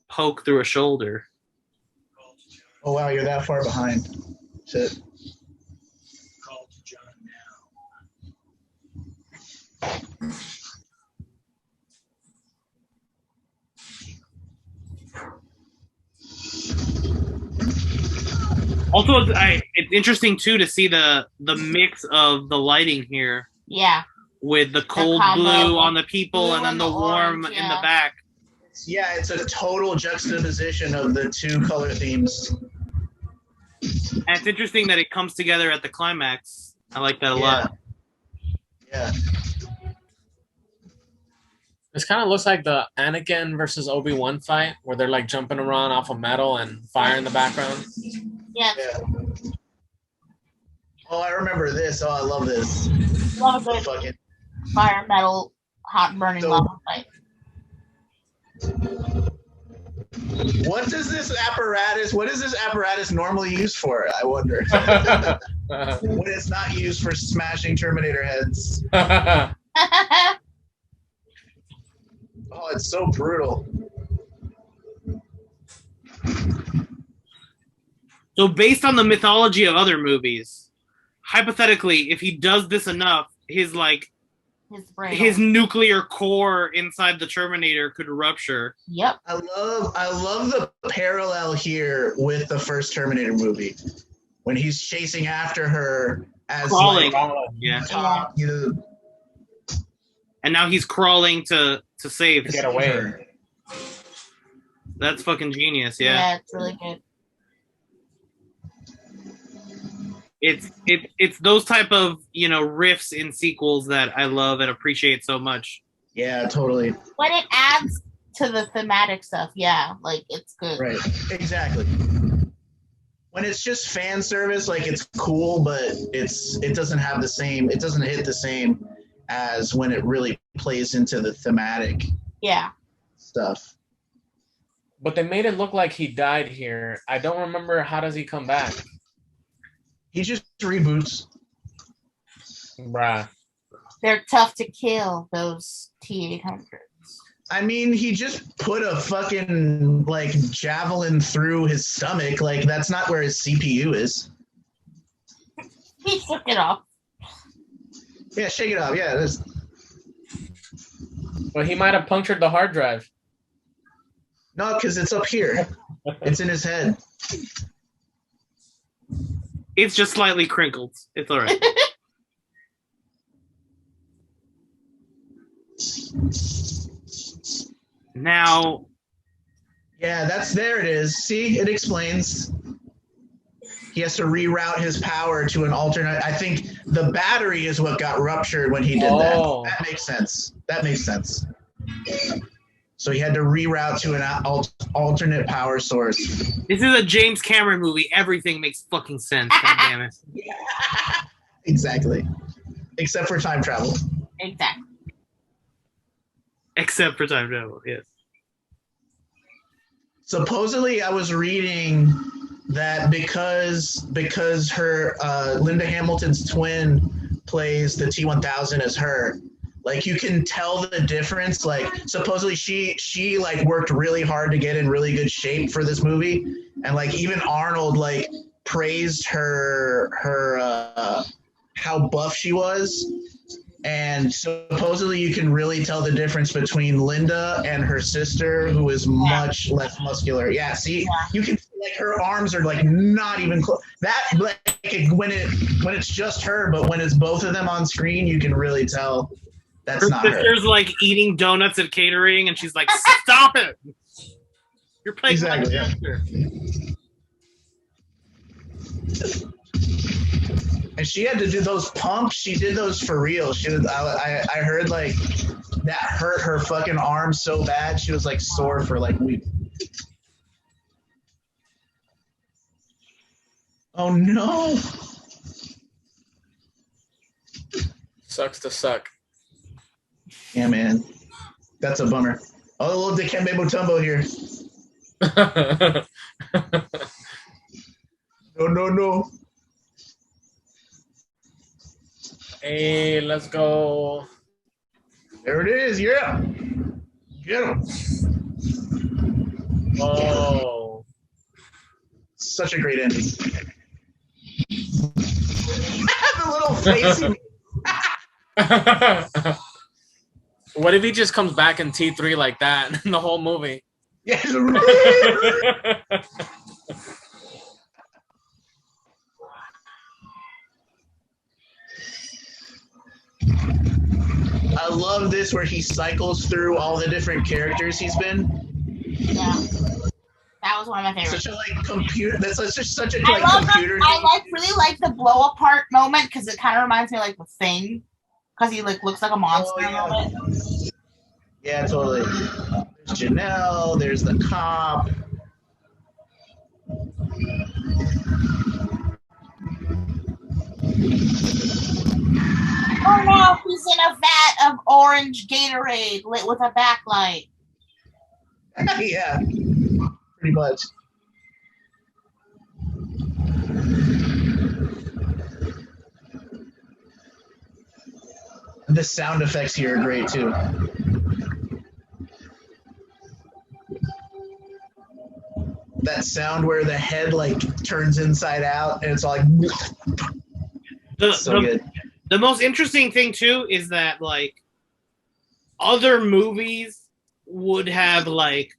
poke through a shoulder. Oh, wow, you're that far behind. Shit. Also, it's interesting too to see the mix of the lighting here. Yeah. With the cold blue on the people and then the warm orange, in the back. Yeah, it's a total juxtaposition of the two color themes. And it's interesting that it comes together at the climax. I like that a lot. Yeah. This kind of looks like the Anakin versus Obi-Wan fight, where they're like jumping around off of metal and fire in the background. Yeah. Oh, I remember this. Oh, I love this. Love a good fire metal hot burning lava fight. What is this apparatus normally used for? I wonder. When it's not used for smashing Terminator heads. Oh, it's so brutal. So based on the mythology of other movies, hypothetically, if he does this enough, his nuclear core inside the Terminator could rupture. Yep. I love the parallel here with the first Terminator movie when he's chasing after her as crawling. And now he's crawling to save. To get away. Her. That's fucking genius. Yeah. Yeah, it's really good. It's those type of riffs in sequels that I love and appreciate so much. Yeah, totally. When it adds to the thematic stuff, yeah, like it's good. Right, exactly. When it's just fan service, like it's cool, but it doesn't have the same. It doesn't hit the same as when it really plays into the thematic. Yeah. Stuff. But they made it look like he died here. I don't remember how does he come back. He just reboots. Bruh. They're tough to kill, those T-800s. I mean, he just put a fucking, javelin through his stomach. Like, that's not where his CPU is. He took it off. Yeah, shake it off. Yeah, that's... Well, he might have punctured the hard drive. No, because it's up here. It's in his head. It's just slightly crinkled. It's all right. Now. Yeah, there it is. See, it explains. He has to reroute his power to an alternate. I think the battery is what got ruptured when he did that. That makes sense. So he had to reroute to an alternate power source. This is a James Cameron movie. Everything makes fucking sense. God damn it. Yeah. Exactly. Except for time travel. Exactly. Except for time travel, yes. Supposedly, I was reading that because her Linda Hamilton's twin plays the T-1000 as her. Like, you can tell the difference. Like, supposedly she worked really hard to get in really good shape for this movie, and even Arnold praised her how buff she was, and supposedly you can really tell the difference between Linda and her sister, who is much less muscular. Yeah, see, you can her arms are not even close. That when it's just her, but when it's both of them on screen, you can really tell. That's her not her. sister's eating donuts at catering, and she's like, "Stop it!" You're playing Exactly, one yeah. character. And she had to do those pumps. She did those for real. She was. I heard like that hurt her fucking arm so bad. She was like sore for like weeks. Oh no! Sucks to suck. Yeah, man, that's a bummer. Oh, a little Dikembe Mutombo here. No. Hey, let's go. There it is. Yeah. Get him. Oh. Such a great ending. The little face. What if he just comes back in T3 like that in the whole movie? Yes. I love this where he cycles through all the different characters he's been. Yeah. That was one of my favorites. Such a like computer. That's just such a I like love computer. really like the blow apart moment because it kind of reminds me of like the Thing, because he like looks like a monster. Oh, yeah. moment. Yeah, totally. There's Janelle. There's the cop. Oh no, he's in a vat of orange Gatorade lit with a backlight. Yeah, pretty much. The sound effects here are great too. That sound where the head like turns inside out and it's all like so good. The most interesting thing too is that like other movies would have like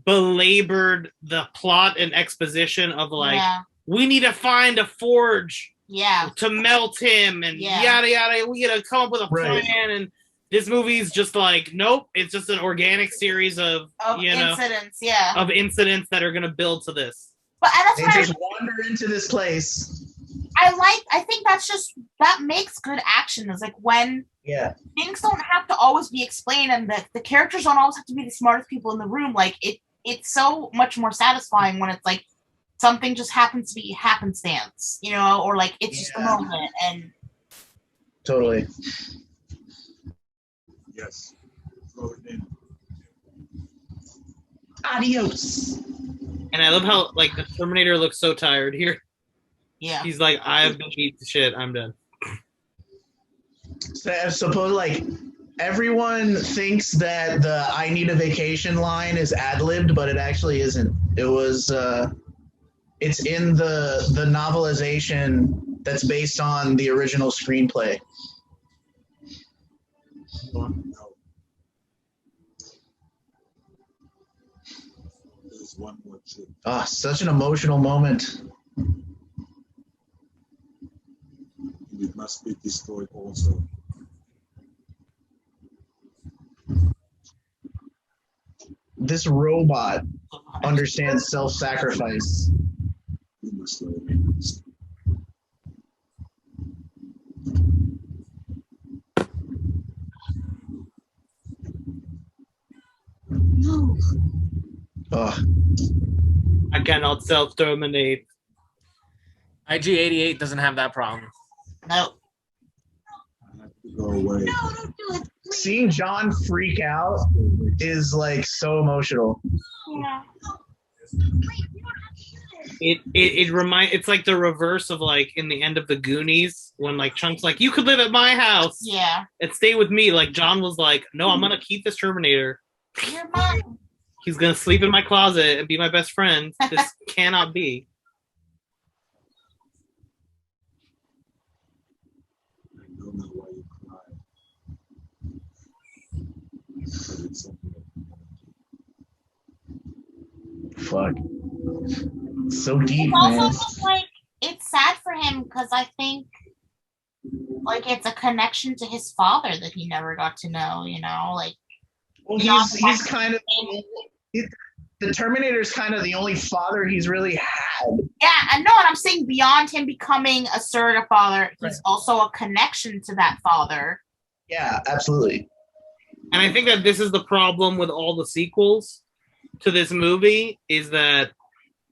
belabored the plot and exposition of like we need to find a forge to melt him and yada yada. We gotta come up with a plan, and this movie's just like nope. It's just an organic series of incidents, of incidents that are gonna build to this. But that's they what just wander into this place. I think that makes good action. Is like when things don't have to always be explained, and the characters don't always have to be the smartest people in the room. Like it's so much more satisfying when it's like something just happens to be happenstance, or like it's just a moment. And totally. Yes. Throw it in. Adios. And I love how like the Terminator looks so tired here. Yeah. He's like, I have been beat to shit. I'm done. So I suppose like everyone thinks that the "I need a vacation" line is ad-libbed, but it actually isn't. It was. It's in the novelization that's based on the original screenplay. No. There's one more trick. Ah, such an emotional moment. It must be destroyed also. This robot understands self-sacrifice. We must let it in. Ugh. I cannot self-terminate. IG-88 doesn't have that problem. No. I have to go away. No, don't do it. Please. Seeing John freak out is like so emotional. Yeah. It's like the reverse of like in the end of the Goonies when like Chunk's like, you could live at my house. Yeah. And stay with me. Like John was like, no, I'm gonna keep this Terminator. You're mine. He's gonna sleep in my closet and be my best friend. This cannot be. I don't know why you cry. But it's something that Fuck. So deep, It's also man. just like it's sad for him because I think like it's a connection to his father that he never got to know, like Well, beyond he's kind of the Terminator's kind of the only father he's really had. Yeah, and no, and I'm saying beyond him becoming a surrogate father, he's also a connection to that father. Yeah, absolutely. And I think that this is the problem with all the sequels to this movie, is that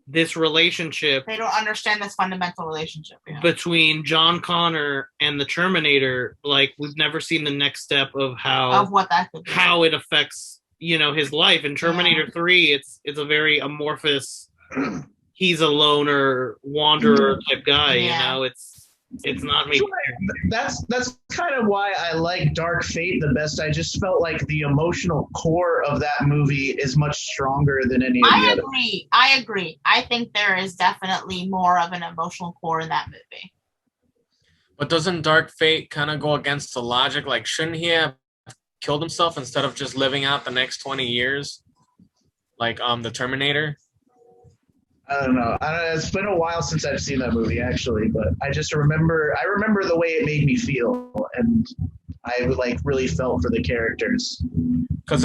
this relationship, they don't understand this fundamental relationship between John Connor and the Terminator. Like, we've never seen the next step of what that could be. How it affects, you know, his life. In Terminator 3, it's a very amorphous, he's a loner wanderer type guy. You know, it's not me. That's kind of why I like Dark Fate the best. I just felt like the emotional core of that movie is much stronger than any of the other. I agree. I think there is definitely more of an emotional core in that movie. But doesn't Dark Fate kind of go against the logic? Like, shouldn't he have killed himself instead of just living out the next 20 years? Like the Terminator? I don't know. It's been a while since I've seen that movie, actually, but I remember the way it made me feel, and I like really felt for the characters. Because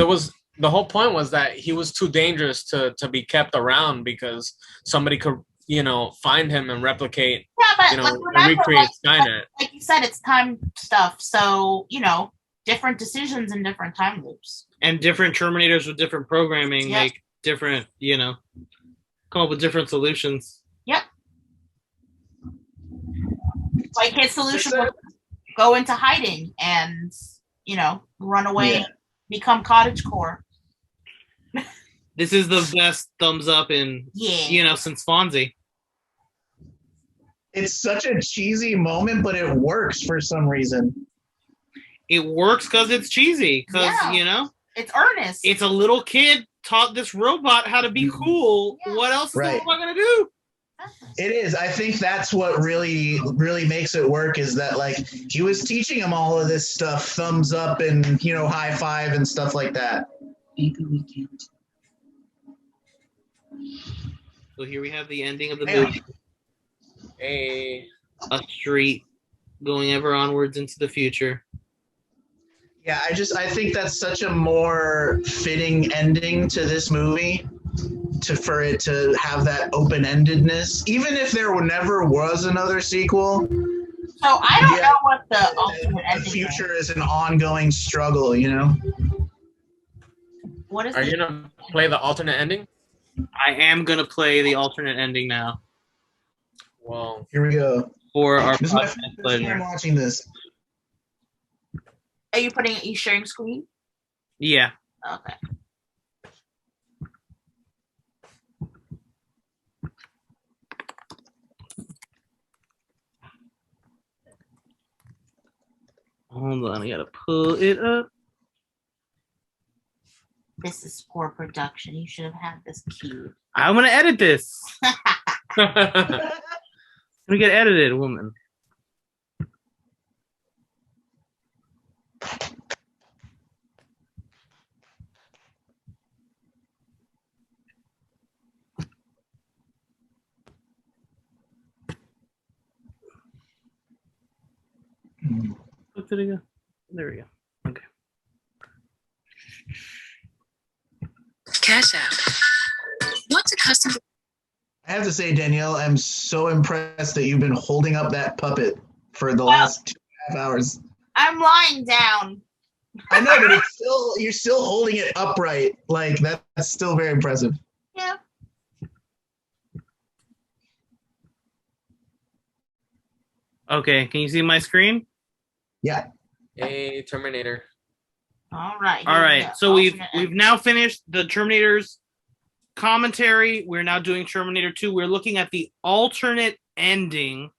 the whole point was that he was too dangerous to be kept around, because somebody could, you know, find him and replicate, you know, and recreate Skynet. Like you said, it's time stuff. So, you know, different decisions in different time loops. And different Terminators with different programming make different, you know, come up with different solutions. Yep. Like his solution was go into hiding and, you know, run away and become cottagecore. This is the best thumbs up in, you know, since Fonzie. It's such a cheesy moment, but it works for some reason. It works because it's cheesy. Because, you know, it's earnest. It's a little kid taught this robot how to be cool. What else is the robot going to do? It is. I think that's what really makes it work, is that, like, he was teaching him all of this stuff, thumbs up and, you know, high five and stuff like that. Maybe we can't. So here we have the ending of the movie. A street going ever onwards into the future. Yeah, I think that's such a more fitting ending to this movie, for it to have that open-endedness, even if there never was another sequel. So I don't know what the ultimate ending the future is an ongoing struggle, you know? What is Are you going to play the alternate ending? I am going to play the alternate ending now. Well, here we go. For our this is my first time watching this. Are you sharing screen? Yeah. Okay. Hold on, I gotta pull it up. This is poor production. You should have had this queued. I'm gonna edit this. Let me get edited, woman. What did it go? There we go. Okay. Cash App. What's a customer? I have to say, Danielle, I'm so impressed that you've been holding up that puppet for the last 2.5 hours. I'm lying down. I know, but you're still holding it upright. Like, that's still very impressive. Yeah. Okay, can you see my screen? Yeah. Hey, Terminator. All right. All right. So we've now finished the Terminator's commentary. We're now doing Terminator 2. We're looking at the alternate ending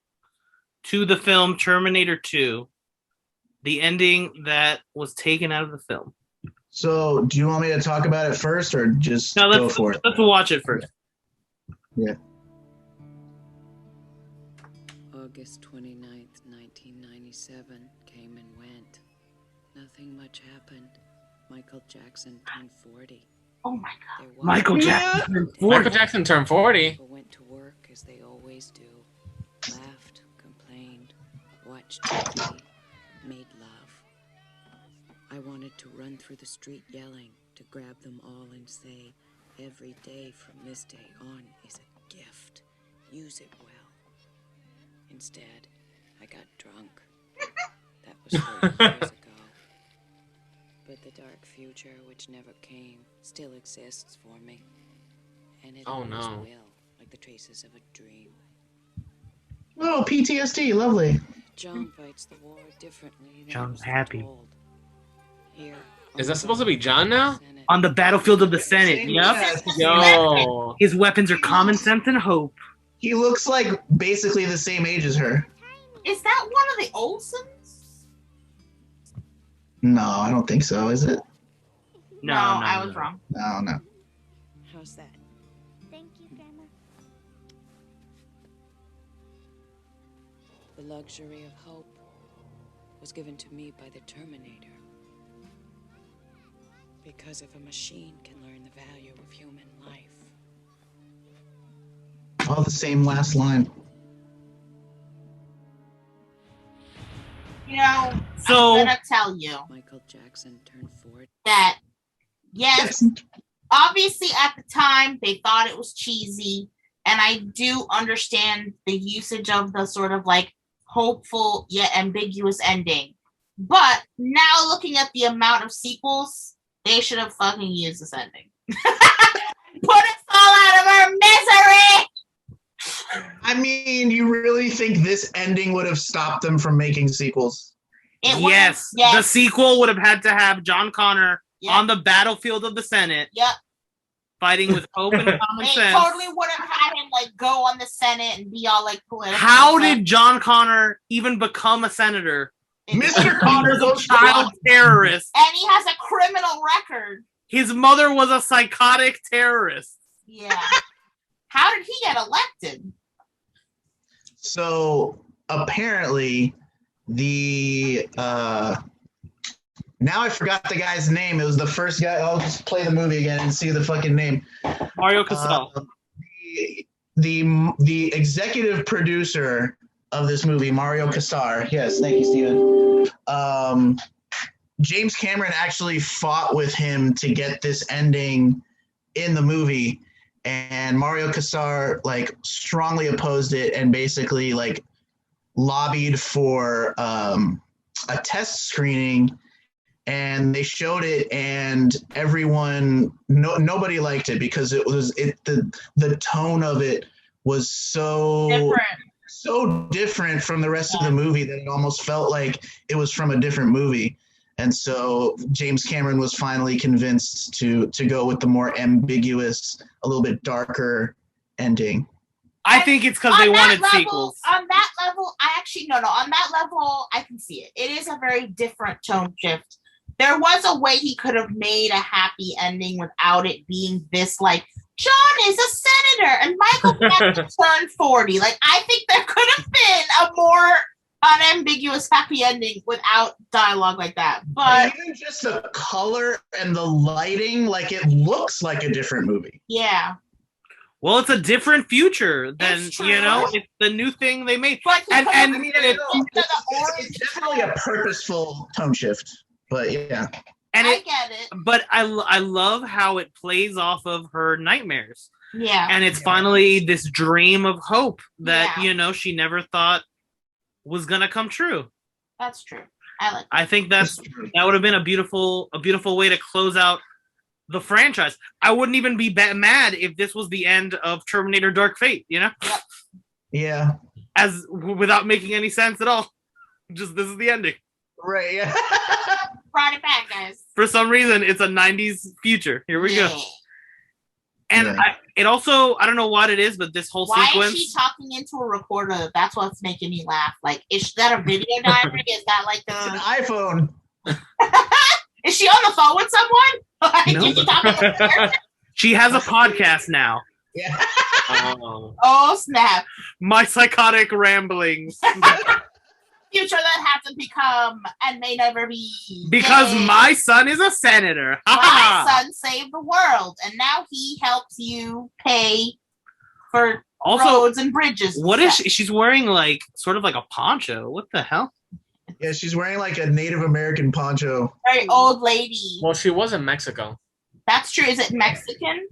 to the film Terminator 2. The ending that was taken out of the film. So, do you want me to talk about it first, or just go for it? Let's watch it first. Yeah. August 29th, 1997 came and went. Nothing much happened. Michael Jackson turned 40. Oh my God. Michael Jackson turned 40. Michael Jackson turned 40. People went to work as they always do. Laughed, complained, watched TV, made love. I wanted to run through the street yelling, to grab them all and say, Every day from this day on is a gift. Use it well. Instead, I got drunk. That was 30 years ago. But the dark future, which never came, still exists for me. And it always will, like the traces of a dream. Oh, PTSD, lovely. John fights the war differently than John's he was happy. told. Here, Is that supposed to be John now? On the battlefield of the Senate. Yep. Yo. His weapons are common sense and hope. He looks like basically the same age as her. Is that one of the Olsons? No, I don't think so. Is it? No, I was wrong. No. How's that? Thank you, Grandma. The luxury of hope was given to me by the Terminator. Because if a machine can learn the value of human life. All the same last line. You know, So- I'm gonna tell you Michael Jackson turned 40. that yes, obviously at the time they thought it was cheesy, and I do understand the usage of the sort of like hopeful yet ambiguous ending. But now looking at the amount of sequels, they should have fucking used this ending. Put us all out of our misery! I mean, you really think this ending would have stopped them from making sequels? Yes. The sequel would have had to have John Connor on the battlefield of the Senate. Yep. Fighting with hope and common They sense. totally would have had him like go on the Senate and be all like political. How did John Connor even become a senator? Mr. Connor's a child terrorist. And he has a criminal record. His mother was a psychotic terrorist. Yeah. How did he get elected? So apparently the now I forgot the guy's name. It was the first guy. I'll just play the movie again and see the fucking name. Mario Casal. The executive producer of this movie, Mario Casar. Yes, thank you, Steven. James Cameron actually fought with him to get this ending in the movie, and Mario Casar like strongly opposed it and basically like lobbied for a test screening, and they showed it, and nobody liked it because the tone of it was so different from the rest of the movie that it almost felt like it was from a different movie. And so James Cameron was finally convinced to go with the more ambiguous, a little bit darker ending. I think it's because they wanted sequels. On that level, on that level, I can see it. It is a very different tone shift. There was a way he could have made a happy ending without it being this like, John is a senator and Michael Jackson turned 40. Like, I think there could have been a more unambiguous happy ending without dialogue like that. But even just the color and the lighting, like it looks like a different movie. Yeah. Well, it's a different future than, it's the new thing they made. But it's definitely a purposeful tone shift. But yeah. And I get it. But I love how it plays off of her nightmares. Yeah. And it's finally this dream of hope that, she never thought was gonna come true. That's true. I like that. I think that would have been a beautiful way to close out the franchise. I wouldn't even be mad if this was the end of Terminator Dark Fate, Yep. Yeah. Without making any sense at all. Just this is the ending. Right, yeah. Brought it back, guys. For some reason, it's a 90s future. Here we go. And it also, I don't know what it is, but this whole sequence. Why is she talking into a recorder? That's what's making me laugh. Like, is that a video diary? Is that like It's an iPhone. Is she on the phone with someone? Like, No. is she talking to her? She has a podcast now. Yeah. Oh, snap. My psychotic ramblings. Future that hasn't become and may never be. Because my son is a senator. My son saved the world, and now he helps you pay for roads and bridges. What is she? She's wearing like sort of like a poncho. What the hell? Yeah, she's wearing like a Native American poncho. Very old lady. Well, she was in Mexico. That's true. Is it Mexican?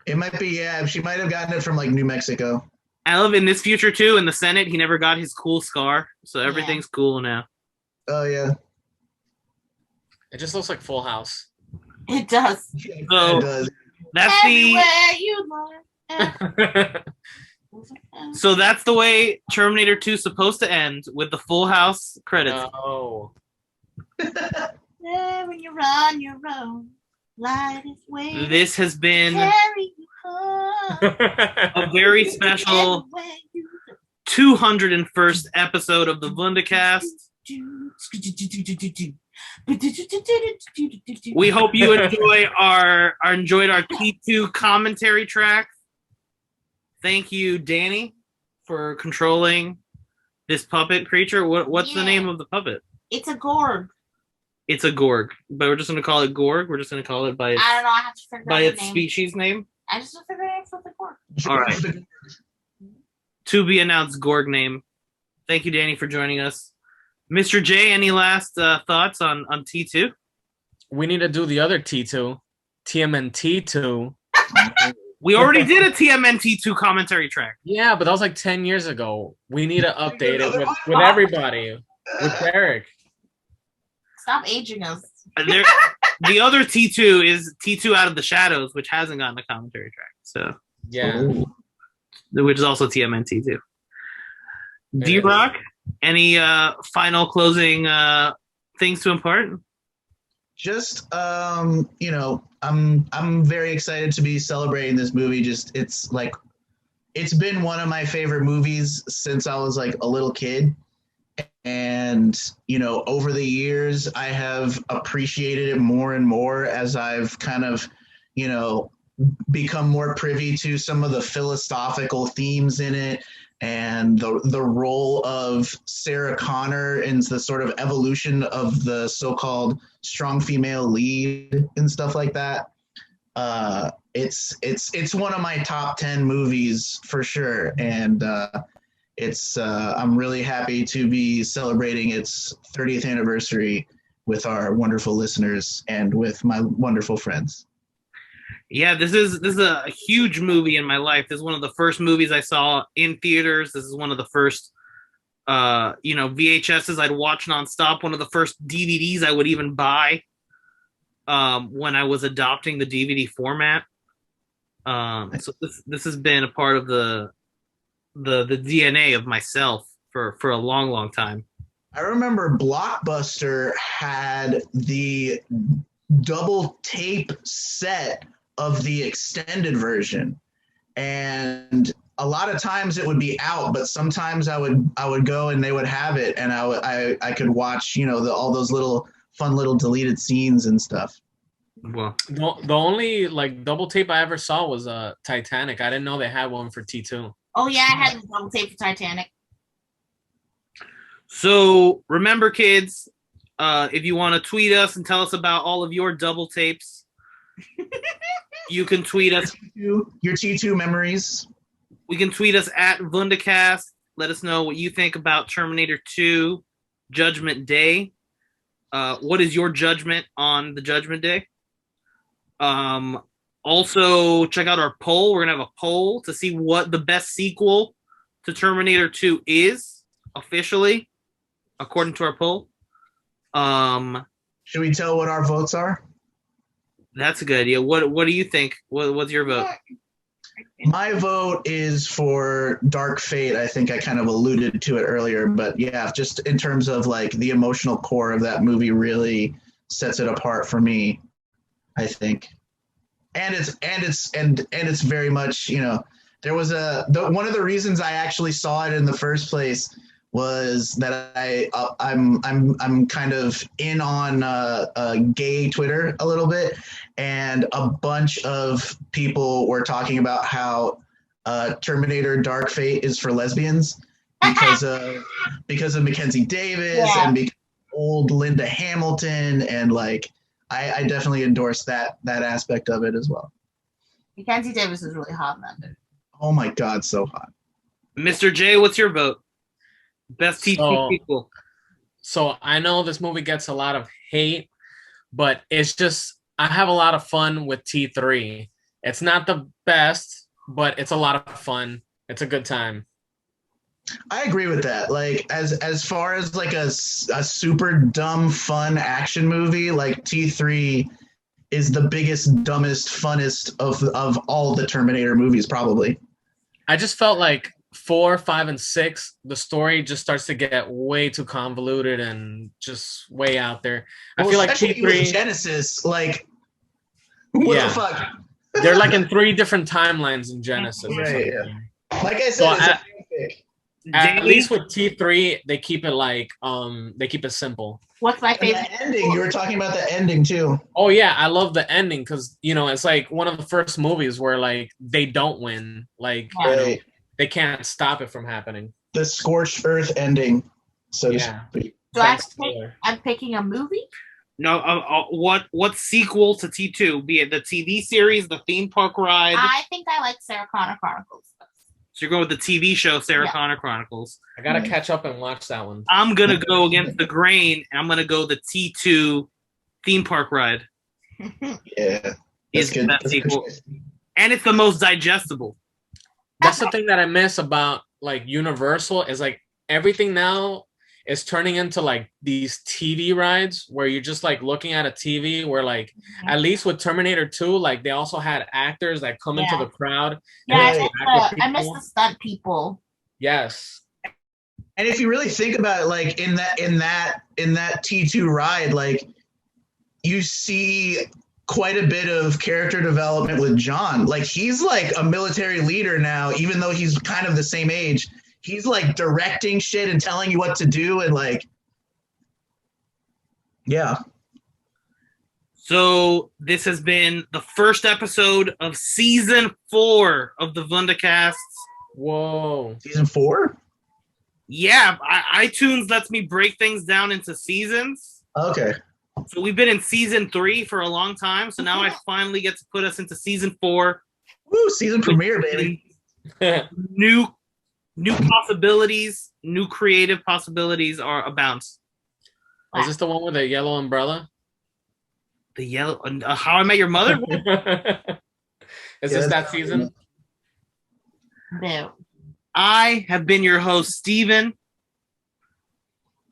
It might be, yeah. She might have gotten it from like New Mexico. I love in this future too. In the Senate, he never got his cool scar, so everything's cool now. Oh yeah. It just looks like Full House. It does. So It does. that's the Everywhere you look. so that's the way Terminator 2 is supposed to end, with the Full House credits. No. Yeah, when you run your road, light is waiting. This has been Carry you home. a very special 201st episode of the Vundacast. We hope you enjoyed our T2 commentary track. Thank you, Dani, for controlling this puppet creature. What's the name of the puppet? It's a Gorg. It's a Gorg, but we're just going to call it Gorg. We're just going to call it by its, I don't know. I have to figure by out its the name. species name. I just have to figure out the Gorg. All right. To be announced Gorg name. Thank you, Dani, for joining us. Mr. J, any last thoughts on T2? We need to do the other T2, TMNT2. We already did a TMNT2 commentary track. Yeah, but that was like 10 years ago. We need to update it with everybody, with Eric. Stop aging us. The other T2 is T2 Out of the Shadows, which hasn't gotten a commentary track. So yeah, which is also TMNT2. D-Rock, any final closing things to impart? Just you know, I'm very excited to be celebrating this movie. Just it's been one of my favorite movies since I was like a little kid. And, you know, over the years, I have appreciated it more and more as I've kind of, you know, become more privy to some of the philosophical themes in it and the role of Sarah Connor in the sort of evolution of the so-called strong female lead and stuff like that. It's one of my top 10 movies for sure. And, I'm really happy to be celebrating its 30th anniversary with our wonderful listeners and with my wonderful friends. Yeah, this is a huge movie in my life. This is one of the first movies I saw in theaters. This is one of the first VHSs I'd watch nonstop. One of the first DVDs I would even buy when I was adopting the DVD format. So this has been a part of the DNA of myself for a long time. I remember Blockbuster had the double tape set of the extended version, and a lot of times it would be out, but sometimes I would go and they would have it, and I could watch, you know, all those little fun little deleted scenes and stuff. Well, the only like double tape I ever saw was Titanic. I didn't know they had one for T2. Oh yeah, I had the double tape for Titanic. So remember, kids, if you want to tweet us and tell us about all of your double tapes, you can tweet us your T2 memories. We can tweet us at Vundacast. Let us know what you think about Terminator 2 Judgment Day. What is your judgment on the Judgment Day? Also, check out our poll. We're going to have a poll to see what the best sequel to Terminator 2 is, officially, according to our poll. Should we tell what our votes are? That's a good idea. What do you think? What's your vote? My vote is for Dark Fate. I think I kind of alluded to it earlier, but yeah, just in terms of like the emotional core of that movie really sets it apart for me, I think. And it's very much, you know, there was one of the reasons I actually saw it in the first place was that I'm kind of in on gay Twitter a little bit, and a bunch of people were talking about how Terminator Dark Fate is for lesbians because of Mackenzie Davis and because of old Linda Hamilton, and like I definitely endorse that aspect of it as well. Mackenzie Davis is really hot in that movie. Oh my God, so hot. Mr. J, what's your vote? Best TV sequel. So I know this movie gets a lot of hate, but it's just I have a lot of fun with T3, It's not the best, but it's a lot of fun. It's a good time. I agree with that. Like as far as like a super dumb fun action movie, like T3 is the biggest, dumbest, funnest of all the Terminator movies, probably. I just felt like 4, 5, and 6, the story just starts to get way too convoluted and just way out there. I feel like T3 with Genesis, like what the fuck? They're like in 3 different timelines in Genesis. Right, yeah. Like I said, at least with T3, they keep it like they keep it simple. What's my favorite ending? You were talking about the ending too. Oh yeah, I love the ending because it's like one of the first movies where like they don't win, like they can't stop it from happening. The scorched earth ending. So I'm picking a movie. No, what sequel to T2? Be it the TV series, the theme park ride. I think I like Sarah Connor Chronicles. So you're going with the TV show Sarah Connor Chronicles. I gotta catch up and watch that one. I'm gonna go against the grain, and I'm gonna go the T2 theme park ride. Yeah, is the best sequel, and it's the most digestible. That's the thing that I miss about like Universal is like everything now is turning into like these TV rides where you're just like looking at a TV where like at least with Terminator 2, like they also had actors that come into the crowd. Yeah, I miss the stunt people. Yes. And if you really think about it, like in that T2 ride, like you see quite a bit of character development with John. Like he's like a military leader now, even though he's kind of the same age. He's like directing shit and telling you what to do and like, yeah. So this has been the first episode of season 4 of the Vundacast. Whoa. Season 4? Yeah, iTunes lets me break things down into seasons. Okay. So we've been in season 3 for a long time. So now I finally get to put us into season 4. Woo, season premiere, baby. New possibilities, new creative possibilities are abound. Is this the one with the yellow umbrella? The yellow, How I Met Your Mother? Is this that season? No. I have been your host, Steven.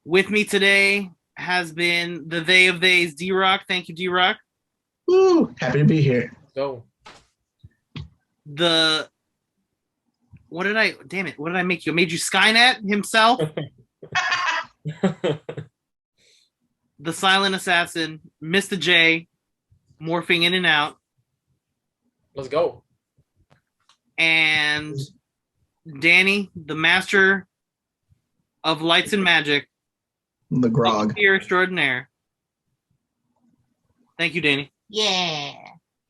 With me today has been the they of theys, D-Rock. Thank you, D-Rock. Woo, happy to be here. Go. What did I make you? I made you Skynet himself. The silent assassin, Mr. J, morphing in and out. Let's go. And Dani, the master of lights and magic. The grog. Here extraordinaire. Thank you, Dani. Yeah.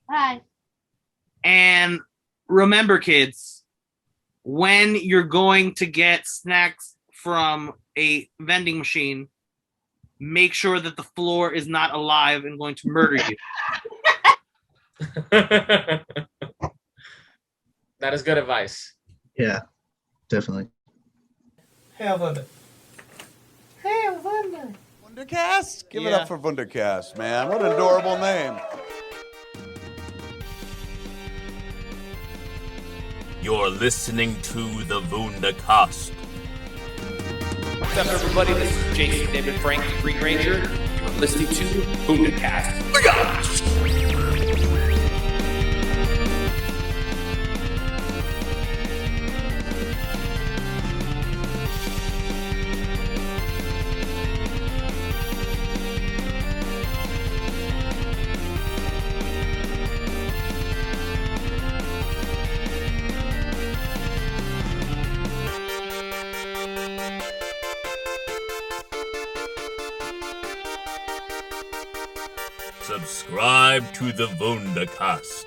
Bye. And remember, kids, when you're going to get snacks from a vending machine, make sure that the floor is not alive and going to murder you. That is good advice. Yeah, definitely. Hail Vunder. Hail Vunder. Vundacast? Give it up for Vundacast, man. What an adorable name. You're listening to the Vundacast. What's up, everybody? This is Jason David Frank, Green Ranger. You're listening to Vundacast. Subscribe to the Vundacast.